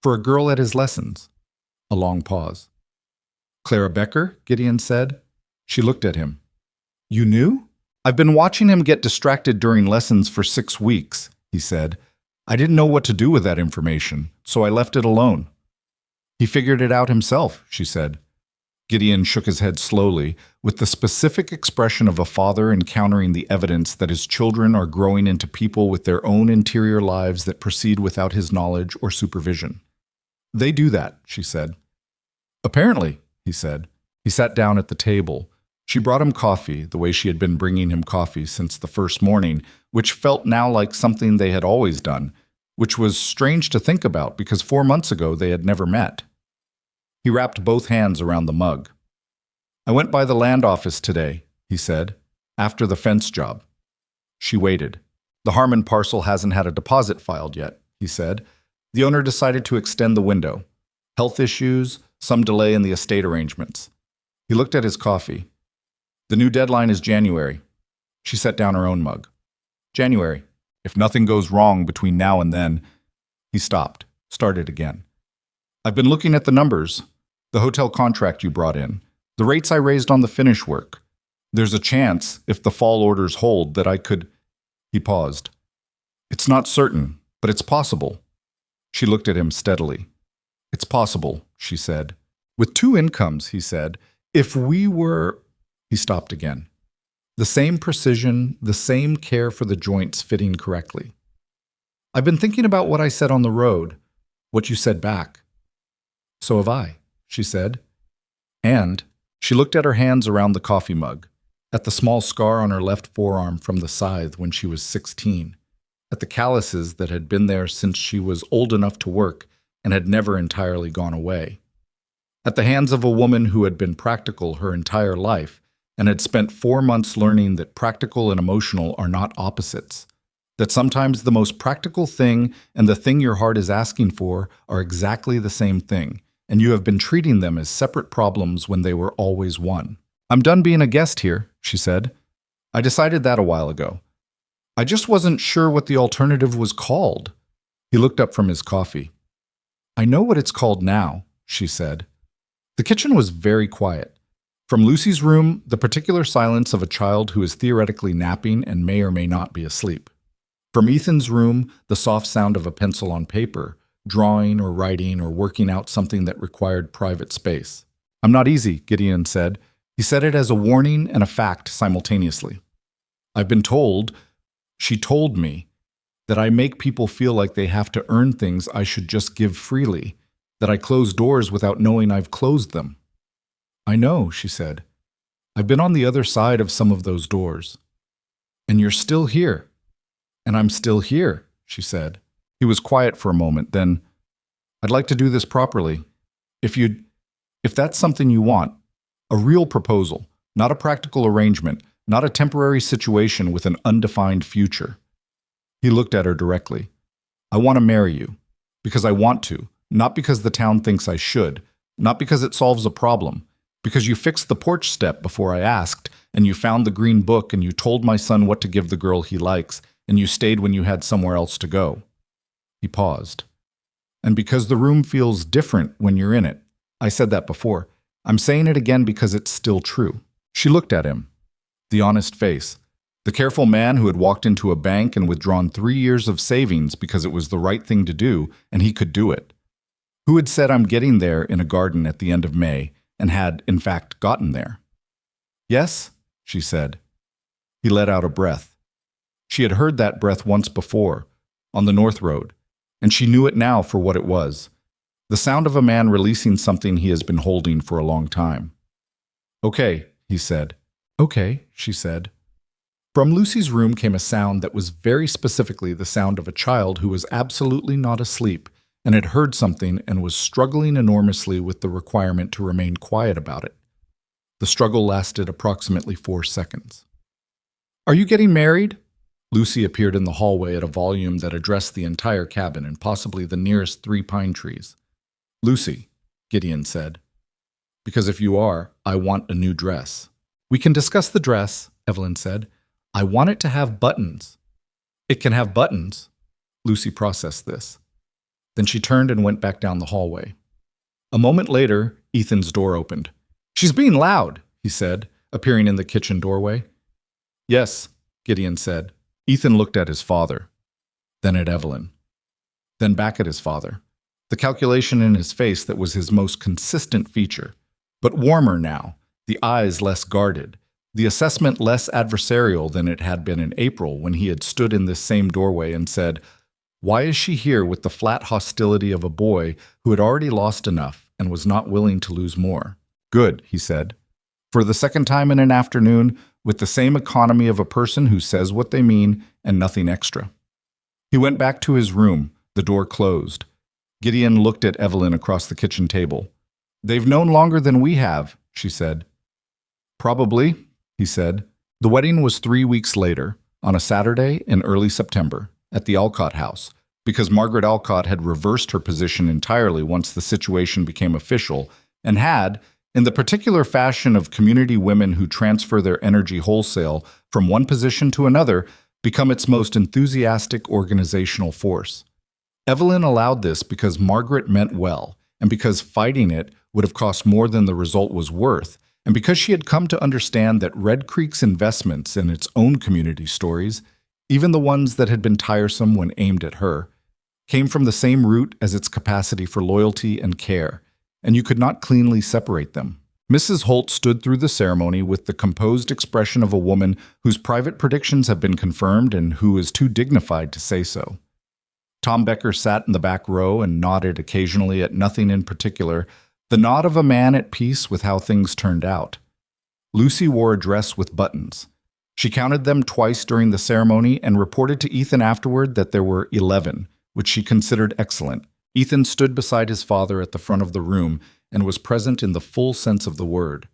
for a girl at his lessons. A long pause. Clara Becker, Gideon said. She looked at him. You knew? I've been watching him get distracted during lessons for 6 weeks, he said. I didn't know what to do with that information, so I left it alone. He figured it out himself, she said. Gideon shook his head slowly, with the specific expression of a father encountering the evidence that his children are growing into people with their own interior lives that proceed without his knowledge or supervision. They do that, she said. Apparently, he said. He sat down at the table. She brought him coffee, the way she had been bringing him coffee since the first morning, which felt now like something they had always done, which was strange to think about because 4 months ago they had never met. He wrapped both hands around the mug. I went by the land office today, he said, after the fence job. She waited. The Harmon parcel hasn't had a deposit filed yet, he said. The owner decided to extend the window. Health issues, some delay in the estate arrangements. He looked at his coffee. The new deadline is January. She set down her own mug. January. If nothing goes wrong between now and then. He stopped, started again. I've been looking at the numbers, the hotel contract you brought in, the rates I raised on the finish work. There's a chance, if the fall orders hold, that I could... He paused. It's not certain, but it's possible. She looked at him steadily. It's possible, she said. With 2 incomes, he said, if we were... He stopped again. The same precision, the same care for the joints fitting correctly. I've been thinking about what I said on the road, what you said back. So have I, she said. And she looked at her hands around the coffee mug, at the small scar on her left forearm from the scythe when she was 16, at the calluses that had been there since she was old enough to work and had never entirely gone away, at the hands of a woman who had been practical her entire life and had spent 4 months learning that practical and emotional are not opposites, that sometimes the most practical thing and the thing your heart is asking for are exactly the same thing, and you have been treating them as separate problems when they were always one. I'm done being a guest here, she said. I decided that a while ago. I just wasn't sure what the alternative was called. He looked up from his coffee. I know what it's called now, she said. The kitchen was very quiet. From Lucy's room, the particular silence of a child who is theoretically napping and may or may not be asleep. From Ethan's room, the soft sound of a pencil on paper, drawing or writing or working out something that required private space. I'm not easy, Gideon said. He said it as a warning and a fact simultaneously. I've been told, she told me, that I make people feel like they have to earn things I should just give freely, that I close doors without knowing I've closed them. I know, she said. I've been on the other side of some of those doors. And you're still here. And I'm still here, she said. He was quiet for a moment, then, I'd like to do this properly. If that's something you want, a real proposal, not a practical arrangement, not a temporary situation with an undefined future. He looked at her directly. I want to marry you, because I want to, not because the town thinks I should, not because it solves a problem, because you fixed the porch step before I asked, and you found the green book, and you told my son what to give the girl he likes, and you stayed when you had somewhere else to go. He paused. And because the room feels different when you're in it. I said that before. I'm saying it again because it's still true. She looked at him. The honest face. The careful man who had walked into a bank and withdrawn 3 years of savings because it was the right thing to do, and he could do it. Who had said I'm getting there in a garden at the end of May, and had, in fact, gotten there. Yes, she said. He let out a breath. She had heard that breath once before, on the North Road, and she knew it now for what it was. The sound of a man releasing something he has been holding for a long time. Okay, he said. Okay, she said. From Lucy's room came a sound that was very specifically the sound of a child who was absolutely not asleep and had heard something and was struggling enormously with the requirement to remain quiet about it. The struggle lasted approximately 4 seconds. Are you getting married? Lucy appeared in the hallway at a volume that addressed the entire cabin and possibly the nearest 3 pine trees. Lucy, Gideon said. Because if you are, I want a new dress. We can discuss the dress, Evelyn said. I want it to have buttons. It can have buttons. Lucy processed this. Then she turned and went back down the hallway. A moment later, Ethan's door opened. She's being loud, he said, appearing in the kitchen doorway. Yes, Gideon said. Ethan looked at his father, then at Evelyn, then back at his father. The calculation in his face that was his most consistent feature, but warmer now, the eyes less guarded, the assessment less adversarial than it had been in April when he had stood in this same doorway and said, why is she here with the flat hostility of a boy who had already lost enough and was not willing to lose more? Good, he said. For the second time in an afternoon, with the same economy of a person who says what they mean and nothing extra. He went back to his room, the door closed. Gideon looked at Evelyn across the kitchen table. They've known longer than we have, she said. Probably, he said. The wedding was 3 weeks later, on a Saturday in early September, at the Alcott house, because Margaret Alcott had reversed her position entirely once the situation became official, and had, in the particular fashion of community women who transfer their energy wholesale from one position to another, become its most enthusiastic organizational force. Evelyn allowed this because Margaret meant well, and because fighting it would have cost more than the result was worth, and because she had come to understand that Red Creek's investments in its own community stories, even the ones that had been tiresome when aimed at her, came from the same root as its capacity for loyalty and care, and you could not cleanly separate them. Mrs. Holt stood through the ceremony with the composed expression of a woman whose private predictions have been confirmed and who is too dignified to say so. Tom Becker sat in the back row and nodded occasionally at nothing in particular, the nod of a man at peace with how things turned out. Lucy wore a dress with buttons. She counted them twice during the ceremony and reported to Ethan afterward that there were 11, which she considered excellent. Ethan stood beside his father at the front of the room and was present in the full sense of the word.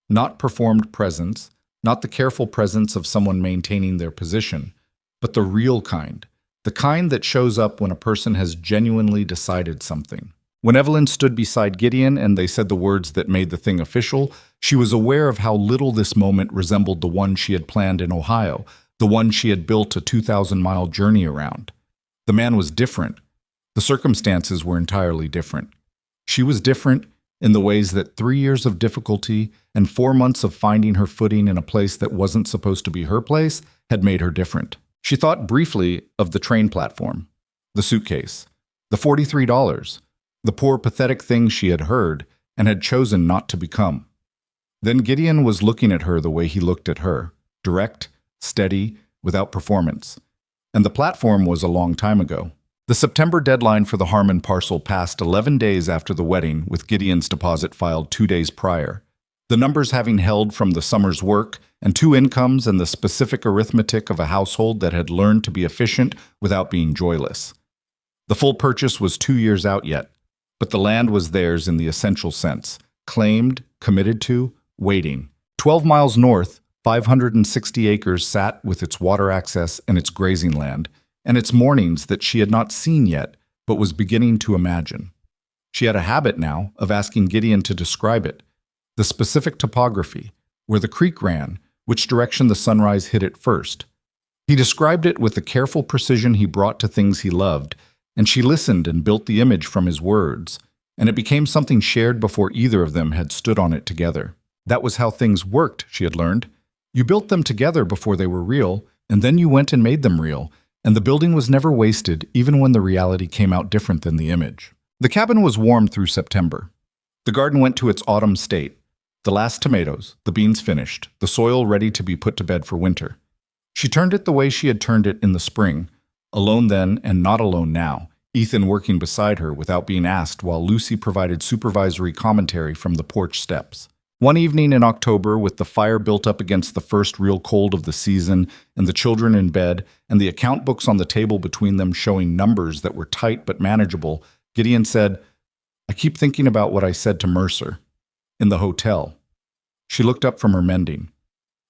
Not performed presence, not the careful presence of someone maintaining their position, but the real kind. The kind that shows up when a person has genuinely decided something. When Evelyn stood beside Gideon and they said the words that made the thing official, she was aware of how little this moment resembled the one she had planned in Ohio, the one she had built a 2,000-mile journey around. The man was different. The circumstances were entirely different. She was different in the ways that 3 years of difficulty and 4 months of finding her footing in a place that wasn't supposed to be her place had made her different. She thought briefly of the train platform, the suitcase, the $43, the poor, pathetic things she had heard and had chosen not to become. Then Gideon was looking at her the way he looked at her, direct, steady, without performance. And the platform was a long time ago. The September deadline for the Harmon parcel passed 11 days after the wedding, with Gideon's deposit filed 2 days prior. The numbers having held from the summer's work and 2 incomes and the specific arithmetic of a household that had learned to be efficient without being joyless. The full purchase was 2 years out yet, but the land was theirs in the essential sense, claimed, committed to, waiting. 12 miles north, 560 acres sat with its water access and its grazing land, and its mornings that she had not seen yet, but was beginning to imagine. She had a habit now of asking Gideon to describe it, the specific topography, where the creek ran, which direction the sunrise hit it first. He described it with the careful precision he brought to things he loved, and she listened and built the image from his words, and it became something shared before either of them had stood on it together. That was how things worked, she had learned. You built them together before they were real, and then you went and made them real, and the building was never wasted even when the reality came out different than the image. The cabin was warm through September. The garden went to its autumn state. The last tomatoes, the beans finished, the soil ready to be put to bed for winter. She turned it the way she had turned it in the spring, alone then and not alone now, Ethan working beside her without being asked while Lucy provided supervisory commentary from the porch steps. One evening in October, with the fire built up against the first real cold of the season and the children in bed and the account books on the table between them showing numbers that were tight but manageable, Gideon said, "I keep thinking about what I said to Mercer in the hotel." She looked up from her mending.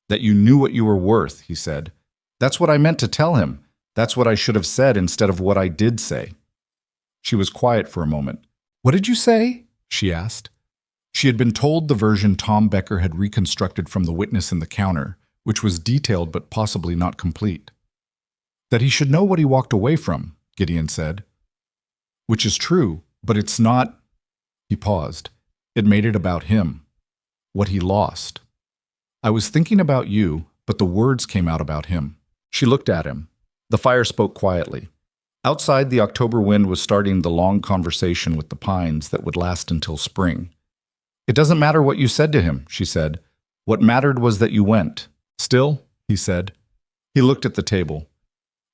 "That you knew what you were worth," he said. "That's what I meant to tell him. That's what I should have said instead of what I did say." She was quiet for a moment. "What did you say?" she asked. She had been told the version Tom Becker had reconstructed from the witness in the counter, which was detailed but possibly not complete. "That he should know what he walked away from," Gideon said. "Which is true, but it's not—" He paused. It made it about him. What he lost. "I was thinking about you, but the words came out about him." She looked at him. The fire spoke quietly. Outside, the October wind was starting the long conversation with the pines that would last until spring. "It doesn't matter what you said to him," she said. "What mattered was that you went." "Still," he said. He looked at the table.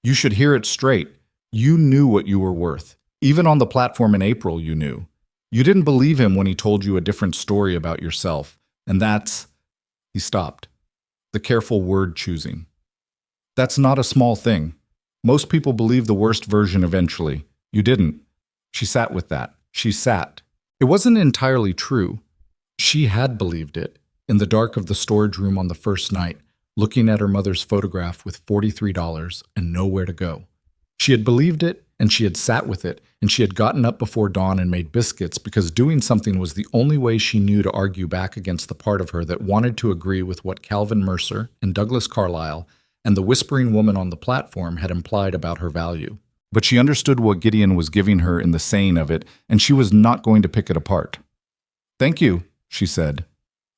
"You should hear it straight. You knew what you were worth. Even on the platform in April, you knew. You didn't believe him when he told you a different story about yourself. And that's—" He stopped. The careful word choosing. "That's not a small thing. Most people believe the worst version eventually. You didn't." She sat with that. She sat. It wasn't entirely true. She had believed it, in the dark of the storage room on the first night, looking at her mother's photograph with $43 and nowhere to go. She had believed it, and she had sat with it, and she had gotten up before dawn and made biscuits because doing something was the only way she knew to argue back against the part of her that wanted to agree with what Calvin Mercer and Douglas Carlyle and the whispering woman on the platform had implied about her value. But she understood what Gideon was giving her in the saying of it, and she was not going to pick it apart. "Thank you," she said.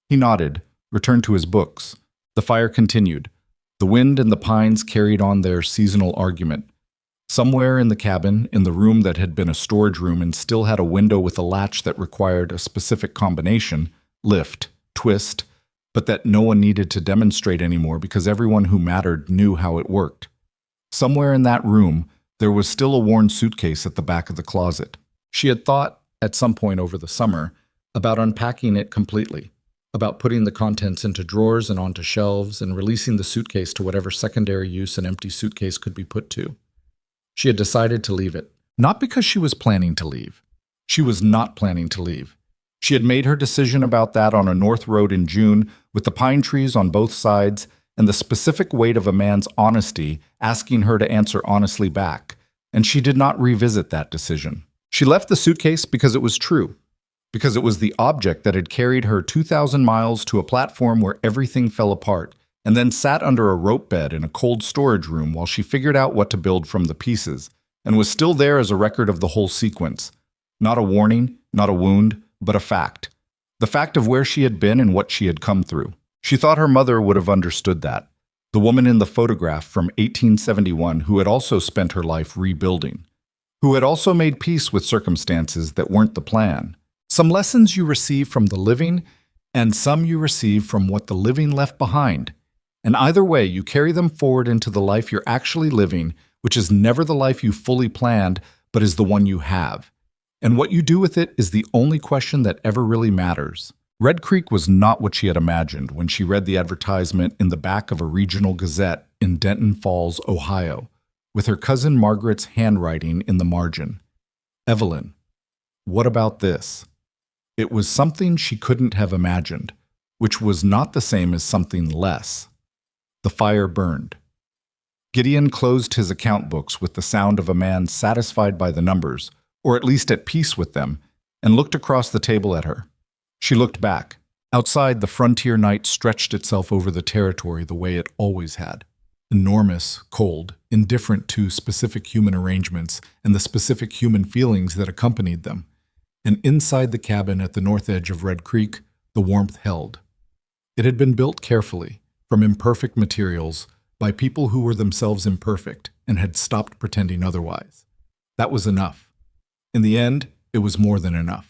He nodded, returned to his books. The fire continued. The wind and the pines carried on their seasonal argument. Somewhere in the cabin, in the room that had been a storage room and still had a window with a latch that required a specific combination, lift, twist, but that no one needed to demonstrate anymore because everyone who mattered knew how it worked. Somewhere in that room, there was still a worn suitcase at the back of the closet. She had thought, at some point over the summer, about unpacking it completely, about putting the contents into drawers and onto shelves and releasing the suitcase to whatever secondary use an empty suitcase could be put to. She had decided to leave it, not because she was planning to leave. She was not planning to leave. She had made her decision about that on a north road in June with the pine trees on both sides and the specific weight of a man's honesty asking her to answer honestly back, and she did not revisit that decision. She left the suitcase because it was true, because it was the object that had carried her 2,000 miles to a platform where everything fell apart, and then sat under a rope bed in a cold storage room while she figured out what to build from the pieces, and was still there as a record of the whole sequence. Not a warning, not a wound, but a fact. The fact of where she had been and what she had come through. She thought her mother would have understood that. The woman in the photograph from 1871 who had also spent her life rebuilding. Who had also made peace with circumstances that weren't the plan. Some lessons you receive from the living, and some you receive from what the living left behind. And either way, you carry them forward into the life you're actually living, which is never the life you fully planned, but is the one you have. And what you do with it is the only question that ever really matters. Red Creek was not what she had imagined when she read the advertisement in the back of a regional gazette in Denton Falls, Ohio, with her cousin Margaret's handwriting in the margin. Evelyn, what about this? It was something she couldn't have imagined, which was not the same as something less. The fire burned. Gideon closed his account books with the sound of a man satisfied by the numbers, or at least at peace with them, and looked across the table at her. She looked back. Outside, the frontier night stretched itself over the territory the way it always had. Enormous, cold, indifferent to specific human arrangements and the specific human feelings that accompanied them. And inside the cabin at the north edge of Red Creek, the warmth held. It had been built carefully, from imperfect materials, by people who were themselves imperfect and had stopped pretending otherwise. That was enough. In the end, it was more than enough.